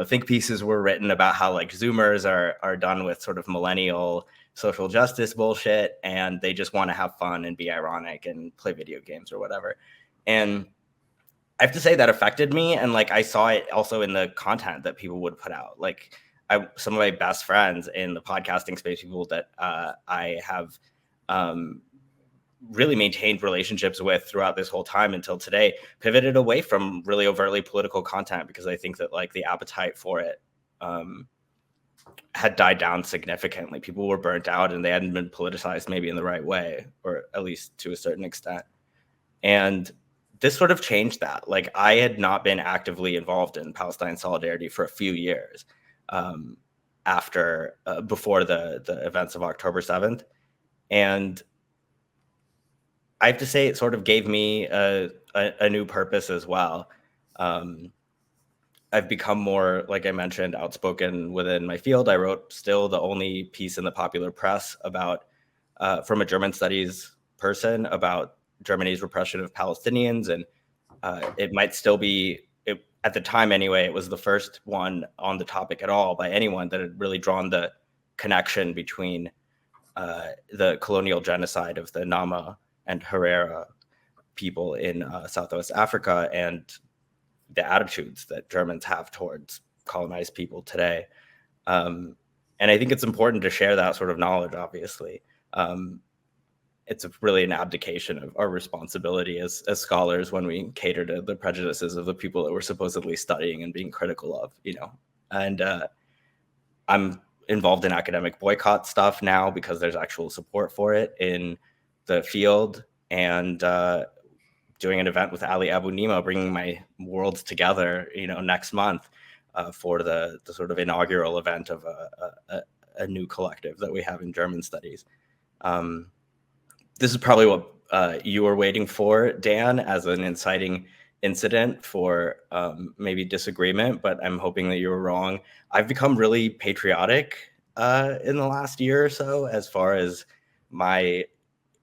think pieces were written about how like Zoomers are done with sort of millennial social justice bullshit, and they just want to have fun and be ironic and play video games or whatever. And I have to say that affected me, and like I saw it also in the content that people would put out. Like some of my best friends in the podcasting space, people that I have really maintained relationships with throughout this whole time until today, pivoted away from really overtly political content, because I think that like the appetite for it had died down significantly. People were burnt out and they hadn't been politicized maybe in the right way, or at least to a certain extent. And this sort of changed that. Like I had not been actively involved in Palestine solidarity for a few years before the events of October 7th. And I have to say it sort of gave me a new purpose as well. I've become more, like I mentioned, outspoken within my field. I wrote still the only piece in the popular press about, from a German studies person, about Germany's repression of Palestinians. And it might still be, at the time anyway, it was the first one on the topic at all by anyone that had really drawn the connection between the colonial genocide of the Nama and Herero people in Southwest Africa and the attitudes that Germans have towards colonized people today. And I think it's important to share that sort of knowledge, obviously. It's really an abdication of our responsibility as scholars when we cater to the prejudices of the people that we're supposedly studying and being critical of, you know. And I'm involved in academic boycott stuff now because there's actual support for it in the field, and doing an event with Ali Abu Nima, bringing my worlds together, you know, next month for the sort of inaugural event of a new collective that we have in German studies. This is probably what you were waiting for, Dan, as an inciting incident for maybe disagreement, but I'm hoping that you were wrong. I've become really patriotic in the last year or so, as far as my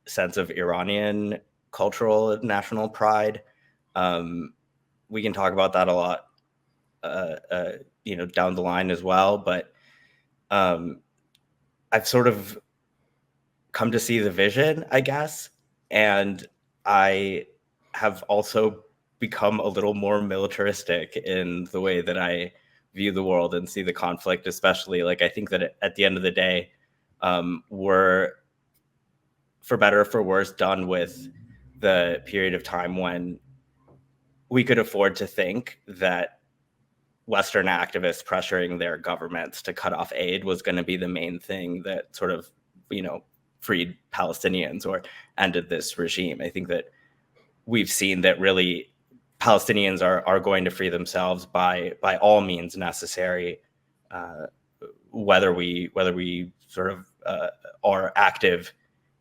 sense of Iranian cultural and national pride. We can talk about that a lot, you know, down the line as well. But I've sort of come to see the vision, I guess, and I have also become a little more militaristic in the way that I view the world and see the conflict, especially. Like, I think that at the end of the day, we're, for better or for worse, done with the period of time when we could afford to think that Western activists pressuring their governments to cut off aid was going to be the main thing that sort of, you know, freed Palestinians or ended this regime. I think that we've seen that really Palestinians are going to free themselves by all means necessary, whether we sort of are active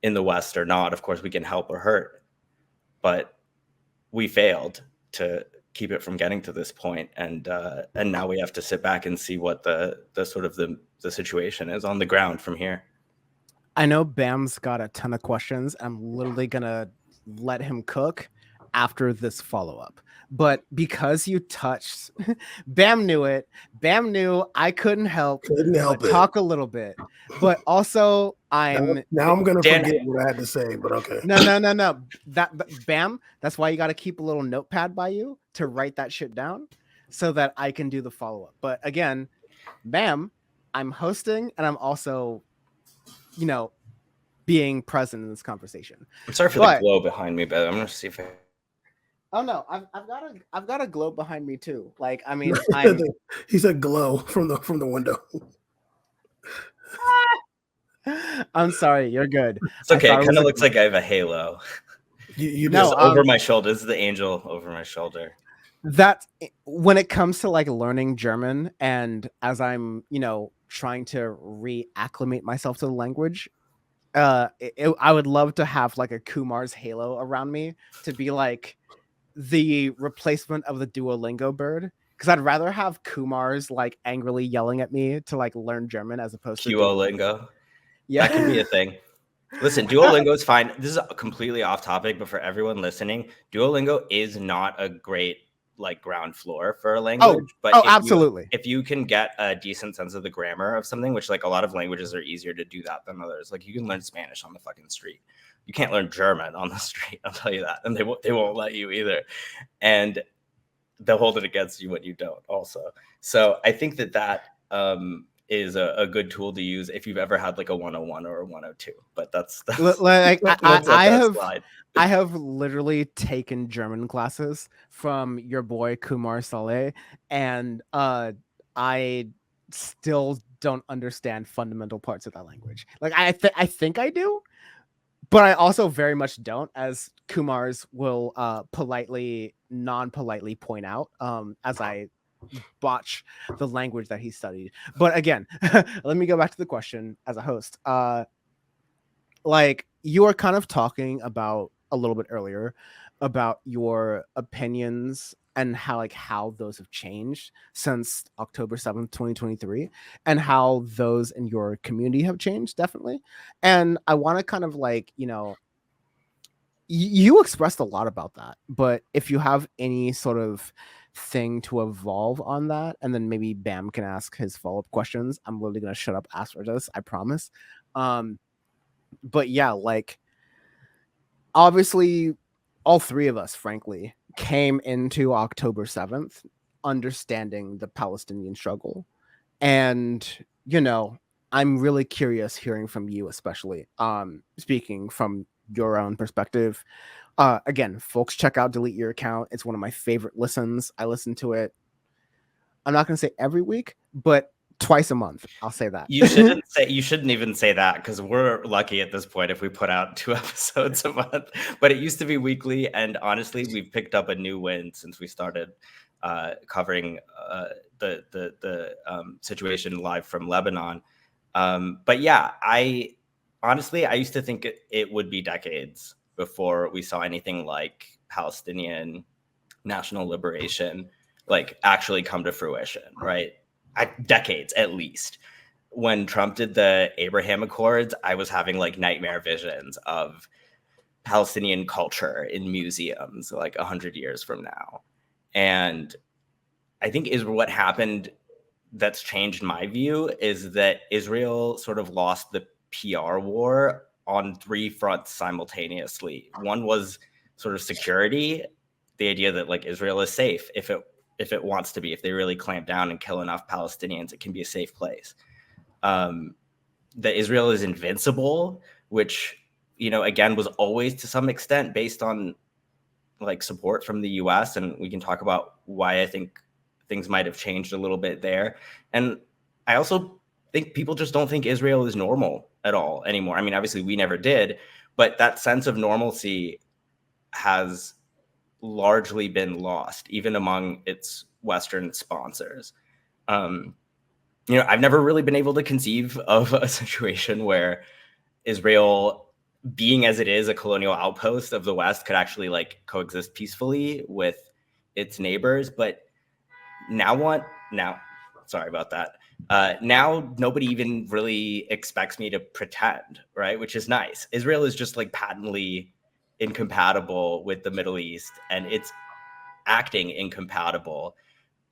in the West or not. Of course, we can help or hurt, but we failed to keep it from getting to this point, and now we have to sit back and see what the sort of the situation is on the ground from here. I know Bam's got a ton of questions. I'm literally gonna let him cook after this follow-up. But because you touched, Bam knew it. Bam knew I couldn't help but talk a little bit. But also, now I'm gonna forget what I had to say. But okay. No. Bam. That's why you got to keep a little notepad by you to write that shit down, so that I can do the follow-up. But again, Bam, I'm hosting, and I'm also, you know, being present in this conversation. I'm sorry for the glow behind me, but I'm gonna see if I. Oh no, I've got a globe behind me too. Like, I mean, he said glow from the window. I'm sorry, you're good. It's okay. It kind of looks like I have a halo. You know, over my shoulder. This is the angel over my shoulder. That when it comes to like learning German, and as I'm, you know, trying to reacclimate myself to the language, I would love to have like a Kumars halo around me to be like the replacement of the Duolingo bird, because I'd rather have Kumars like angrily yelling at me to like learn German as opposed to Duolingo. Yeah, that could be a thing. Listen, Duolingo is fine. This is completely off topic, but for everyone listening, Duolingo is not a great like ground floor for a language. But absolutely. If you can get a decent sense of the grammar of something, which like a lot of languages are easier to do that than others. Like, you can learn Spanish on the fucking street. You can't learn German on the street, I'll tell you that. And they won't let you either. And they'll hold it against you when you don't also. So I think that is a good tool to use if you've ever had like a 101 or a 102. But that's like I have literally taken German classes from your boy Kumar Saleh, and I still don't understand fundamental parts of that language. Like, I think I do, but I also very much don't, as Kumars will non-politely point out as I botch the language that he studied. But again, let me go back to the question as a host. Like, you were kind of talking about a little bit earlier about your opinions and how those have changed since October 7th, 2023, and how those in your community have changed, definitely. And I want to kind of like, you know, you expressed a lot about that, but if you have any sort of thing to evolve on that, and then maybe Bam can ask his follow-up questions. I'm literally going to shut up after this, I promise. But yeah, like, obviously all three of us, frankly, came into October 7th understanding the Palestinian struggle. And, you know, I'm really curious hearing from you, especially speaking from your own perspective. Again, folks, check out Delete Your Account. It's one of my favorite listens. I listen to it. I'm not going to say every week, but twice a month. I'll say that. You shouldn't even say that, because we're lucky at this point if we put out 2 episodes a month. But it used to be weekly, and honestly, we've picked up a new win since we started covering the situation live from Lebanon. But yeah, I used to think it would be decades before we saw anything like Palestinian national liberation like actually come to fruition, right? Decades at least. When Trump did the Abraham Accords, I was having like nightmare visions of Palestinian culture in museums like 100 years from now. And I think is what happened that's changed my view is that Israel sort of lost the PR war on 3 fronts simultaneously. One was sort of security, the idea that like Israel is safe if it wants to be. If they really clamp down and kill enough Palestinians, it can be a safe place. That Israel is invincible, which, you know, again, was always to some extent based on like support from the US. And we can talk about why I think things might have changed a little bit there. And I also think people just don't think Israel is normal at all anymore. I mean, obviously we never did, but that sense of normalcy has largely been lost, even among its Western sponsors. You know, I've never really been able to conceive of a situation where Israel, being as it is a colonial outpost of the West, could actually like coexist peacefully with its neighbors. But now, sorry about that. Now nobody even really expects me to pretend, right? Which is nice. Israel is just like patently incompatible with the Middle East, and it's acting incompatible.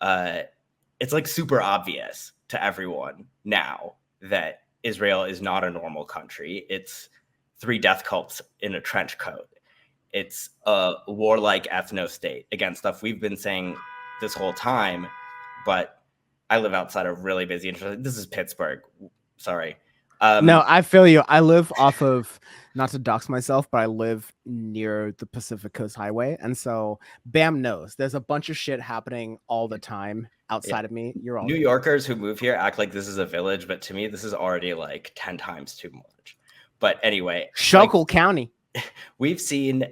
It's like super obvious to everyone now that Israel is not a normal country. It's 3 death cults in a trench coat. It's a warlike ethno state. Again, stuff we've been saying this whole time, but I live outside of really busy. This is Pittsburgh. Sorry. No, I feel you. I live off of, not to dox myself, but I live near the Pacific Coast Highway. And so Bam knows there's a bunch of shit happening all the time outside of me. You're all New Yorkers who move here act like this is a village, but to me, this is already like 10 times too much. But anyway, Schuylkill County. We've seen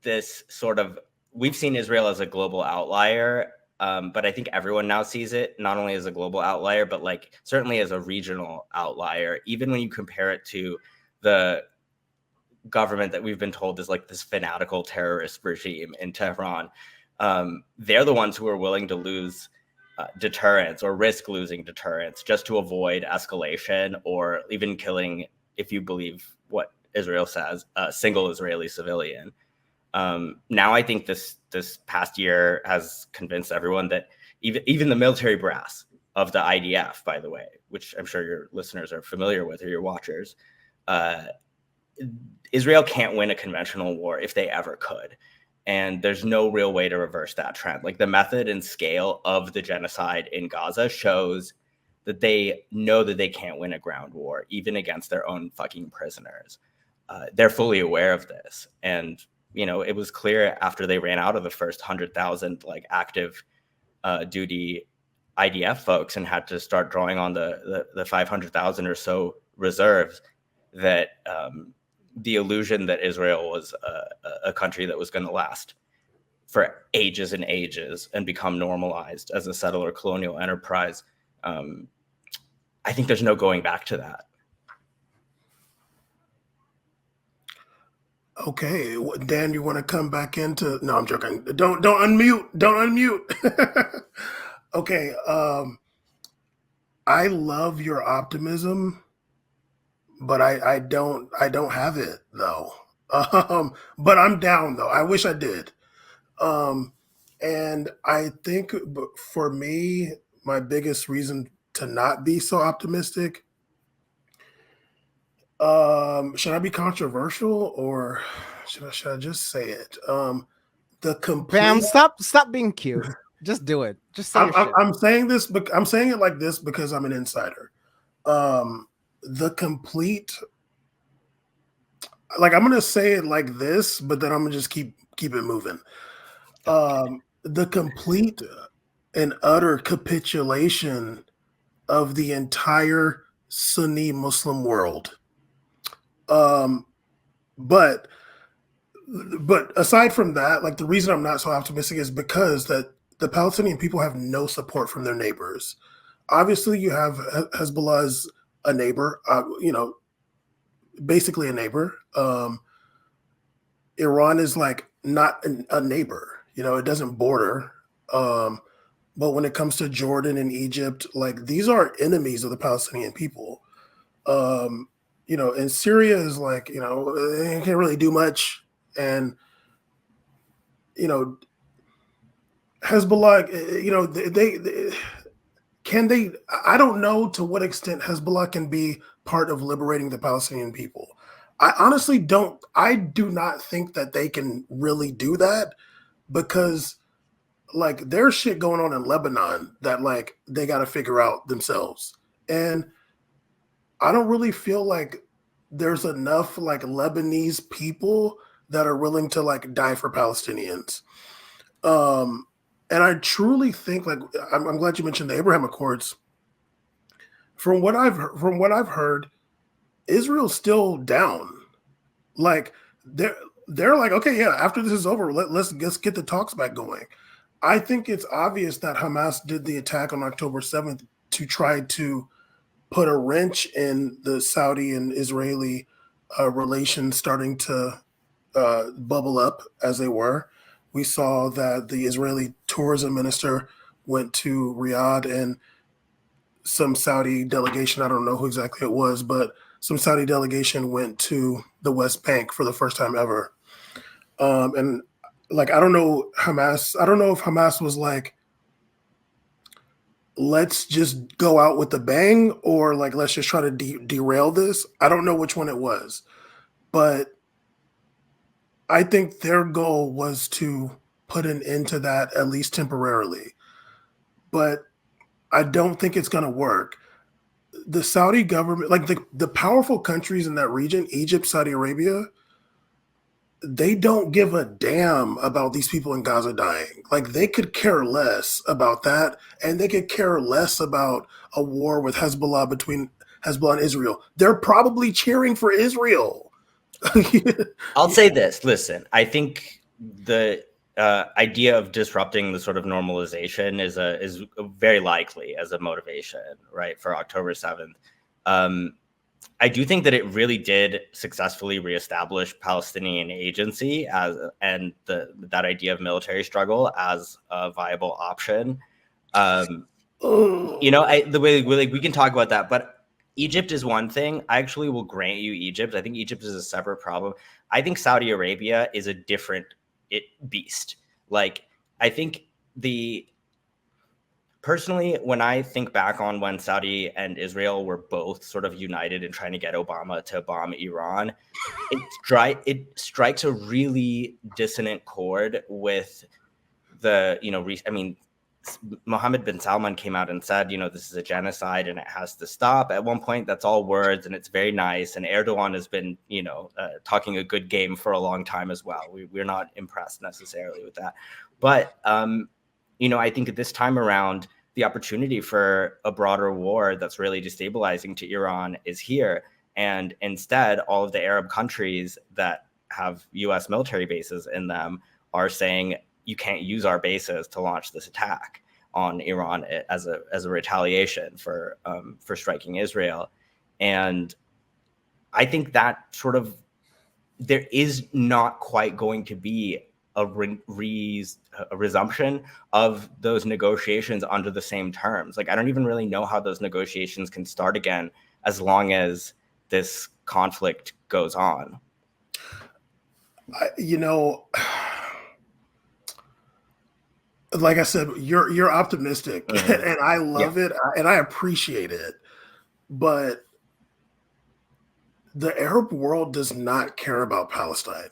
Israel as a global outlier. But I think everyone now sees it not only as a global outlier, but like certainly as a regional outlier, even when you compare it to the government that we've been told is like this fanatical terrorist regime in Tehran. They're the ones who are willing to lose deterrence or risk losing deterrence just to avoid escalation or even killing, if you believe what Israel says, a single Israeli civilian. Now I think this past year has convinced everyone that even the military brass of the IDF, by the way, which I'm sure your listeners are familiar with or your watchers, Israel can't win a conventional war if they ever could. And there's no real way to reverse that trend. Like the method and scale of the genocide in Gaza shows that they know that they can't win a ground war, even against their own fucking prisoners. They're fully aware of this. And you know, it was clear after they ran out of the first 100,000 like active duty IDF folks and had to start drawing on the 500,000 or so reserves that the illusion that Israel was a country that was going to last for ages and ages and become normalized as a settler colonial enterprise. I think there's no going back to that. Okay, Dan, you want to come back into? No, I'm joking. Don't unmute. Don't unmute. Okay. I love your optimism, but I don't have it though. But I'm down though. I wish I did. And I think for me, my biggest reason to not be so optimistic Should I be controversial or should I just say it? The Bam, complete. stop being cute. Just do it. Just say your shit. I'm saying this, but I'm saying it like this because I'm an insider. The complete. Like I'm gonna say it like this, but then I'm gonna just keep it moving. The complete and utter capitulation of the entire Sunni Muslim world. But aside from that, like the reason I'm not so optimistic is because that the Palestinian people have no support from their neighbors. Obviously, you have Hezbollah as a neighbor, basically a neighbor. Iran is like not a neighbor, it doesn't border. But when it comes to Jordan and Egypt, like these are enemies of the Palestinian people. And Syria is like, they can't really do much. And, Hezbollah, they can they, I don't know to what extent Hezbollah can be part of liberating the Palestinian people. I honestly I do not think that they can really do that because like there's shit going on in Lebanon that like they got to figure out themselves. And I don't really feel like there's enough like Lebanese people that are willing to like die for Palestinians. And I truly think like I'm glad you mentioned the Abraham Accords. From what I've heard, Israel's still down. Like they're like, okay, yeah, after this is over, let's get the talks back going. I think it's obvious that Hamas did the attack on October 7th to try to put a wrench in the Saudi and Israeli relations starting to bubble up as they were. We saw that the Israeli tourism minister went to Riyadh and some Saudi delegation, I don't know who exactly it was, but some Saudi delegation went to the West Bank for the first time ever. And like, I don't know if Hamas was like, let's just go out with a bang or like, let's just try to derail this. I don't know which one it was, but I think their goal was to put an end to that at least temporarily. But I don't think it's going to work. The Saudi government, like the powerful countries in that region, Egypt, Saudi Arabia, they don't give a damn about these people in Gaza dying. Like they could care less about that. And they could care less about a war with Hezbollah between Hezbollah and Israel. They're probably cheering for Israel. I'll say this. Listen, I think the idea of disrupting the sort of normalization is very likely as a motivation, right, for October 7th. I do think that it really did successfully reestablish Palestinian agency and that idea of military struggle as a viable option. The way we can talk about that, but Egypt is one thing. I actually will grant you Egypt. I think Egypt is a separate problem. I think Saudi Arabia is a different beast. Like, I think personally, when I think back on when Saudi and Israel were both sort of united in trying to get Obama to bomb Iran, it strikes a really dissonant chord with Mohammed bin Salman came out and said, this is a genocide and it has to stop. At one point, that's all words and it's very nice. And Erdogan has been, talking a good game for a long time as well. We're not impressed necessarily with that. But, I think at this time around, the opportunity for a broader war that's really destabilizing to Iran is here. And instead, all of the Arab countries that have U.S. military bases in them are saying, you can't use our bases to launch this attack on Iran as a retaliation for striking Israel. And I think that sort of there is not quite going to be a resumption of those negotiations under the same terms. Like, I don't even really know how those negotiations can start again as long as this conflict goes on. Like I said, you're optimistic, mm-hmm. and I love it, and I appreciate it. But the Arab world does not care about Palestine.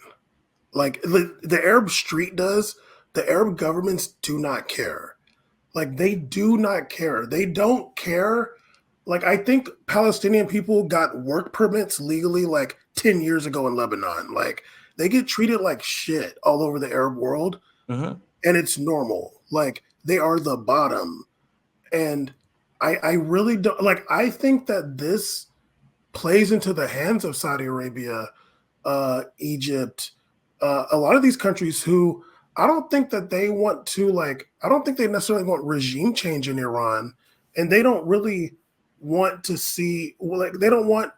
Like the Arab street does, the Arab governments do not care. Like they do not care. They don't care. Like I think Palestinian people got work permits legally like 10 years ago in Lebanon. Like they get treated like shit all over the Arab world, Mhm. and it's normal. Like they are the bottom. And I really don't like I think that this plays into the hands of Saudi Arabia, Egypt, a lot of these countries who I don't think that they want to like. I don't think they necessarily want regime change in Iran, and they don't really want to see like they don't want,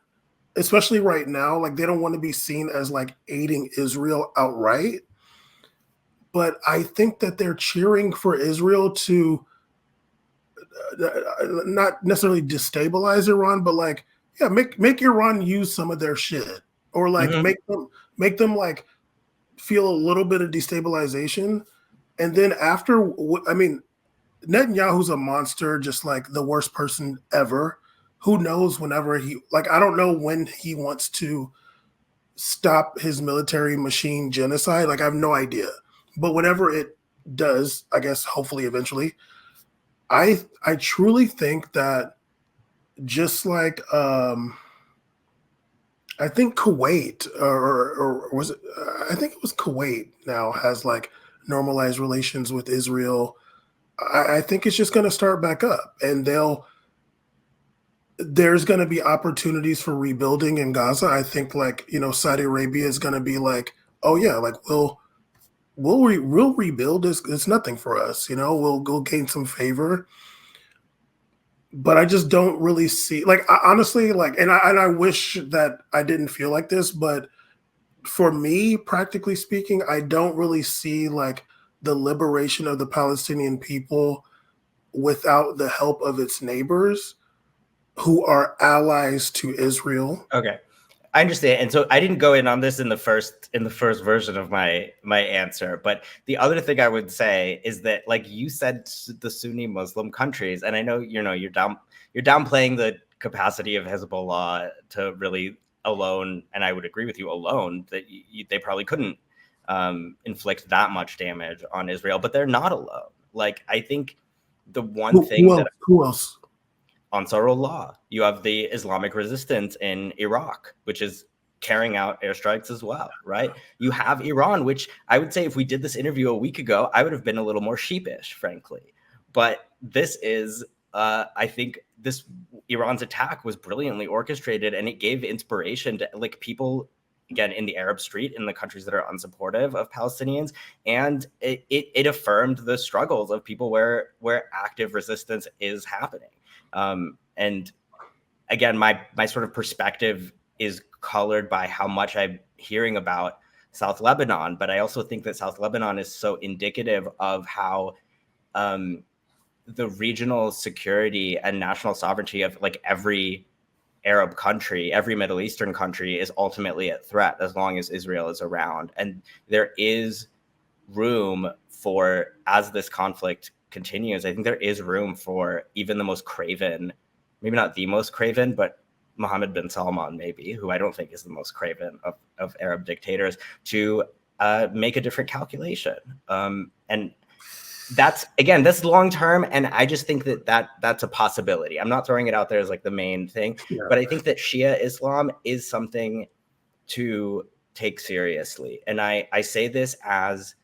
especially right now, like they don't want to be seen as like aiding Israel outright. But I think that they're cheering for Israel to not necessarily destabilize Iran, but like yeah, make Iran use some of their shit, or like Mhm. make them like feel a little bit of destabilization, and then after, I mean, Netanyahu's a monster, just like the worst person ever. Who knows whenever he like I don't know when he wants to stop his military machine genocide. Like I have no idea, but whenever it does, I guess hopefully eventually, I truly think that just like I think Kuwait or was it? I think it was Kuwait now has like normalized relations with Israel. I think it's just going to start back up, and there's going to be opportunities for rebuilding in Gaza. I think like Saudi Arabia is going to be like, oh yeah, like we'll rebuild this. It's nothing for us, We'll gain some favor, but I just don't really see like honestly like, and I wish that I didn't feel like this, but for me, practically speaking, I don't really see like the liberation of the Palestinian people without the help of its neighbors who are allies to Israel. Okay. I understand. And so I didn't go in on this in the first version of my answer, but the other thing I would say is that like you said the Sunni Muslim countries, and I know you're downplaying the capacity of Hezbollah to really alone, and I would agree with you alone that they probably couldn't inflict that much damage on Israel, but they're not alone. Like I think the one thing that Who else? Ansarullah. You have the Islamic resistance in Iraq, which is carrying out airstrikes as well, right? You have Iran, which I would say if we did this interview a week ago, I would have been a little more sheepish, frankly. But this is, I think this Iran's attack was brilliantly orchestrated, and it gave inspiration to like people, again, in the Arab street, in the countries that are unsupportive of Palestinians. And it affirmed the struggles of people where active resistance is happening. And again, my sort of perspective is colored by how much I'm hearing about South Lebanon, but I also think that South Lebanon is so indicative of how the regional security and national sovereignty of like every Arab country, every Middle Eastern country is ultimately at threat as long as Israel is around. And there is room for, as this conflict continues, I think there is room for even the most craven, maybe not the most craven, but Mohammed bin Salman, maybe, who I don't think is the most craven of Arab dictators, to make a different calculation. And that's long term, and I just think that's a possibility. I'm not throwing it out there as like the main thing, but I think that Shia Islam is something to take seriously. And I say this as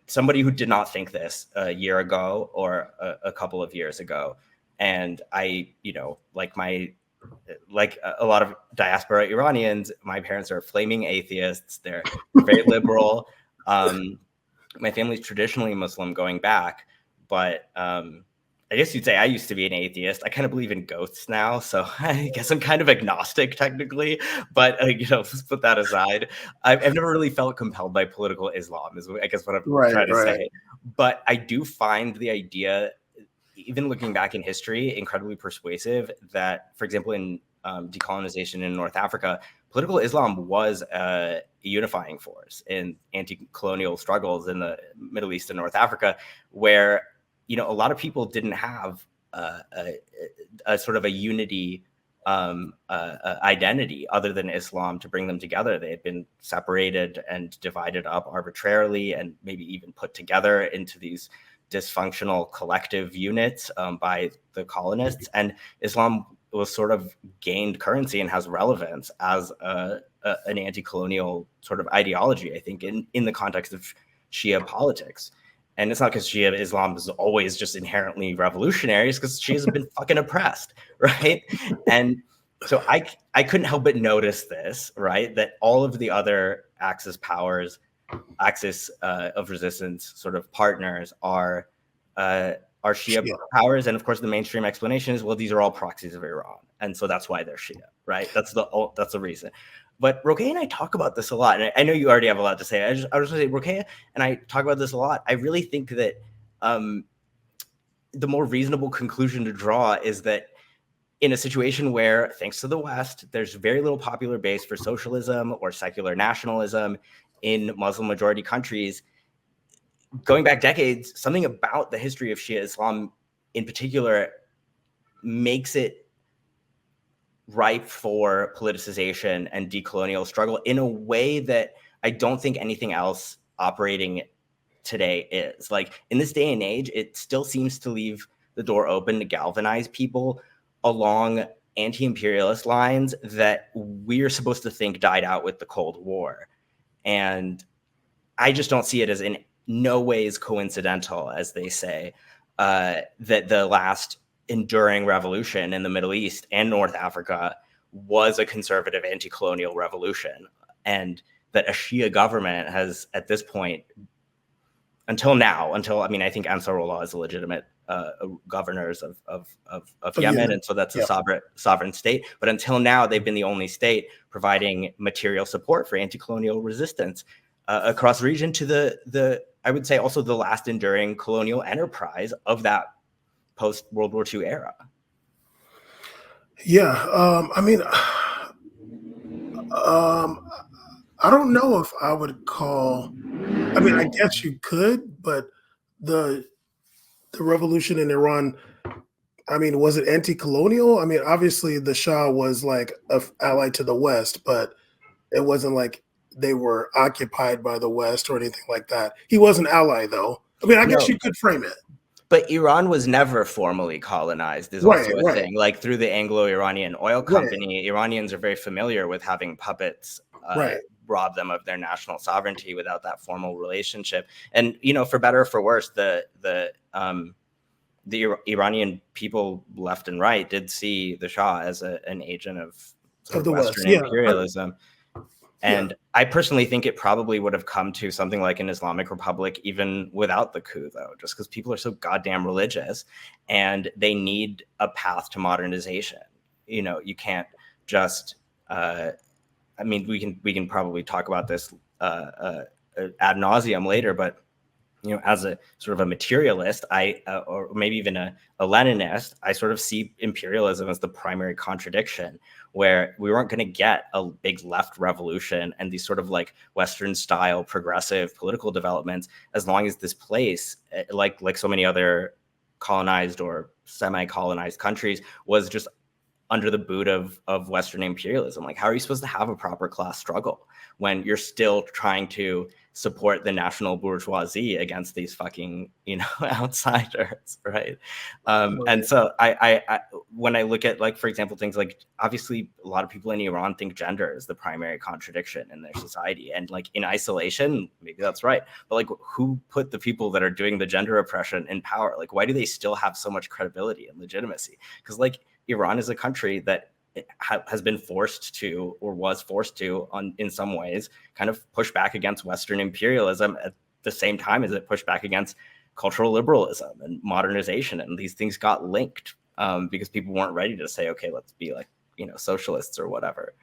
somebody who did not think this a year ago or a couple of years ago. And I, like a lot of diaspora Iranians, my parents are flaming atheists. They're very liberal. My family's traditionally Muslim going back, but I guess you'd say I used to be an atheist. I kind of believe in ghosts now, so I guess I'm kind of agnostic technically. But let's put that aside. I've never really felt compelled by political Islam, is I guess what I'm trying to say. But I do find the idea, even looking back in history, incredibly persuasive. That, for example, in decolonization in North Africa, political Islam was a unifying force in anti-colonial struggles in the Middle East and North Africa, where a lot of people didn't have a sort of a unity identity other than Islam to bring them together. They had been separated and divided up arbitrarily and maybe even put together into these dysfunctional collective units by the colonists. And Islam was sort of gained currency and has relevance as an anti-colonial sort of ideology, I think, in the context of Shia politics. And it's not because Shia Islam is always just inherently revolutionary. It's because Shias have been fucking oppressed, right? And so I couldn't help but notice this, right? That all of the other Axis powers, Axis of resistance sort of partners are Shia powers. And of course, the mainstream explanation is, well, these are all proxies of Iran. And so that's why they're Shia, right? That's the reason. But Rokeya and I talk about this a lot. And I know you already have a lot to say. I was going to say, Rokeya and I talk about this a lot. I really think that the more reasonable conclusion to draw is that in a situation where, thanks to the West, there's very little popular base for socialism or secular nationalism in Muslim majority countries, going back decades, something about the history of Shia Islam in particular makes it ripe for politicization and decolonial struggle in a way that I don't think anything else operating today is. Like, in this day and age, it still seems to leave the door open to galvanize people along anti-imperialist lines that we're supposed to think died out with the Cold War. And I just don't see it as in no ways coincidental, as they say, that the last enduring revolution in the Middle East and North Africa was a conservative anti-colonial revolution, and that a Shia government has, at this point, I think Ansarullah is a legitimate governors of Yemen, and so that's a sovereign state. But until now, they've been the only state providing material support for anti-colonial resistance across the region to the I would say also the last enduring colonial enterprise of that post World War II era. Yeah, I don't know if I would call. I mean, I guess you could, but the revolution in Iran, I mean, was it anti-colonial? I mean, obviously the Shah was like an ally to the West, but it wasn't like they were occupied by the West or anything like that. He was an ally, though. I mean, I guess you could frame it. But Iran was never formally colonized, is also a thing. Like, through the Anglo-Iranian Oil Company, Iranians are very familiar with having puppets rob them of their national sovereignty without that formal relationship. And, you know, for better or for worse, the Iranian people, left and right, did see the Shah as an agent of the Western West. imperialism. And I personally think it probably would have come to something like an Islamic Republic even without the coup, though, just because people are so goddamn religious and they need a path to modernization. You know, you can't just, I mean, we can probably talk about this ad nauseum later, but, you know, as a sort of a materialist, or maybe even a Leninist, I sort of see imperialism as the primary contradiction, where we weren't going to get a big left revolution and these sort of like Western style progressive political developments as long as this place, like so many other colonized or semi-colonized countries, was just under the boot of Western imperialism. Like, how are you supposed to have a proper class struggle when you're still trying to support the national bourgeoisie against these fucking, you know, outsiders, right? And so I when I look at, like, for example, things like, obviously a lot of people in Iran think gender is the primary contradiction in their society, and like in isolation, maybe that's right, but like, who put the people that are doing the gender oppression in power? Like, why do they still have so much credibility and legitimacy? Because like, Iran is a country that has been forced to, or was forced to, in some ways, kind of push back against Western imperialism at the same time as it pushed back against cultural liberalism and modernization. And these things got linked because people weren't ready to say, okay, let's be like, you know, socialists or whatever.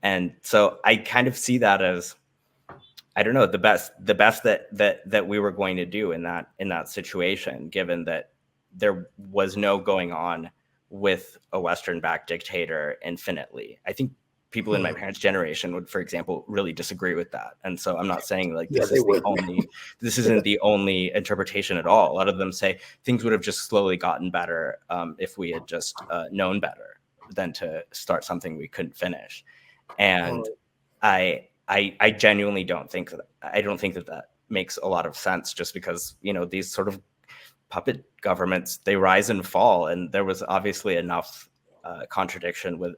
And so I kind of see that as, I don't know, the best that we were going to do in that situation, given that there was no going on with a Western-backed dictator infinitely. I think people in my parents' generation would, for example, really disagree with that. And so I'm not saying like this isn't the only interpretation at all. A lot of them say things would have just slowly gotten better if we had just known better. than to start something we couldn't finish. And I genuinely don't think that makes a lot of sense, just because, these sort of puppet governments, they rise and fall, and there was obviously enough contradiction with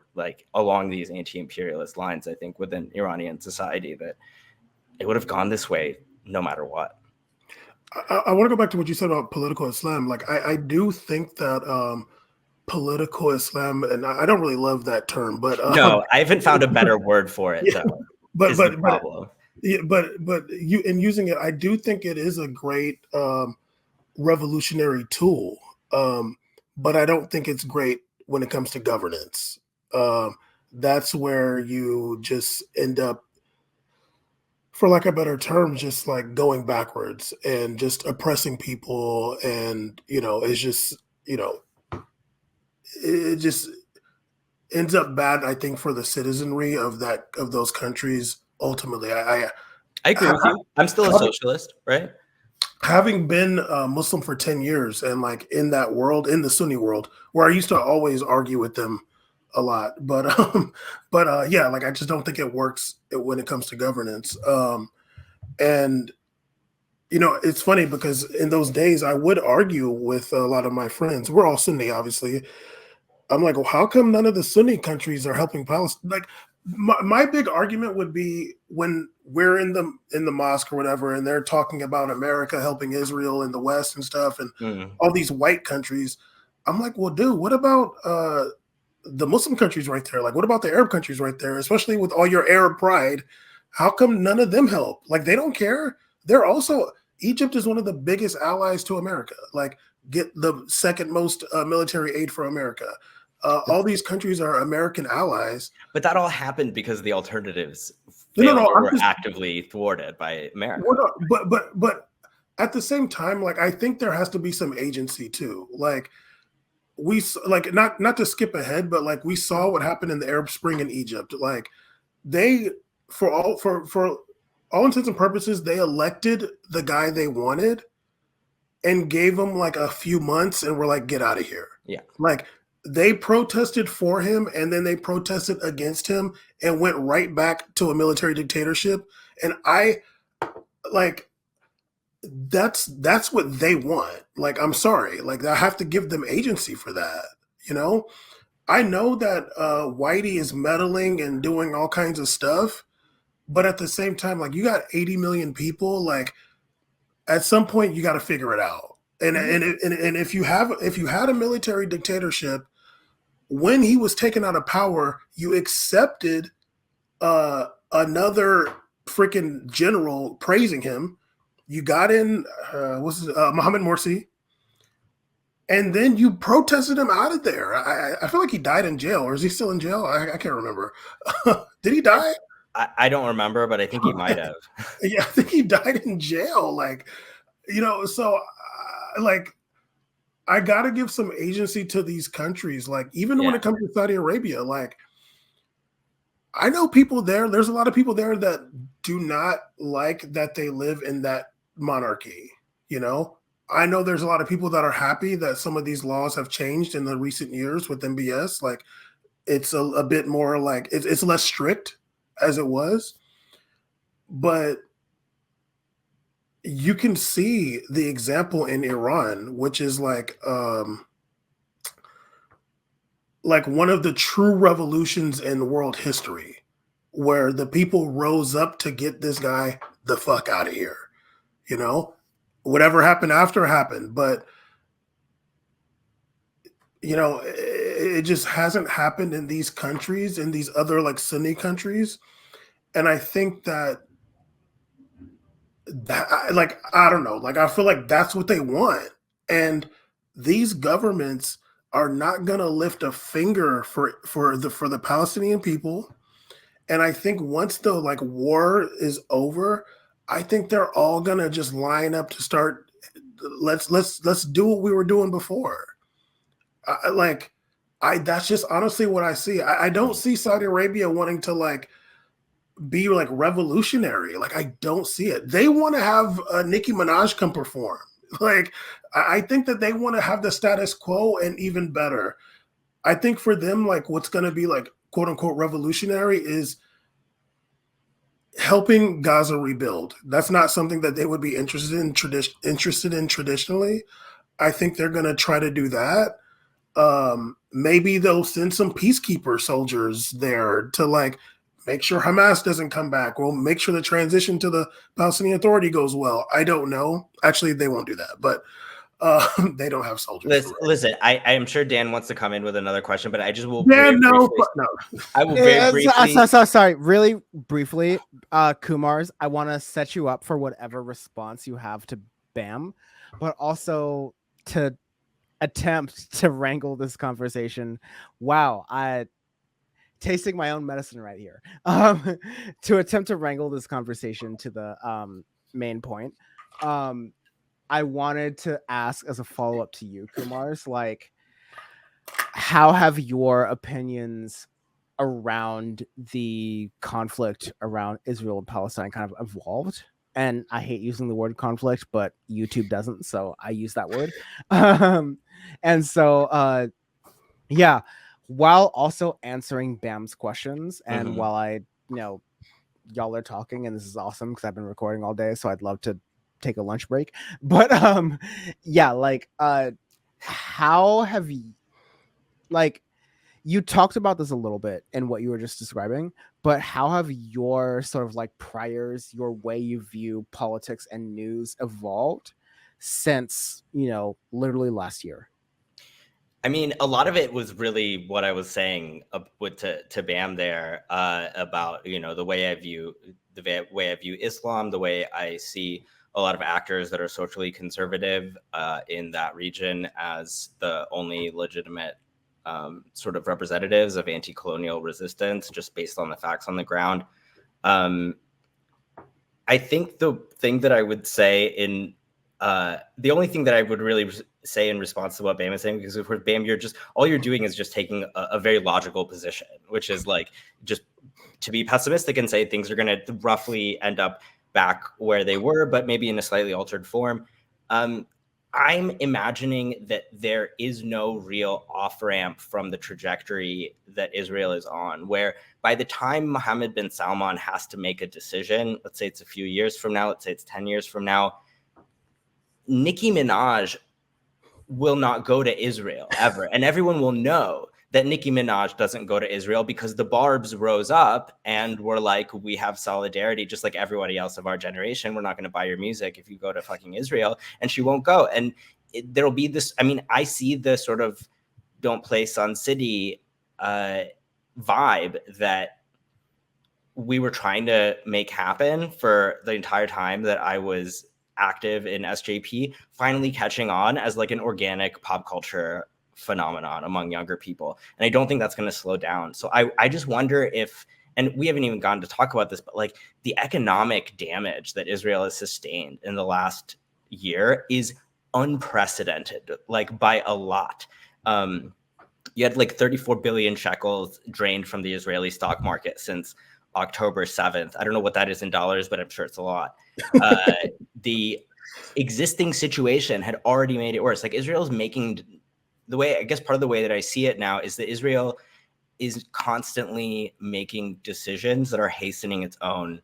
along these anti-imperialist lines, I think, within Iranian society, that it would have gone this way no matter what. I want to go back to what you said about political Islam. Like, I do think that political Islam, and I don't really love that term, but no, I haven't found a better word for it, though. But you, in using it, I do think it is a great revolutionary tool. But I don't think it's great when it comes to governance. That's where you just end up, for lack of a better term, just like going backwards and just oppressing people. And, it's just, it just ends up bad, I think, for the citizenry of those countries. Ultimately, I agree with you. I'm still a socialist, right? Having been Muslim for 10 years and like in that world, in the Sunni world, where I used to always argue with them a lot, but yeah, like I just don't think it works when it comes to governance. And it's funny because in those days I would argue with a lot of my friends. We're all Sunni, obviously. I'm like, well, how come none of the Sunni countries are helping Palestine? Like, my big argument would be when we're in the mosque or whatever, and they're talking about America helping Israel in the West and stuff, and all these white countries. I'm like, well, dude, what about the Muslim countries right there? Like, what about the Arab countries right there? Especially with all your Arab pride, how come none of them help? Like, they don't care. They're also, Egypt is one of the biggest allies to America. Like, get the second most military aid for America. All these countries are American allies. But that all happened because the alternatives were actively thwarted by America. But at the same time, like, I think there has to be some agency too. Like, not to skip ahead, but like we saw what happened in the Arab Spring in Egypt. Like, they, for all intents and purposes, they elected the guy they wanted and gave him like a few months and were like, get out of here. Yeah. Like, they protested for him and then they protested against him and went right back to a military dictatorship. And that's what they want. Like, I'm sorry. Like, I have to give them agency for that. I know that Whitey is meddling and doing all kinds of stuff, but at the same time, like, you got 80 million people. Like, at some point you got to figure it out. And if you had a military dictatorship, when he was taken out of power, you accepted another freaking general praising him. You got in Mohammed Morsi, and then you protested him out of there. I feel like he died in jail, or is he still in jail? I can't remember. Did he die? I don't remember, but I think he might have. Yeah, I think he died in jail. Like, so like, I got to give some agency to these countries. Like, even when it comes to Saudi Arabia, like, I know people there. There's a lot of people there that do not like that they live in that monarchy. I know there's a lot of people that are happy that some of these laws have changed in the recent years with MBS. Like, it's a bit more like it's less strict as it was, but you can see the example in Iran, which is like one of the true revolutions in world history, where the people rose up to get this guy the fuck out of here. Whatever happened after happened, but it just hasn't happened in these countries, in these other like Sunni countries. And I think that I don't know, like, I feel like that's what they want. And these governments are not going to lift a finger for the Palestinian people. And I think once the like war is over, I think they're all going to just line up to start. Let's do what we were doing before. That's just honestly what I see. I don't see Saudi Arabia wanting to like be like revolutionary. Like, I don't see it. They want to have Nicki Minaj come perform. Like, I think that they want to have the status quo and even better. I think for them, like what's going to be like quote unquote revolutionary is helping Gaza rebuild. That's not something that they would be interested in traditionally. I think they're going to try to do that. Maybe they'll send some peacekeeper soldiers there to like make sure Hamas doesn't come back. We'll make sure the transition to the Palestinian Authority goes well. I don't know. Actually, they won't do that, but they don't have soldiers. Listen, I am sure Dan wants to come in with another question, but I just will Dan, no. I will very briefly. Sorry, really briefly, Kumars, I want to set you up for whatever response you have to BAM, but also to attempt to wrangle this conversation. Wow, I tasting my own medicine right here. To attempt to wrangle this conversation to the main point. I wanted to ask as a follow-up to you, Kumars, like, how have your opinions around the conflict around Israel and Palestine kind of evolved? And I hate using the word conflict, but YouTube doesn't, so I use that word. And so, yeah, while also answering BAM's questions, and while I, y'all are talking, and this is awesome because I've been recording all day, so I'd love to take a lunch break. But yeah, like, how have you, like, you talked about this a little bit in what you were just describing, but how have your sort of like priors, your way you view politics and news evolved since, literally last year? I mean, a lot of it was really what I was saying to Bam there about, the way I view Islam, the way I see a lot of actors that are socially conservative in that region as the only legitimate sort of representatives of anti-colonial resistance, just based on the facts on the ground. I think the thing that I would say the only thing that I would really say in response to what Bam is saying, because of course, Bam, all you're doing is just taking a very logical position, which is like just to be pessimistic and say things are going to roughly end up back where they were, but maybe in a slightly altered form. I'm imagining that there is no real off-ramp from the trajectory that Israel is on, where by the time Mohammed bin Salman has to make a decision, let's say it's a few years from now, let's say it's 10 years from now, Nicki Minaj will not go to Israel ever. And everyone will know that Nicki Minaj doesn't go to Israel because the Barbs rose up and were like, we have solidarity, just like everybody else of our generation. We're not going to buy your music if you go to fucking Israel. And she won't go. And there'll be this, I mean, I see the sort of Don't Play Sun City vibe that we were trying to make happen for the entire time that I was active in SJP, finally catching on as like an organic pop culture phenomenon among younger people. And I don't think that's going to slow down. So I just wonder if, and we haven't even gotten to talk about this, but like the economic damage that Israel has sustained in the last year is unprecedented, like by a lot. You had like 34 billion shekels drained from the Israeli stock market since October 7th. I don't know what that is in dollars, but I'm sure it's a lot. The existing situation had already made it worse. Like Israel's making the way, I guess part of the way that I see it now is that Israel is constantly making decisions that are hastening its own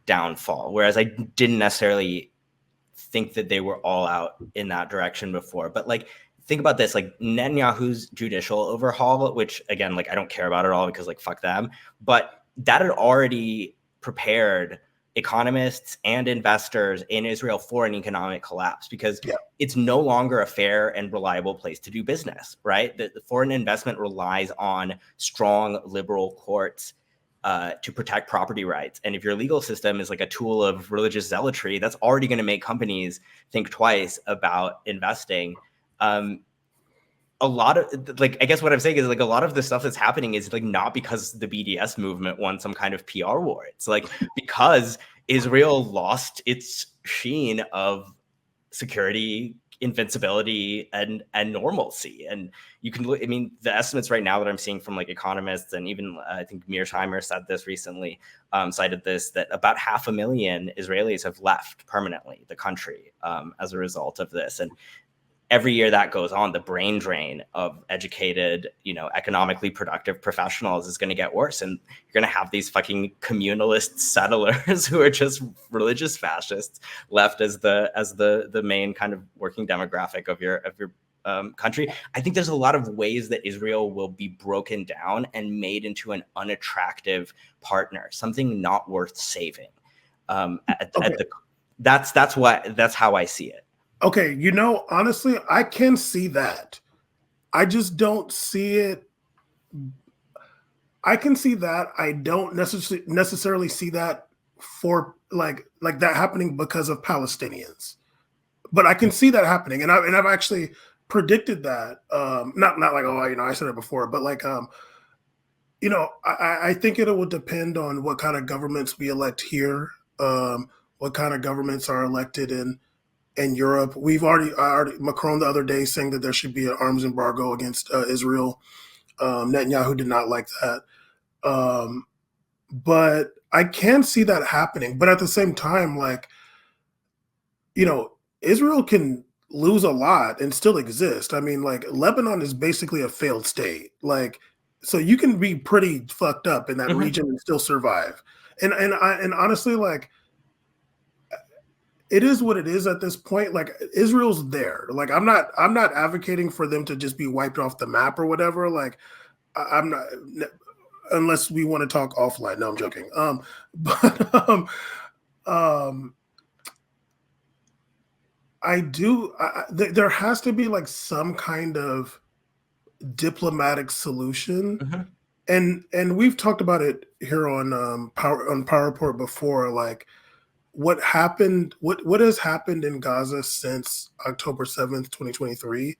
downfall. Whereas I didn't necessarily think that they were all out in that direction before. But like, think about this, like Netanyahu's judicial overhaul, which again, like I don't care about at all because like, fuck them. But that had already prepared economists and investors in Israel for an economic collapse because it's no longer a fair and reliable place to do business, right? The foreign investment relies on strong liberal courts to protect property rights. And if your legal system is like a tool of religious zealotry, that's already going to make companies think twice about investing. A lot of like, I guess what I'm saying is like a lot of the stuff that's happening is like not because the BDS movement won some kind of PR war. It's like because Israel lost its sheen of security, invincibility, and normalcy. And you can look, I mean, the estimates right now that I'm seeing from like economists and even I think Mearsheimer said this recently, cited this, that about 500,000 Israelis have left permanently the country as a result of this. And every year that goes on, the brain drain of educated, economically productive professionals is going to get worse. And you're going to have these fucking communalist settlers who are just religious fascists left as the main kind of working demographic of your country. I think there's a lot of ways that Israel will be broken down and made into an unattractive partner, something not worth saving. That's how I see it. Okay, honestly, I can see that. I just don't see it. I can see that. I don't necessarily see that for like that happening because of Palestinians. But I can see that happening, and I've actually predicted that. Not like, I said it before, but like I think it would depend on what kind of governments we elect here, what kind of governments are elected in Europe. We've already Macron the other day saying that there should be an arms embargo against Israel. Netanyahu did not like that. But I can see that happening. But at the same time, like, Israel can lose a lot and still exist. I mean, like, Lebanon is basically a failed state. Like, so you can be pretty fucked up in that region and still survive. And honestly, like, it is what it is at this point. Like, Israel's there. Like, I'm not advocating for them to just be wiped off the map or whatever. Like, I'm not, unless we want to talk offline. No, I'm joking. There has to be like some kind of diplomatic solution. And we've talked about it here on Power Report before, like, what has happened in Gaza since October 7th, 2023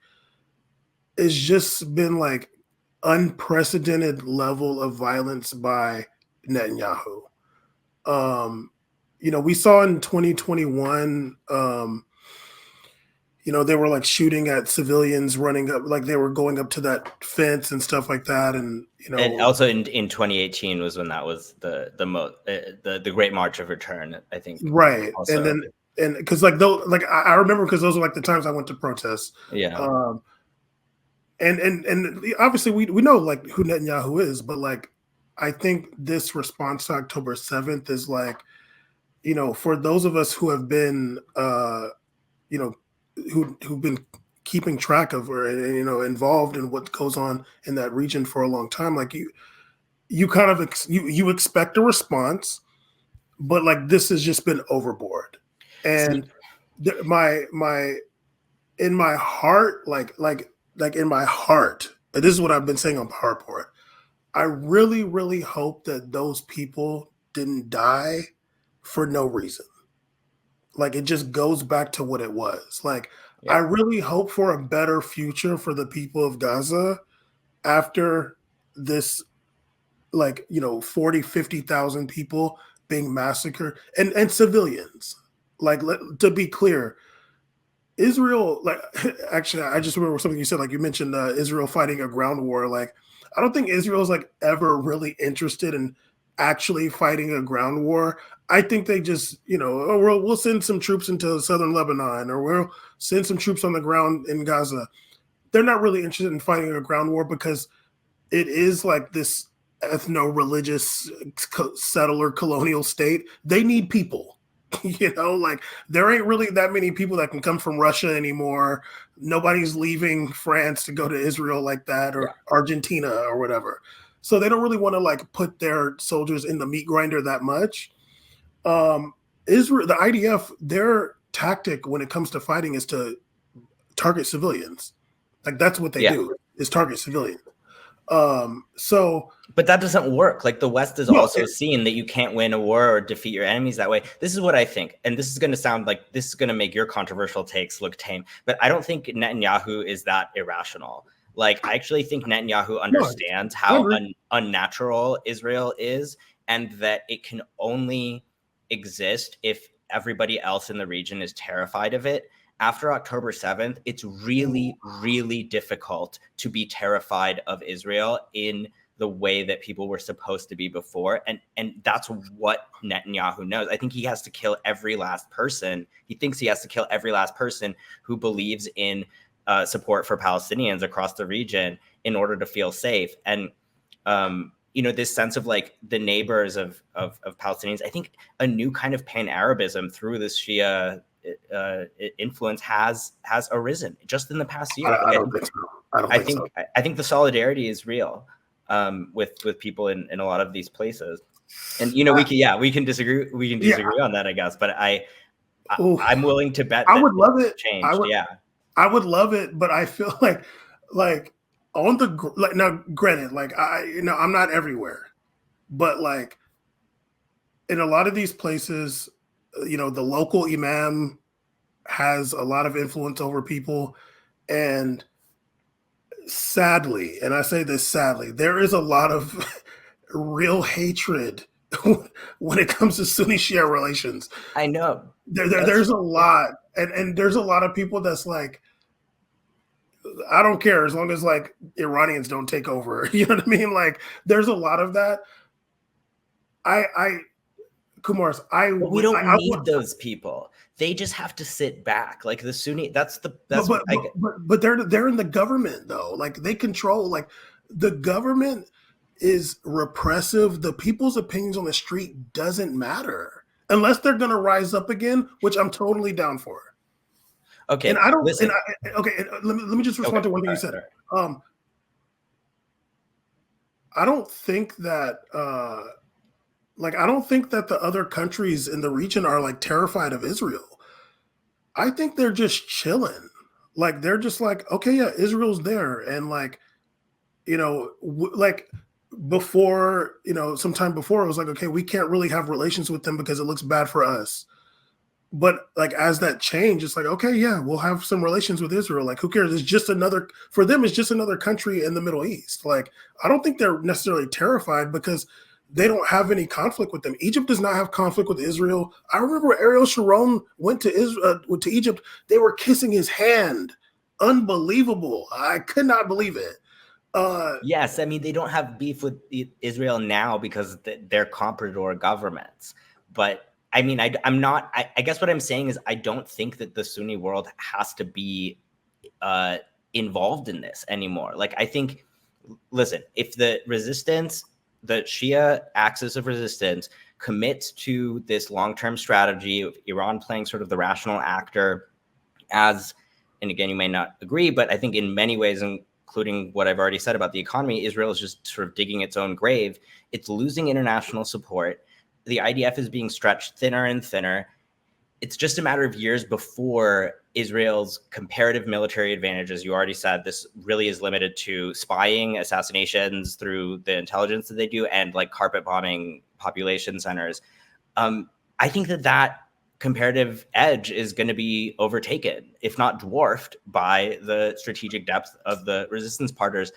is just been like unprecedented level of violence by Netanyahu. We saw in 2021, they were like shooting at civilians running up, like they were going up to that fence and stuff like that. And, and also in 2018 was when that was the Great March of Return, I think. Right. Also. And because like, though, like I remember, because those are like the times I went to protests. Yeah. And obviously we know like who Netanyahu is, but like, I think this response to October 7th is like, for those of us who have been, who've been keeping track of or involved in what goes on in that region for a long time, like you kind of you expect a response, but like this has just been overboard. And in my heart, like in my heart, and this is what I've been saying on Power Report, I really, really hope that those people didn't die for no reason. Like, it just goes back to what it was. Like, I really hope for a better future for the people of Gaza after this, like, 40, 50,000 people being massacred and civilians. Like, to be clear, Israel, like, actually, I just remember something you said, like you mentioned Israel fighting a ground war. Like, I don't think Israel's like ever really interested in actually fighting a ground war. I think they just, we'll send some troops into southern Lebanon, or we'll send some troops on the ground in Gaza. They're not really interested in fighting a ground war because it is like this ethno-religious settler colonial state. They need people, like there ain't really that many people that can come from Russia anymore. Nobody's leaving France to go to Israel like that, or Argentina or whatever. So they don't really want to like put their soldiers in the meat grinder that much. Israel, the IDF, their tactic when it comes to fighting is to target civilians. Like that's what they do, is target civilians. But that doesn't work. Like the West has also seen that you can't win a war or defeat your enemies that way. This is what I think. And this is going to sound like this is going to make your controversial takes look tame, but I don't think Netanyahu is that irrational. Like, I actually think Netanyahu understands how unnatural Israel is, and that it can only exist if everybody else in the region is terrified of it. After October 7th, it's really, really difficult to be terrified of Israel in the way that people were supposed to be before. And that's what Netanyahu knows. I think he has to kill every last person. He thinks he has to kill every last person who believes in support for Palestinians across the region in order to feel safe. And this sense of like the neighbors of Palestinians, I think a new kind of pan-Arabism through this Shia influence has arisen just in the past year. I don't think so. I think the solidarity is real with people in a lot of these places. And we can disagree on that, I guess. But I'm willing to bet I would love it. Changed. I would love it, but I feel like on the now, granted, like I'm not everywhere, but like in a lot of these places, the local imam has a lot of influence over people, and sadly, and I say this sadly, there is a lot of real hatred when it comes to Sunni Shia relations. I know. There's a lot, and there's a lot of people that's like, I don't care as long as like Iranians don't take over. You know what I mean? Like, there's a lot of that. Kumars, we don't need those people. They just have to sit back. Like the Sunni, but they're in the government though. Like they control. Like the government is repressive. The people's opinions on the street doesn't matter unless they're going to rise up again, which I'm totally down for. Okay, and I don't. Listen. Let me just respond to one thing you said. I don't think that. I don't think that the other countries in the region are like terrified of Israel. I think they're just chilling. Like they're just like, okay, yeah, Israel's there, and like, like before, sometime before, it was like, okay, we can't really have relations with them because it looks bad for us. But like as that changed, it's like, okay, yeah, we'll have some relations with Israel. Like, who cares? It's just for them, it's just another country in the Middle East. Like, I don't think they're necessarily terrified because they don't have any conflict with them. Egypt does not have conflict with Israel. I remember Ariel Sharon went to Egypt. They were kissing his hand. Unbelievable. I could not believe it. Yes, I mean, they don't have beef with Israel now because they're comprador governments. But I mean, I'm not. I guess what I'm saying is I don't think that the Sunni world has to be involved in this anymore. Like, I think, listen, if the resistance, the Shia axis of resistance, commits to this long-term strategy of Iran playing sort of the rational actor and again, you may not agree, but I think in many ways, including what I've already said about the economy, Israel is just sort of digging its own grave. It's losing international support. The IDF is being stretched thinner and thinner. It's just a matter of years before Israel's comparative military advantage, as you already said, this really is limited to spying, assassinations through the intelligence that they do, and like carpet bombing population centers. I think that comparative edge is going to be overtaken, if not dwarfed, by the strategic depth of the resistance partners.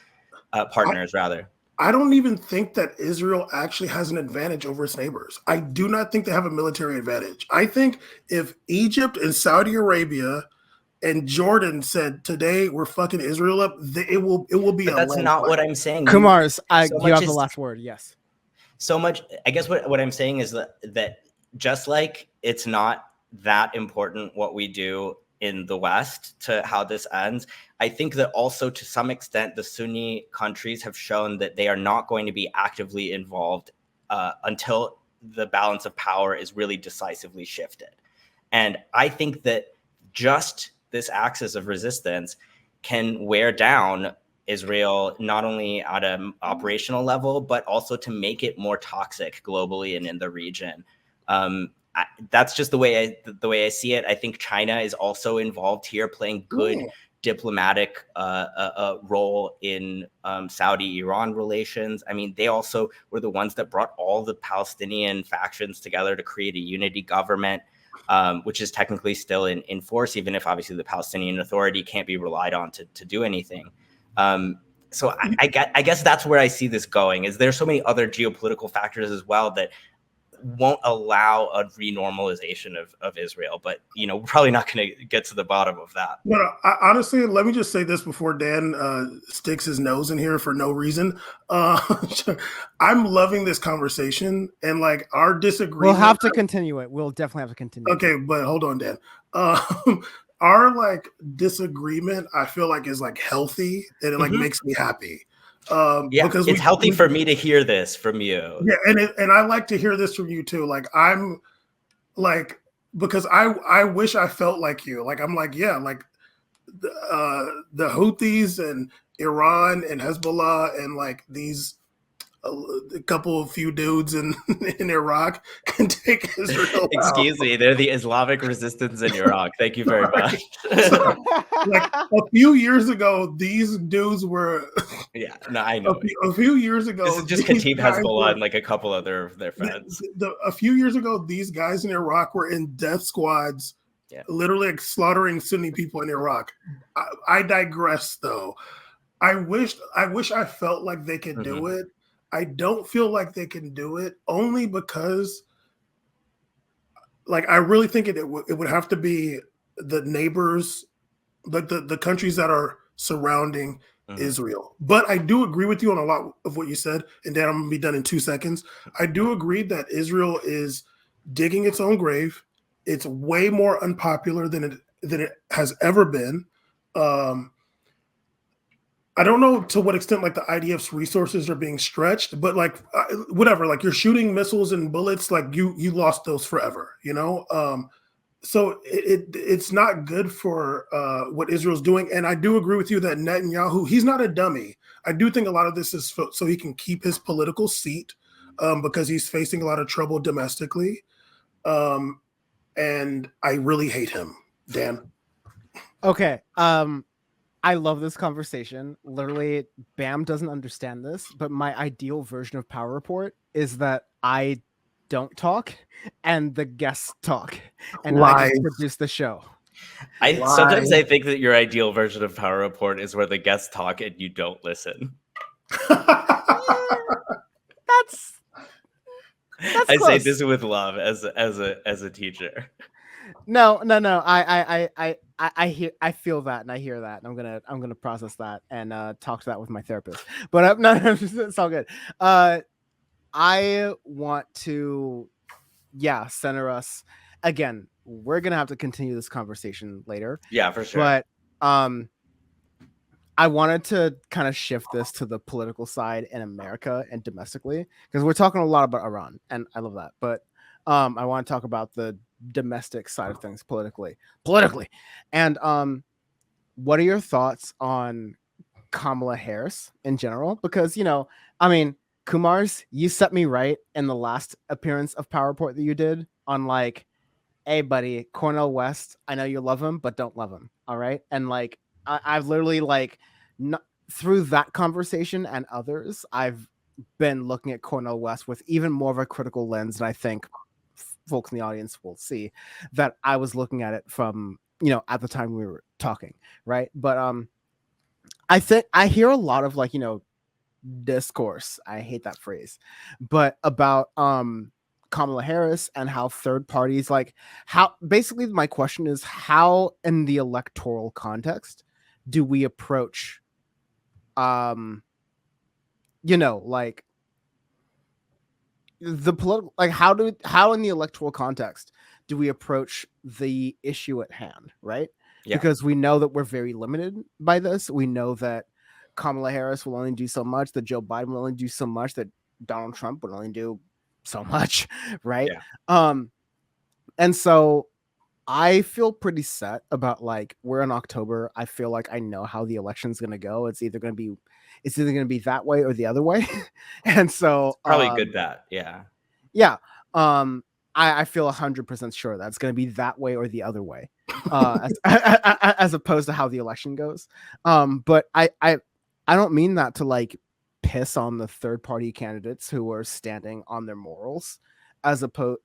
I don't even think that Israel actually has an advantage over its neighbors. I do not think they have a military advantage. I think if Egypt and Saudi Arabia and Jordan said today we're fucking Israel up, it will be. But that's not what I'm saying. Kumars, you have the last word. Yes. So much. I guess what I'm saying is that just like it's not that important what we do in the West to how this ends, I think that also to some extent the Sunni countries have shown that they are not going to be actively involved until the balance of power is really decisively shifted. And I think that just this axis of resistance can wear down Israel, not only at an operational level, but also to make it more toxic globally and in the region. That's just the way I see it. I think China is also involved here, playing good diplomatic role in Saudi-Iran relations. I mean, they also were the ones that brought all the Palestinian factions together to create a unity government, which is technically still in force, even if obviously the Palestinian Authority can't be relied on to do anything. So I guess that's where I see this going. Is there so many other geopolitical factors as well that won't allow a renormalization of Israel, but we're probably not going to get to the bottom of that. No, honestly, let me just say this before Dan sticks his nose in here for no reason. I'm loving this conversation, and like our disagreement. We'll have to continue it. We'll definitely have to continue. Okay, but hold on, Dan. our like disagreement, I feel like is like healthy and it like makes me happy. Yeah, Because it's healthy for me to hear this from you. Yeah, and I like to hear this from you too. Like I'm like because I wish I felt like you. Like I'm like, yeah, like the Houthis and Iran and Hezbollah and like these a couple of few dudes in in Iraq can take Israel Excuse me, they're the Islamic resistance in Iraq. Thank you very much. So, like a few years ago, these dudes were. Yeah, no, I know. A few years ago, this is just Khatib Hezbollah and like a couple other of their friends. A few years ago, these guys in Iraq were in death squads, literally like slaughtering Sunni people in Iraq. I digress, though. I wish I felt like they could do it. I don't feel like they can do it only because, like, I really think it would have to be the neighbors, like the countries that are surrounding Israel. But I do agree with you on a lot of what you said, and Dan, I'm gonna be done in 2 seconds. I do agree that Israel is digging its own grave. It's way more unpopular than it has ever been. I don't know to what extent like the IDF's resources are being stretched, but like whatever, like you're shooting missiles and bullets, like you lost those forever, you know? So it's not good for what Israel's doing. And I do agree with you that Netanyahu, he's not a dummy. I do think a lot of this is so he can keep his political seat because he's facing a lot of trouble domestically. And I really hate him, Dan. Okay. I love this conversation. Literally, Bam doesn't understand this, but my ideal version of Power Report is that I don't talk and the guests talk, and I just produce the show. Sometimes I think that your ideal version of Power Report is where the guests talk and you don't listen. That's I say this with love as a teacher. No. I feel that and I hear that, and I'm gonna process that and talk to that with my therapist. But no, it's all good. I want to, center us again. We're gonna have to continue this conversation later. Yeah, for sure. But I wanted to kind of shift this to the political side in America and domestically, because we're talking a lot about Iran, and I love that. But I want to talk about the domestic side of things politically. And what are your thoughts on Kamala Harris in general? Because, I mean, Kumars, you set me right in the last appearance of Power Report that you did on like, hey buddy, Cornel West, I know you love him, but don't love him. All right. And like, I've literally like through that conversation and others, I've been looking at Cornel West with even more of a critical lens. And I think folks in the audience will see that I was looking at it from, at the time we were talking. Right. But I think I hear a lot of like, discourse. I hate that phrase, but about Kamala Harris and how third parties like how basically my question is how in the electoral context do we approach like the political, like how in the electoral context do we approach the issue at hand, right? Because we know that we're very limited by this. We know that Kamala Harris will only do so much, that Joe Biden will only do so much, that Donald Trump would only do so much, right? And so I feel pretty set about like we're in October. I feel like I know how the election's gonna go. It's either gonna be that way or the other way. And so it's probably a good bet. Yeah. I feel 100% sure that's gonna be that way or the other way. As opposed to how the election goes. But I don't mean that to like piss on the third party candidates who are standing on their morals, as opposed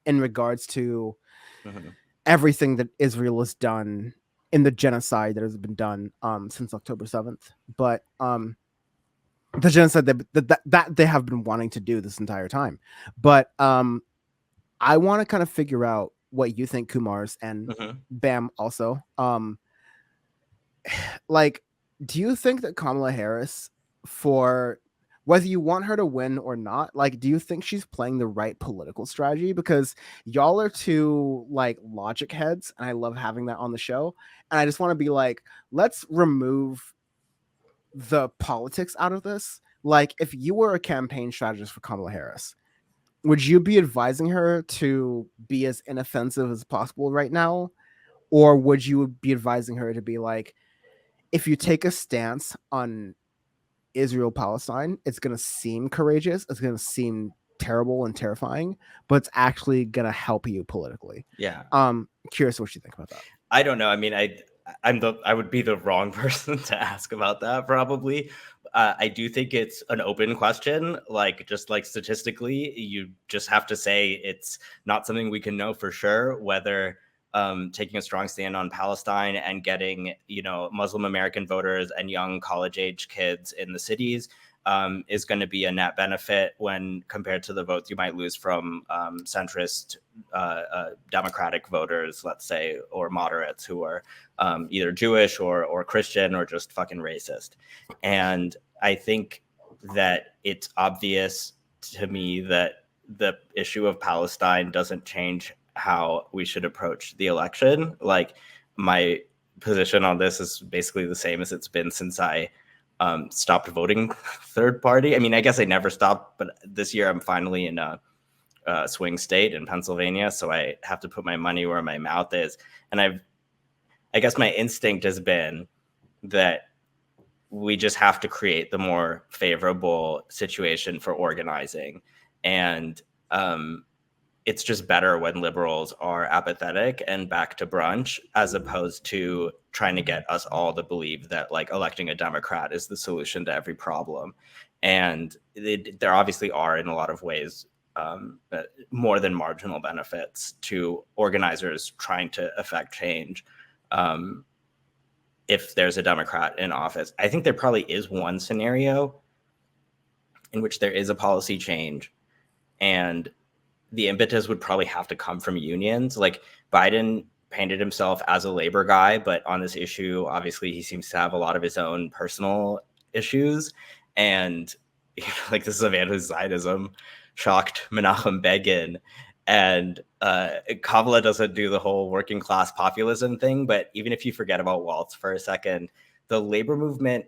in regards to everything that Israel has done in the genocide that has been done since October 7th. But the genocide that they have been wanting to do this entire time. But I want to kind of figure out what you think, Kumars, and Bam also. Like, do you think that Kamala Harris, for whether you want her to win or not, like, do you think she's playing the right political strategy? Because y'all are two like logic heads, and I love having that on the show. And I just want to be like, let's remove the politics out of this. Like, if you were a campaign strategist for Kamala Harris, would you be advising her to be as inoffensive as possible right now? Or would you be advising her to be like, if you take a stance on Israel Palestine, it's going to seem courageous, it's going to seem terrible and terrifying, but it's actually going to help you politically? Yeah. Curious what you think about that. I don't know. I mean, I would be the wrong person to ask about that, probably. I do think it's an open question. Like, just like statistically, you just have to say it's not something we can know for sure, whether taking a strong stand on Palestine and getting, Muslim American voters and young college-age kids in the cities is going to be a net benefit when compared to the votes you might lose from centrist Democratic voters, let's say, or moderates who are either Jewish or Christian or just fucking racist. And I think that it's obvious to me that the issue of Palestine doesn't change how we should approach the election. Like, my position on this is basically the same as it's been since I stopped voting third party. I mean, I guess I never stopped, but this year I'm finally in a swing state in Pennsylvania, so I have to put my money where my mouth is. And I guess my instinct has been that we just have to create the more favorable situation for organizing. And it's just better when liberals are apathetic and back to brunch, as opposed to trying to get us all to believe that like electing a Democrat is the solution to every problem. And there obviously are, in a lot of ways, more than marginal benefits to organizers trying to affect change if there's a Democrat in office. I think there probably is one scenario in which there is a policy change, and the impetus would probably have to come from unions. Like, Biden painted himself as a labor guy, but on this issue, obviously, he seems to have a lot of his own personal issues. And like, this is a man whose Zionism shocked Menachem Begin. And Kamala doesn't do the whole working class populism thing. But even if you forget about Waltz for a second, the labor movement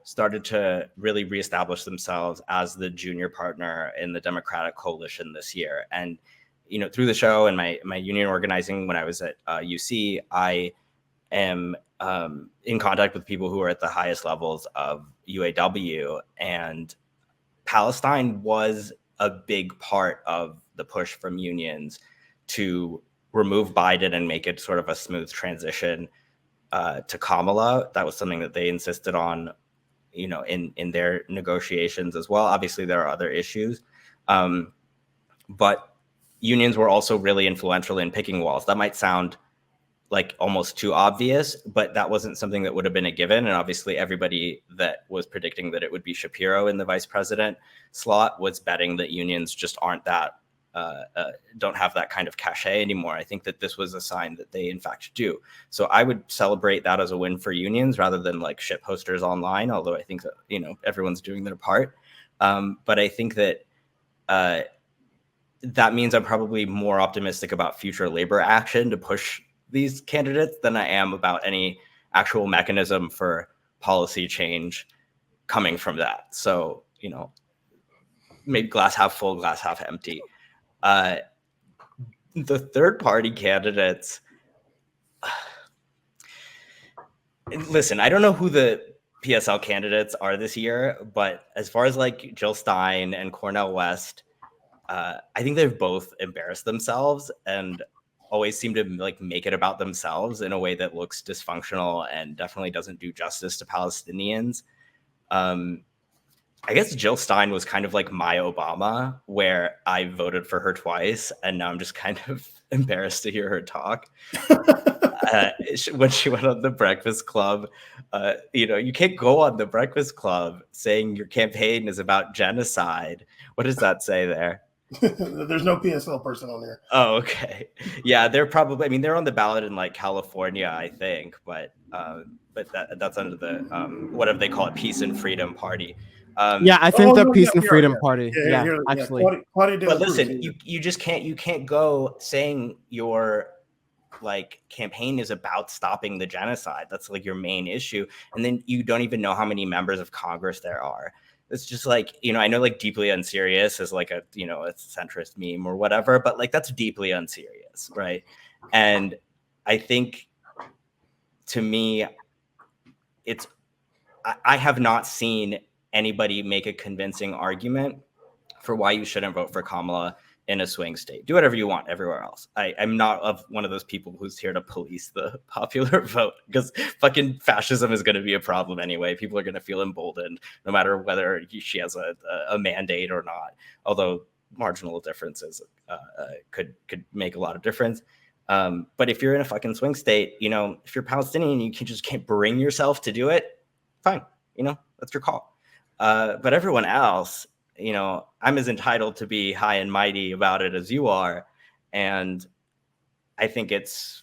started to really reestablish themselves as the junior partner in the Democratic coalition this year. And, through the show and my union organizing when I was at UC, I am in contact with people who are at the highest levels of UAW. And Palestine was a big part of the push from unions to remove Biden and make it sort of a smooth transition to Kamala. That was something that they insisted on, in their negotiations as well. Obviously, there are other issues, but unions were also really influential in picking Walz. That might sound like almost too obvious, but that wasn't something that would have been a given. And obviously, everybody that was predicting that it would be Shapiro in the vice president slot was betting that unions just aren't that, don't have that kind of cachet anymore. I think that this was a sign that they in fact do. So I would celebrate that as a win for unions rather than like shit posters online, although I think that, everyone's doing their part. But I think that that means I'm probably more optimistic about future labor action to push these candidates than I am about any actual mechanism for policy change coming from that. So, maybe glass half full, glass half empty. The third party candidates, listen, I don't know who the PSL candidates are this year, but as far as like Jill Stein and Cornel West, I think they've both embarrassed themselves and always seem to like make it about themselves in a way that looks dysfunctional and definitely doesn't do justice to Palestinians. I guess Jill Stein was kind of like my Obama, where I voted for her twice, and now I'm just kind of embarrassed to hear her talk. When she went on The Breakfast Club, you can't go on The Breakfast Club saying your campaign is about genocide. What does that say there? There's no PSL person on there. Oh, okay. Yeah, they're probably, they're on the ballot in like California, I think, but that's under the, whatever they call it, Peace and Freedom Party. Yeah, I think the no, Peace yeah, and yeah, Freedom yeah. Party. Yeah, Yeah, yeah, actually. Claudia de But la Cruz, listen, yeah. you just can't go saying your like campaign is about stopping the genocide. That's like your main issue, and then you don't even know how many members of Congress there are. It's just like, I know like deeply unserious is like a a centrist meme or whatever, but like that's deeply unserious, right? And I think, to me, I have not seen anybody make a convincing argument for why you shouldn't vote for Kamala in a swing state. Do whatever you want everywhere else. I'm not of one of those people who's here to police the popular vote, because fucking fascism is going to be a problem anyway. People are going to feel emboldened no matter whether she has a mandate or not. Although marginal differences could make a lot of difference. But if you're in a fucking swing state, if you're Palestinian, you can't bring yourself to do it. Fine, that's your call. But everyone else, I'm as entitled to be high and mighty about it as you are. And I think it's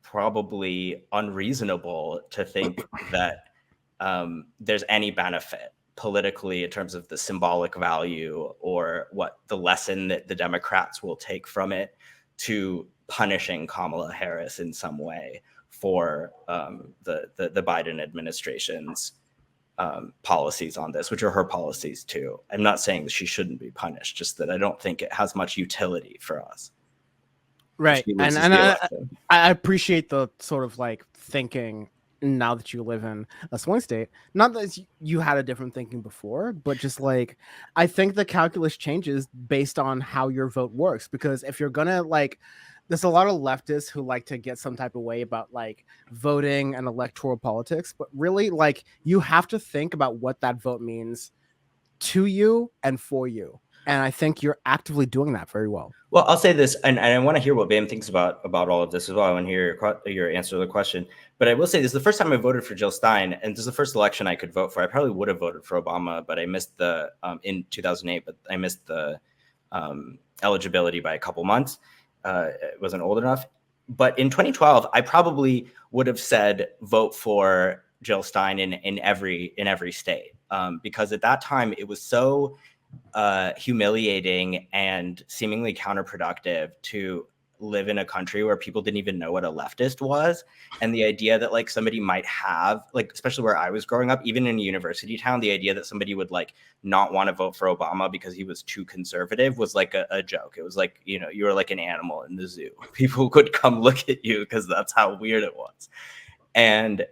probably unreasonable to think that there's any benefit politically in terms of the symbolic value or what the lesson that the Democrats will take from it to punishing Kamala Harris in some way for the Biden administration's policies on this, which are her policies too. I'm not saying that she shouldn't be punished, just that I don't think it has much utility for us. Right. And I appreciate the sort of like thinking now that you live in a swing state. Not that you had a different thinking before, but just like, I think the calculus changes based on how your vote works. Because if you're gonna like, there's a lot of leftists who like to get some type of way about like voting and electoral politics, but really like you have to think about what that vote means to you and for you. And I think you're actively doing that very well. Well, I'll say this, and I want to hear what Bam thinks about all of this as well. I want to hear your answer to the question. But I will say this is the first time I voted for Jill Stein, and this is the first election I could vote for. I probably would have voted for Obama, but I missed the in 2008, but I missed the eligibility by a couple months. It wasn't old enough. But in 2012, I probably would have said vote for Jill Stein in every state, because at that time it was so humiliating and seemingly counterproductive to live in a country where people didn't even know what a leftist was. And the idea that like somebody might have, like, especially where I was growing up, even in a university town, the idea that somebody would like not want to vote for Obama because he was too conservative was like a joke. It was like, you were like an animal in the zoo. People would come look at you because that's how weird it was. And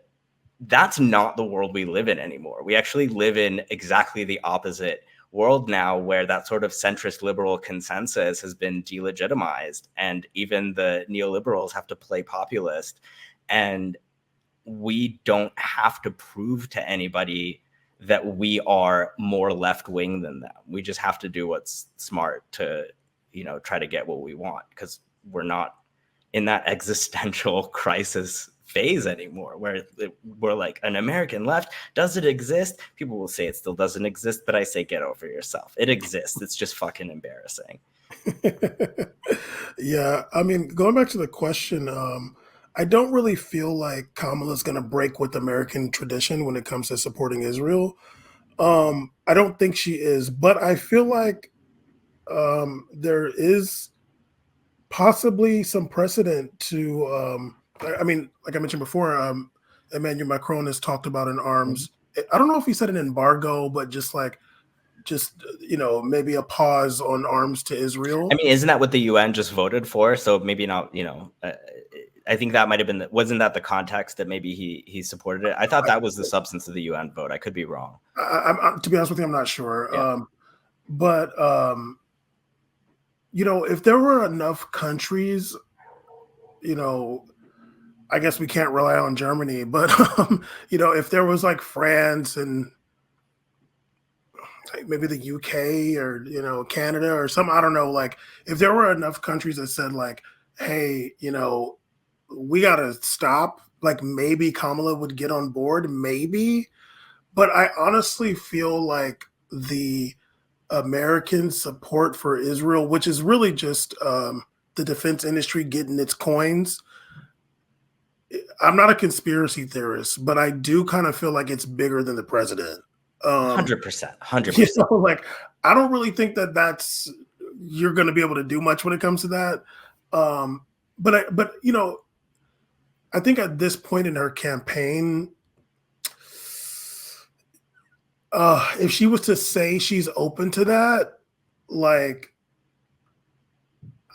that's not the world we live in anymore. We actually live in exactly the opposite world now, where that sort of centrist liberal consensus has been delegitimized, and even the neoliberals have to play populist, and we don't have to prove to anybody that we are more left-wing than them. We just have to do what's smart to try to get what we want, because we're not in that existential crisis phase anymore where we're like, an American left, does it exist? People will say it still doesn't exist, but I say get over yourself. It exists. It's just fucking embarrassing. Yeah, I mean, going back to the question, I don't really feel like Kamala's going to break with American tradition when it comes to supporting Israel. I don't think she is, but I feel like there is possibly some precedent to I mean, like I mentioned before, Emmanuel Macron has talked about an arms. I don't know if he said an embargo, but just maybe a pause on arms to Israel. I mean, isn't that what the UN just voted for? So maybe not. I think that might have been. Wasn't that the context that maybe he supported it? I thought that was the substance of the UN vote. I could be wrong. To be honest with you, I'm not sure. Yeah. If there were enough countries, I guess we can't rely on Germany, but if there was like France and like maybe the UK or Canada or some, I don't know, like if there were enough countries that said like, hey, we gotta stop, like maybe Kamala would get on board, maybe. But I honestly feel like the American support for Israel, which is really just the defense industry getting its coins. I'm not a conspiracy theorist, but I do kind of feel like it's bigger than the president. 100%, You 100%. know, like I don't really think that you're going to be able to do much when it comes to that. But you know, I think at this point in her campaign, if she was to say she's open to that, like,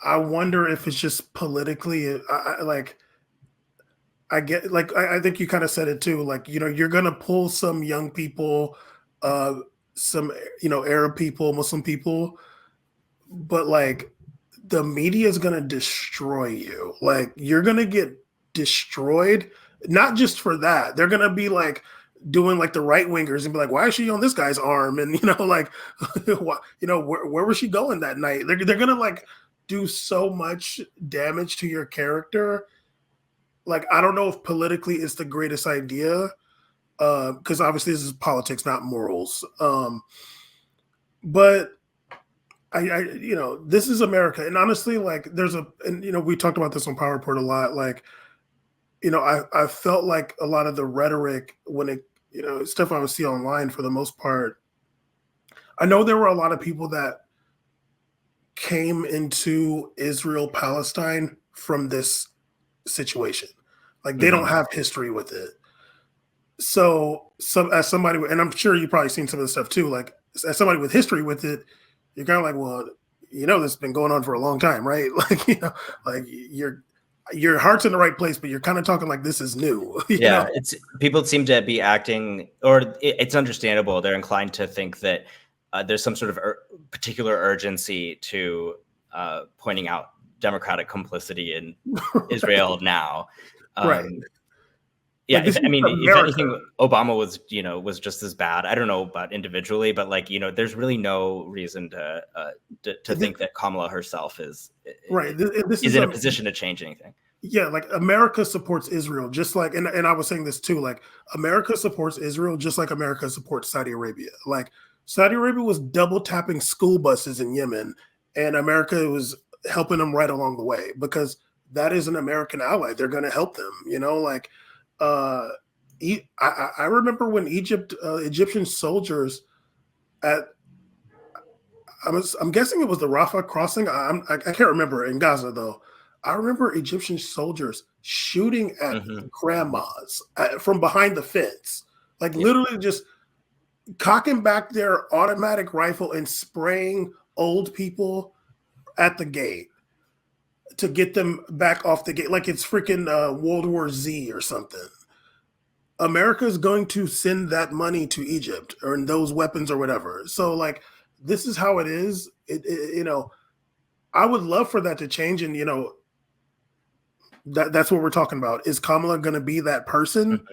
I wonder if it's just politically, I get, like, I think you kind of said it too. Like, you know, you're gonna pull some young people, uh, some, you know, Arab people, Muslim people, but like the media is gonna destroy you. Like, you're gonna get destroyed, not just for that. They're gonna be like doing like the right wingers and be like, why is she on this guy's arm? And you know, like, you know, where was she going that night? They're gonna like do so much damage to your character. Like, I don't know if politically it's the greatest idea, because obviously this is politics, not morals. But you know, this is America, and honestly, like, and you know, we talked about this on Power Report a lot. Like, you know, I felt like a lot of the rhetoric when it, you know, stuff I would see online for the most part. I know there were a lot of people that came into Israel Palestine from this situation. Like, they don't have history with it. So, as somebody, and I'm sure you've probably seen some of the stuff too. Like, as somebody with history with it, you're kind of like, well, you know, this has been going on for a long time, right? Like, you know, like your heart's in the right place, but you're kind of talking like this is new. You know? It's people seem to be acting, or it's understandable. They're inclined to think that there's some sort of particular urgency to pointing out democratic complicity in Israel now. Right. Yeah, like, I mean, if anything, Obama was just as bad. I don't know about individually, but like, you know, there's really no reason to think that Kamala herself is in a position to change anything. Yeah, like America supports Israel, just like, and I was saying this too, like America supports Israel just like America supports Saudi Arabia. Like, Saudi Arabia was double tapping school buses in Yemen, and America was helping them right along the way because that is an American ally. They're going to help them, you know, like. I remember when Egyptian soldiers I'm guessing it was the Rafah crossing. I can't remember in Gaza though. I remember Egyptian soldiers shooting at grandmas from behind the fence, like literally just cocking back their automatic rifle and spraying old people at the gate to get them back off the gate, like it's freaking World War Z or something. America is going to send that money to Egypt or those weapons or whatever. So, like, this is how it is. You know, I would love for that to change, and you know, that's what we're talking about. Is Kamala going to be that person?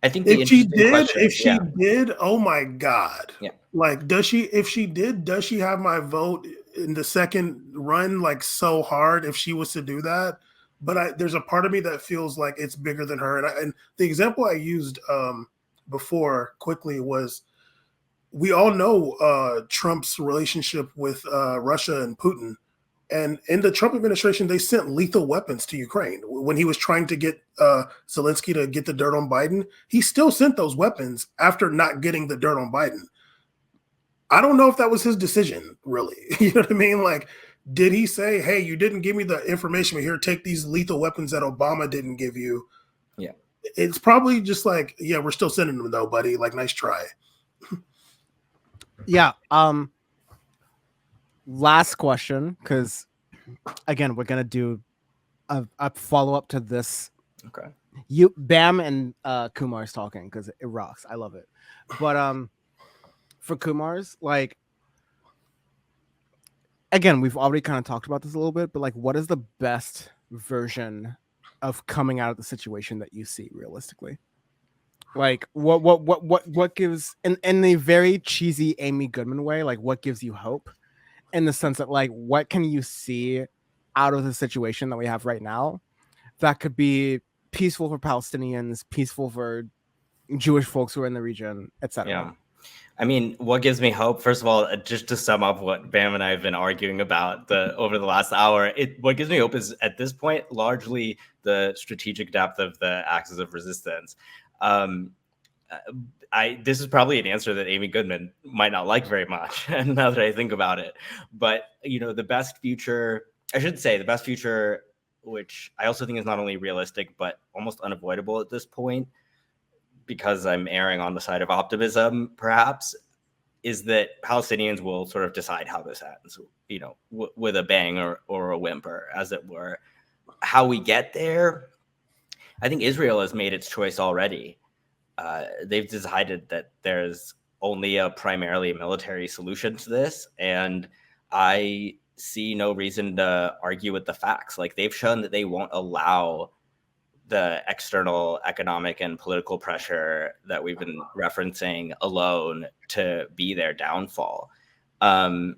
I think if she did, oh my God. Yeah. Like, if she did, does she have my vote in the second run, like, so hard if she was to do that? But there's a part of me that feels like it's bigger than her. And the example I used before quickly was, we all know Trump's relationship with Russia and Putin. And in the Trump administration, they sent lethal weapons to Ukraine. When he was trying to get Zelensky to get the dirt on Biden, he still sent those weapons after not getting the dirt on Biden. I don't know if that was his decision, really. You know what I mean? Like, did he say, hey, you didn't give me the information, but here, take these lethal weapons that Obama didn't give you? Yeah. It's probably just like, yeah, we're still sending them though, buddy. Like, nice try. Yeah. Last question, because again, we're gonna do a follow-up to this. Okay. Bam and Kumar's talking because it rocks. I love it. But for Kumar's, like, again, we've already kind of talked about this a little bit, but like, what is the best version of coming out of the situation that you see realistically? Like, what gives, in a very cheesy Amy Goodman way, like, what gives you hope in the sense that, like, what can you see out of the situation that we have right now that could be peaceful for Palestinians, peaceful for Jewish folks who are in the region, etc.? Yeah. I mean, what gives me hope, first of all, just to sum up what Bam and I have been arguing about over the last hour, what gives me hope is, at this point, largely the strategic depth of the axis of resistance. This is probably an answer that Amy Goodman might not like very much. And now that I think about it, but the best future, I should say, the best future, which I also think is not only realistic but almost unavoidable at this point, because I'm erring on the side of optimism, perhaps, is that Palestinians will sort of decide how this ends, with a bang or a whimper, as it were. How we get there, I think Israel has made its choice already. They've decided that there's only a primarily military solution to this, and I see no reason to argue with the facts. Like, they've shown that they won't allow the external economic and political pressure that we've been referencing alone to be their downfall. I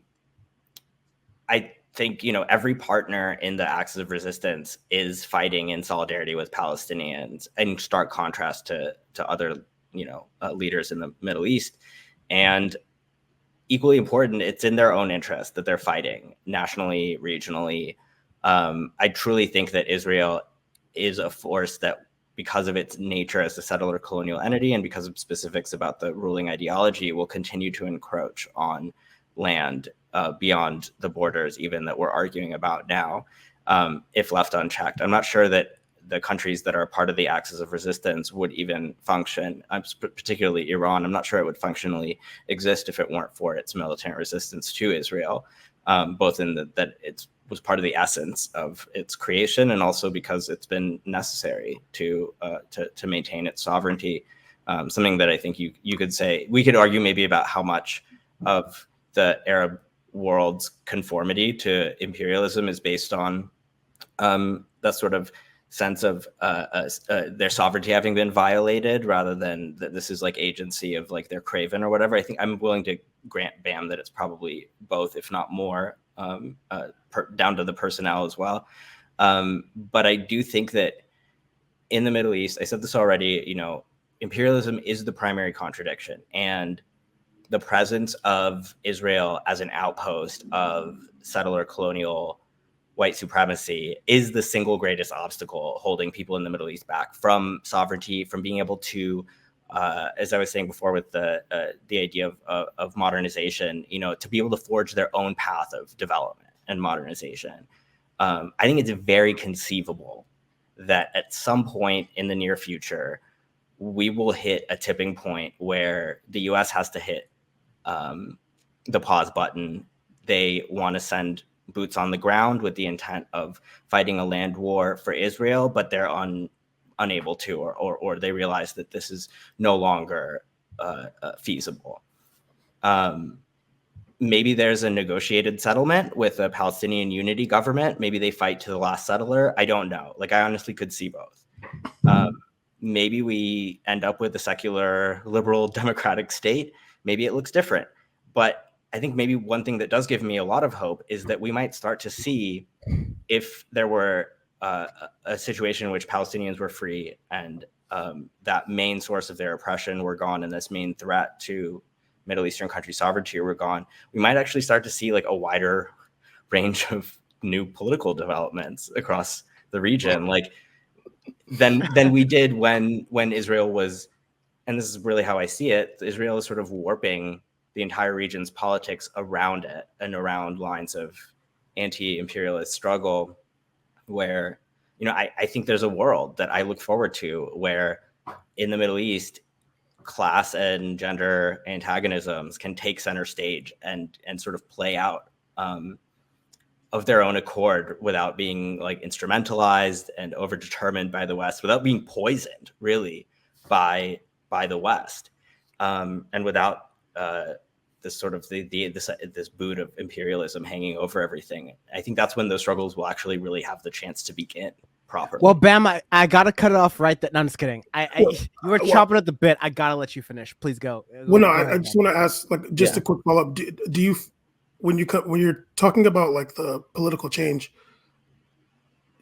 think, every partner in the axis of resistance is fighting in solidarity with Palestinians, in stark contrast to other, leaders in the Middle East. And equally important, it's in their own interest that they're fighting nationally, regionally. I truly think that Israel is a force that, because of its nature as a settler colonial entity and because of specifics about the ruling ideology, will continue to encroach on land beyond the borders even that we're arguing about now, if left unchecked. I'm not sure that the countries that are part of the axis of resistance would even function, particularly Iran. I'm not sure it would functionally exist if it weren't for its militant resistance to Israel, both in that it was part of the essence of its creation, and also because it's been necessary to maintain its sovereignty. Something that I think you could say, we could argue maybe about how much of the Arab world's conformity to imperialism is based on that sort of sense of their sovereignty having been violated, rather than that this is like agency of like their craven or whatever. I think I'm willing to grant BAM that it's probably both, if not more, down to the personnel as well. But I do think that in the Middle East, I said this already, imperialism is the primary contradiction, and the presence of Israel as an outpost of settler colonial white supremacy is the single greatest obstacle holding people in the Middle East back from sovereignty, from being able to, as I was saying before, with the idea of modernization, to be able to forge their own path of development and modernization. I think it's very conceivable that at some point in the near future, we will hit a tipping point where the US has to hit the pause button. They want to send boots on the ground with the intent of fighting a land war for Israel, but they're unable to, or they realize that this is no longer feasible. Maybe there's a negotiated settlement with a Palestinian unity government. Maybe they fight to the last settler. I don't know. Like, I honestly could see both. Maybe we end up with a secular, liberal, democratic state. Maybe it looks different. But I think maybe one thing that does give me a lot of hope is that we might start to see, if there were a situation in which Palestinians were free and that main source of their oppression were gone, and this main threat to Middle Eastern country sovereignty were gone, we might actually start to see like a wider range of new political developments across the region, like than we did when Israel was, and this is really how I see it, Israel is sort of warping the entire region's politics around it and around lines of anti-imperialist struggle, where, I think there's a world that I look forward to where in the Middle East, class and gender antagonisms can take center stage and sort of play out of their own accord, without being like instrumentalized and overdetermined by the West, without being poisoned really by the West, and without this sort of this boot of imperialism hanging over everything. I think that's when those struggles will actually really have the chance to begin properly. Well, Bam, I gotta cut it off right there. No, I'm just kidding. You were chopping at the bit. I gotta let you finish. Please go. Well, no, Go ahead, I just want to ask, like, just a quick follow up. Do you, when you're talking about like the political change,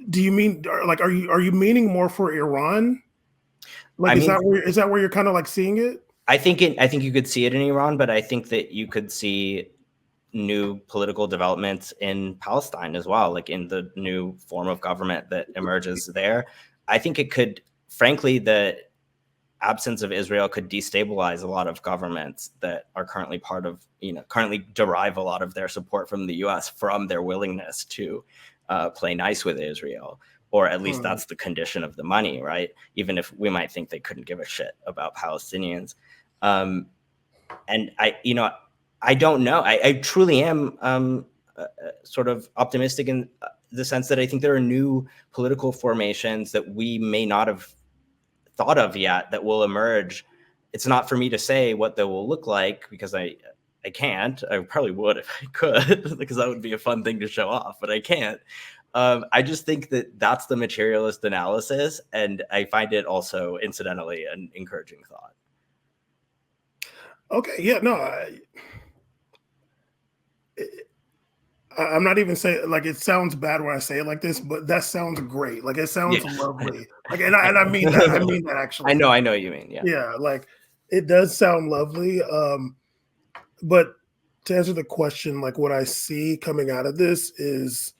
do you mean, like, are you meaning more for Iran? Like, is that where you're kind of like seeing it? I think you could see it in Iran, but I think that you could see new political developments in Palestine as well, like in the new form of government that emerges there. I think it could, frankly, absence of Israel could destabilize a lot of governments that are currently currently derive a lot of their support from the US from their willingness to play nice with Israel. Or at least that's the condition of the money, right? Even if we might think they couldn't give a shit about Palestinians. And I don't know. I truly am sort of optimistic in the sense that I think there are new political formations that we may not have thought of yet that will emerge. It's not for me to say what they will look like because I can't. I probably would if I could, because that would be a fun thing to show off, but I can't. I just think that that's the materialist analysis, and I find it also, incidentally, an encouraging thought. Okay, yeah, no, I'm not even saying, like, it sounds bad when I say it like this, but that sounds great. Like, it sounds lovely. Like, and I mean that. I mean that actually. I know what you mean. Yeah. Yeah, like it does sound lovely. But to answer the question, like what I see coming out of this is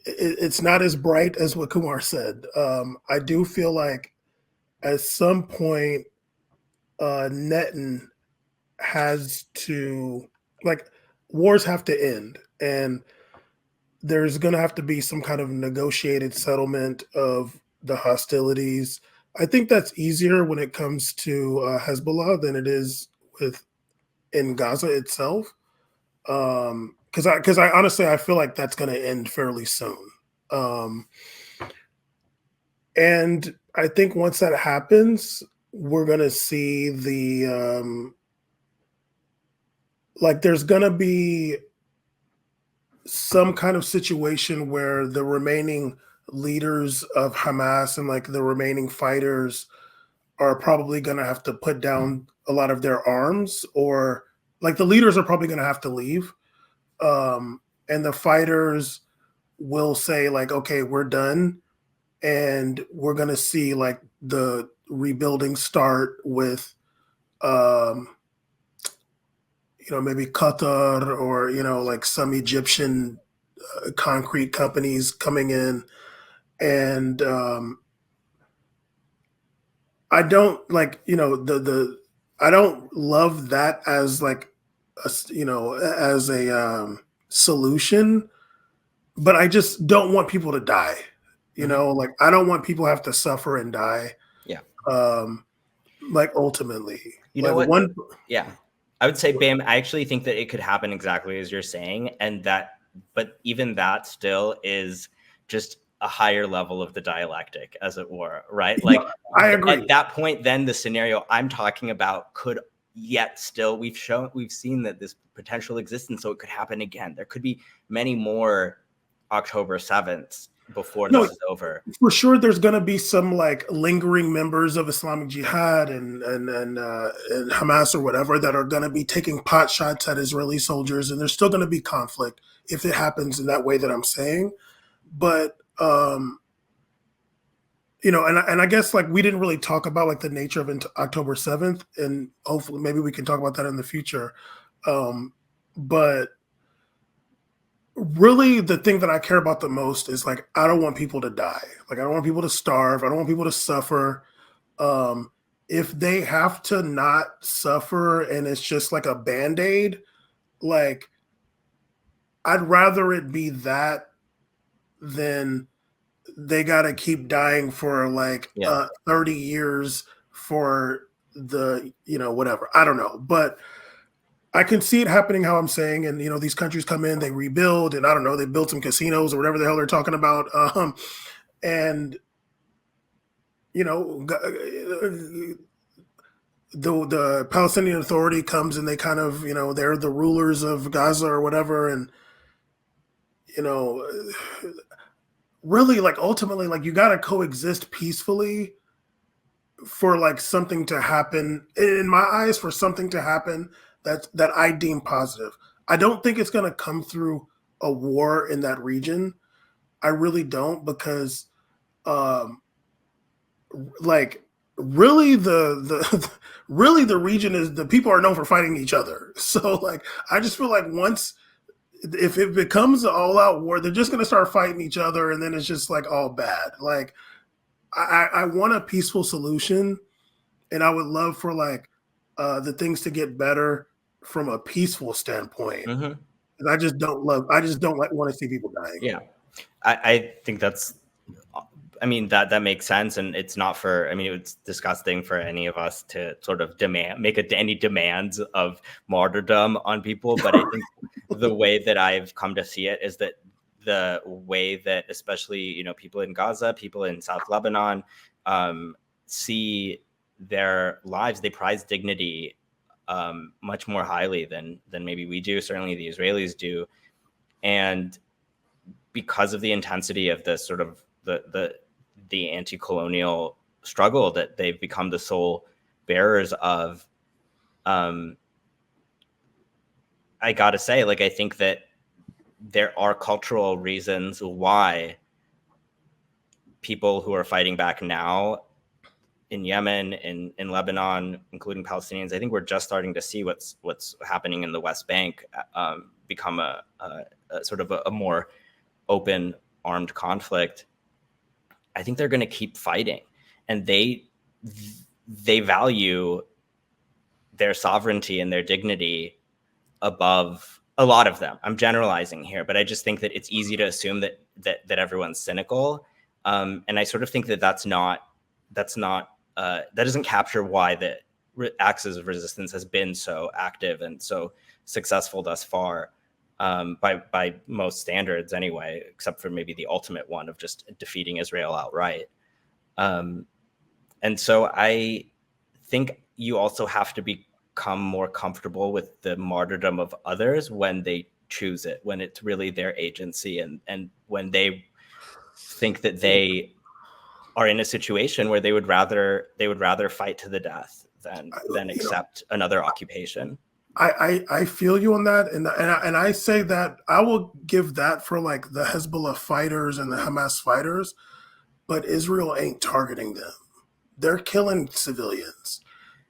it's not as bright as what Kumar said. I do feel like at some point, Netan has to, like, wars have to end, and there's going to have to be some kind of negotiated settlement of the hostilities. I think that's easier when it comes to Hezbollah than it is in Gaza itself. Because I honestly, I feel like that's going to end fairly soon. And I think once that happens, we're going to see there's going to be some kind of situation where the remaining leaders of Hamas and like the remaining fighters are probably going to have to put down a lot of their arms, or like the leaders are probably going to have to leave. And the fighters will say like, okay, we're done. And we're going to see like the rebuilding start with, maybe Qatar or, like some Egyptian concrete companies coming in. And I don't like, I don't love that as like, as a solution, but I just don't want people to die. Like I don't want people to have to suffer and die. Yeah. Like ultimately, know what? Yeah. I would say, Bam, I actually think that it could happen exactly as you're saying. But even that still is just a higher level of the dialectic, as it were, right? Like I agree. At that point, then the scenario I'm talking about could yet still, we've seen that this potential exists, and so it could happen again. There could be many more October 7th before this is over. For sure, there's going to be some like lingering members of Islamic Jihad and Hamas or whatever that are going to be taking pot shots at Israeli soldiers, and there's still going to be conflict if it happens in that way that I'm saying. But and I guess like we didn't really talk about like the nature of October 7th, and hopefully maybe we can talk about that in the future. But really the thing that I care about the most is like, I don't want people to die. Like I don't want people to starve. I don't want people to suffer. If they have to not suffer and it's just like a Band-Aid, like I'd rather it be that than they got to keep dying for like 30 years for the, whatever. I don't know. But I can see it happening how I'm saying. And, these countries come in, they rebuild, and I don't know, they build some casinos or whatever the hell they're talking about. And, the Palestinian Authority comes and they kind of, they're the rulers of Gaza or whatever. And, really like ultimately, like you got to coexist peacefully for like something to happen, in my eyes, for something to happen that I deem positive. I don't think it's going to come through a war in that region. I really don't, because like really really the region is, the people are known for fighting each other. So like I just feel like if it becomes an all-out war, they're just going to start fighting each other, and then it's just like all bad. Like I want a peaceful solution, and I would love for like the things to get better from a peaceful standpoint. Mm-hmm. And I just don't like want to see people dying. Yeah, I think that's. I mean, that makes sense, and it's not for. I mean, it's disgusting for any of us to sort of make any demands of martyrdom on people. But I think the way that I've come to see it is that the way that, especially, you know, people in Gaza, people in South Lebanon, see their lives, they prize dignity much more highly than maybe we do. Certainly, the Israelis do, and because of the intensity of this sort of the anti-colonial struggle that they've become the sole bearers of, I gotta say, like, I think that there are cultural reasons why people who are fighting back now in Yemen, in Lebanon, including Palestinians, I think we're just starting to see what's happening in the West Bank become a sort of a more open armed conflict. I think they're going to keep fighting, and they value their sovereignty and their dignity above a lot of them. I'm generalizing here, but I just think that it's easy to assume that everyone's cynical, and I sort of think that that doesn't capture why the axis of resistance has been so active and so successful thus far. By most standards anyway, except for maybe the ultimate one of just defeating Israel outright. And so I think you also have to become more comfortable with the martyrdom of others when they choose it, when it's really their agency, and when they think that they are in a situation where they would rather fight to the death than accept another occupation. I feel you on that, and I say that I will give that for like the Hezbollah fighters and the Hamas fighters, but Israel ain't targeting them. They're killing civilians,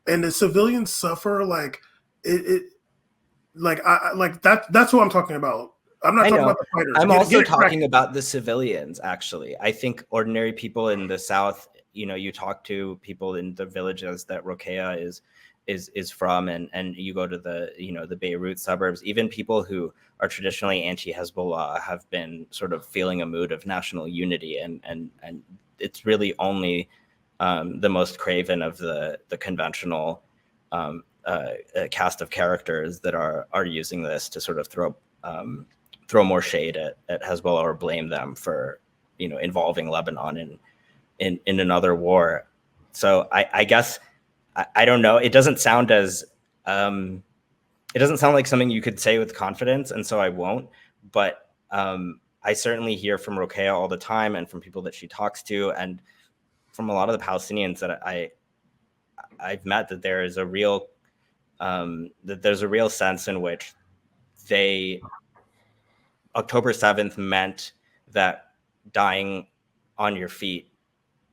and the civilians suffer like that's what I'm talking about. I'm not talking about the fighters. I'm also talking about the civilians. Actually, I think ordinary people in the South. You know, you talk to people in the villages that Rokeya is from, and you go to the Beirut suburbs, even people who are traditionally anti-Hezbollah have been sort of feeling a mood of national unity, and it's really only the most craven of the conventional cast of characters that are using this to sort of throw more shade at Hezbollah or blame them for involving Lebanon in another war. So I guess I don't know. It doesn't sound like something you could say with confidence, and so I won't. But I certainly hear from Rokeya all the time, and from people that she talks to, and from a lot of the Palestinians that I've met, that there is a real sense in which October 7th meant that dying on your feet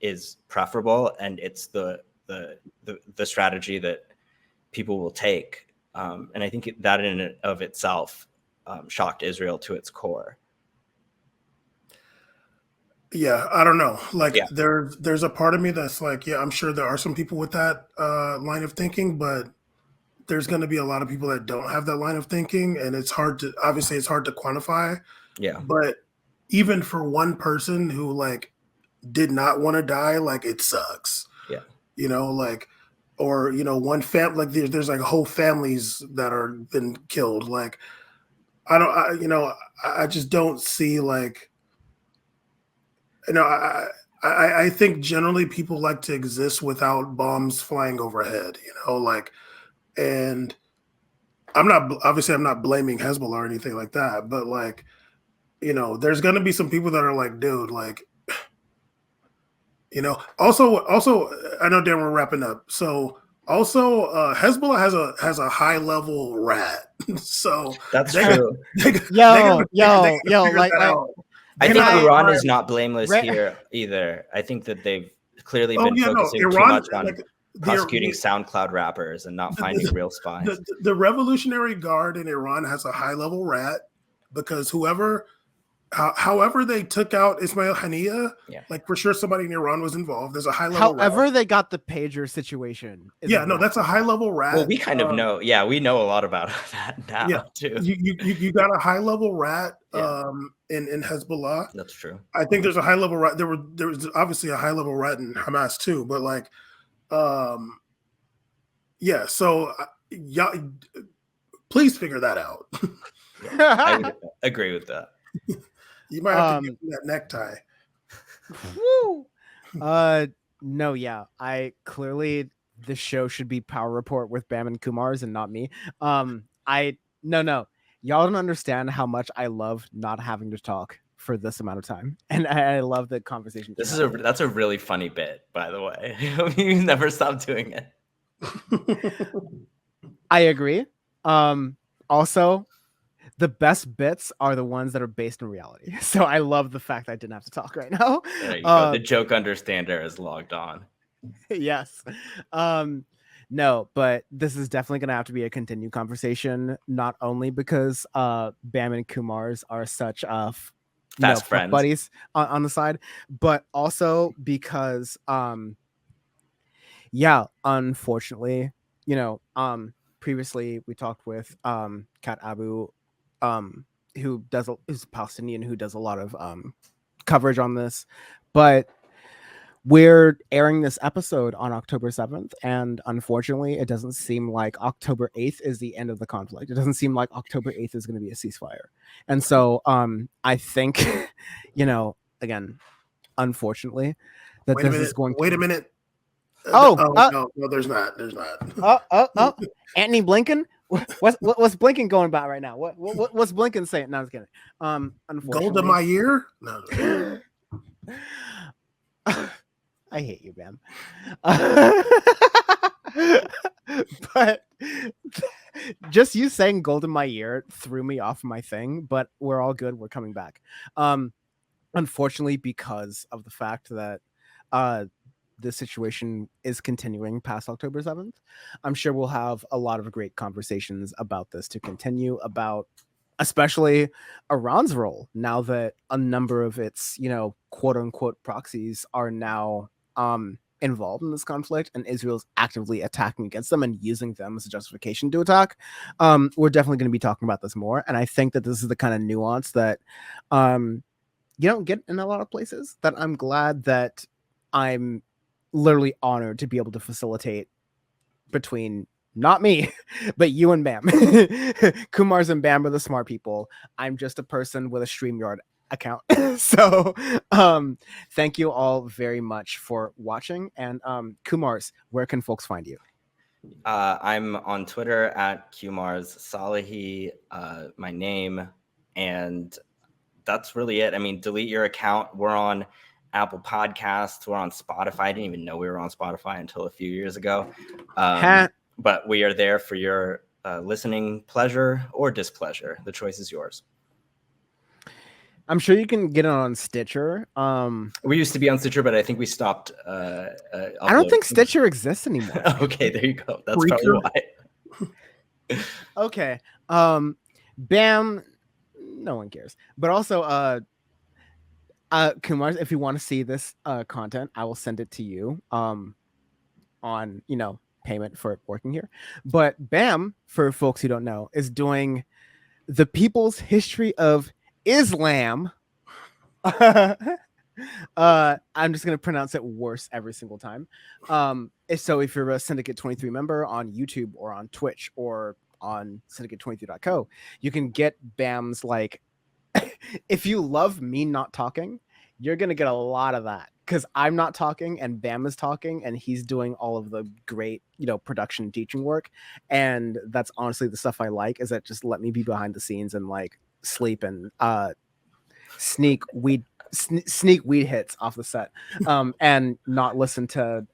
is preferable, and it's the strategy that people will take. And I think that in and of itself shocked Israel to its core. Yeah, I don't know. Like, there's a part of me that's like, yeah, I'm sure there are some people with that line of thinking, but there's going to be a lot of people that don't have that line of thinking, and it's hard to quantify. Yeah. But even for one person who like did not want to die, like, it sucks. Yeah. Or one family, like there's like whole families that are been killed. Like, I just don't see like, I think generally people like to exist without bombs flying overhead, and I'm not blaming Hezbollah or anything like that, but like, there's going to be some people that are like, dude, like, also, I know, Dan, we're wrapping up. So also, Hezbollah has a high level rat. So that's true. I think Iran is not blameless here either. I think that they've clearly been focusing too much on prosecuting SoundCloud rappers and not finding real spies. The Revolutionary Guard in Iran has a high level rat because whoever However, they took out Ismail Haniya. Yeah. Like for sure, somebody in Iran was involved. There's a high level. However, they got the pager situation. Yeah, no, that's a high level rat. Well, we kind of know. Yeah, we know a lot about that now Yeah, too. you got a high level rat Yeah. in Hezbollah. That's true. I think there's a high level rat. There was obviously a high level rat in Hamas too, but like, yeah. So y'all, please figure that out. I would agree with that. You might have to give him that necktie. Woo! No, yeah. I clearly this show should be Power Report with Bam and Kumars and not me. No. Y'all don't understand how much I love not having to talk for this amount of time. And I love the conversation. That's a really funny bit, by the way. You never stop doing it. I agree. Also, the best bits are the ones that are based in reality. So I love the fact that I didn't have to talk right now. There you go. The joke understander is logged on. Yes. No, but this is definitely going to have to be a continued conversation, not only because Bam and Kumars are such fast friends buddies on the side, but also because unfortunately, previously we talked with Kat Abu, who's Palestinian, who does a lot of coverage on this, but we're airing this episode on October 7th, and unfortunately, it doesn't seem like October 8th is the end of the conflict. It doesn't seem like October 8th is going to be a ceasefire. And so I think, again, unfortunately, that this is going to... Wait a minute. No, there's not. There's not. Antony Blinken? What's Blinken going about right now? What's Blinken saying? No, I was kidding. Unfortunately... Golda Meir? No. I hate you, Bam. But just you saying Golden Meir threw me off my thing, but we're all good. We're coming back. Unfortunately, because of the fact that this situation is continuing past October 7th, I'm sure we'll have a lot of great conversations about this to continue, about especially Iran's role now that a number of its, quote unquote proxies are now involved in this conflict, and Israel's actively attacking against them and using them as a justification to attack. We're definitely going to be talking about this more, and I think that this is the kind of nuance that you don't get in a lot of places, that I'm glad that I'm literally honored to be able to facilitate between not me, but you and Bam. Kumars and Bam are the smart people. I'm just a person with a StreamYard account. So thank you all very much for watching. And Kumars, where can folks find you? I'm on Twitter at Kumars Salehi, my name, and that's really it. I mean, delete your account. We're on Apple Podcasts. We're on Spotify. I didn't even know we were on Spotify until a few years ago. But we are there for your listening pleasure or displeasure. The choice is yours. I'm sure you can get it on Stitcher. We used to be on Stitcher, but I think we stopped. I don't think Stitcher exists anymore. Okay, there you go. That's probably why. Okay. Bam. No one cares. But also, Kumar, if you want to see this content, I will send it to you on, payment for working here. But Bam, for folks who don't know, is doing the People's History of Islam. I'm just going to pronounce it worse every single time. So if you're a Syndicate 23 member on YouTube or on Twitch or on syndicate23.co, you can get Bam's, if you love me not talking, you're going to get a lot of that, because I'm not talking and Bam is talking, and he's doing all of the great, production teaching work. And that's honestly the stuff I like, is that just let me be behind the scenes and sleep and sneak weed hits off the set, and not listen to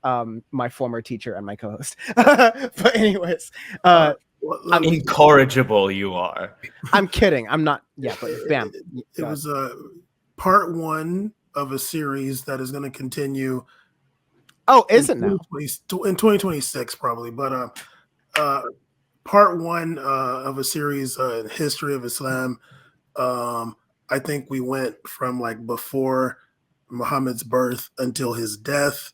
my former teacher and my co-host. But anyways, I'm incorrigible. You are. I'm kidding. I'm not. Yeah, but Bam. It was part one of a series that is going to continue. Oh, is it now? In 2026, probably. But part one of a series, History of Islam. I think we went from like before Muhammad's birth until his death.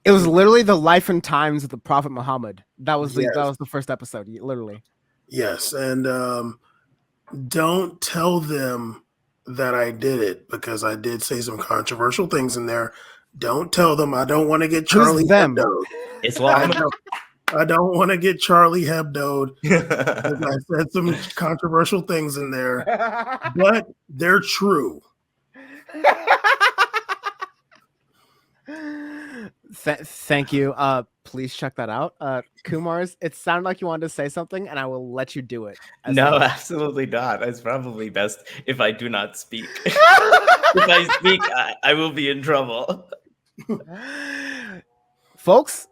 It was literally the life and times of the Prophet Muhammad. That was Yes. the first episode, literally. Yes, and don't tell them that I did it because I did say some controversial things in there. Don't tell them. I don't want to get Charlie Who's them? Hebdo. Islam. I don't want to get Charlie Hebdo because I said some controversial things in there, but they're true. Thank you. Please check that out. Kumars, it sounded like you wanted to say something, and I will let you do it. No, well. absolutely not. It's probably best if I do not speak. If I speak, I will be in trouble. Folks,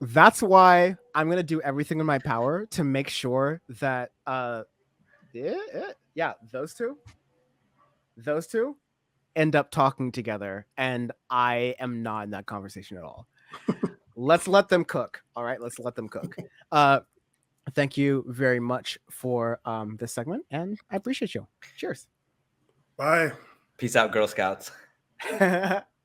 that's why I'm going to do everything in my power to make sure that, those two end up talking together, and I am not in that conversation at all. Let's let them cook. All right, let's let them cook. Thank you very much for this segment, and I appreciate you. Cheers. Bye. Peace out, Girl Scouts.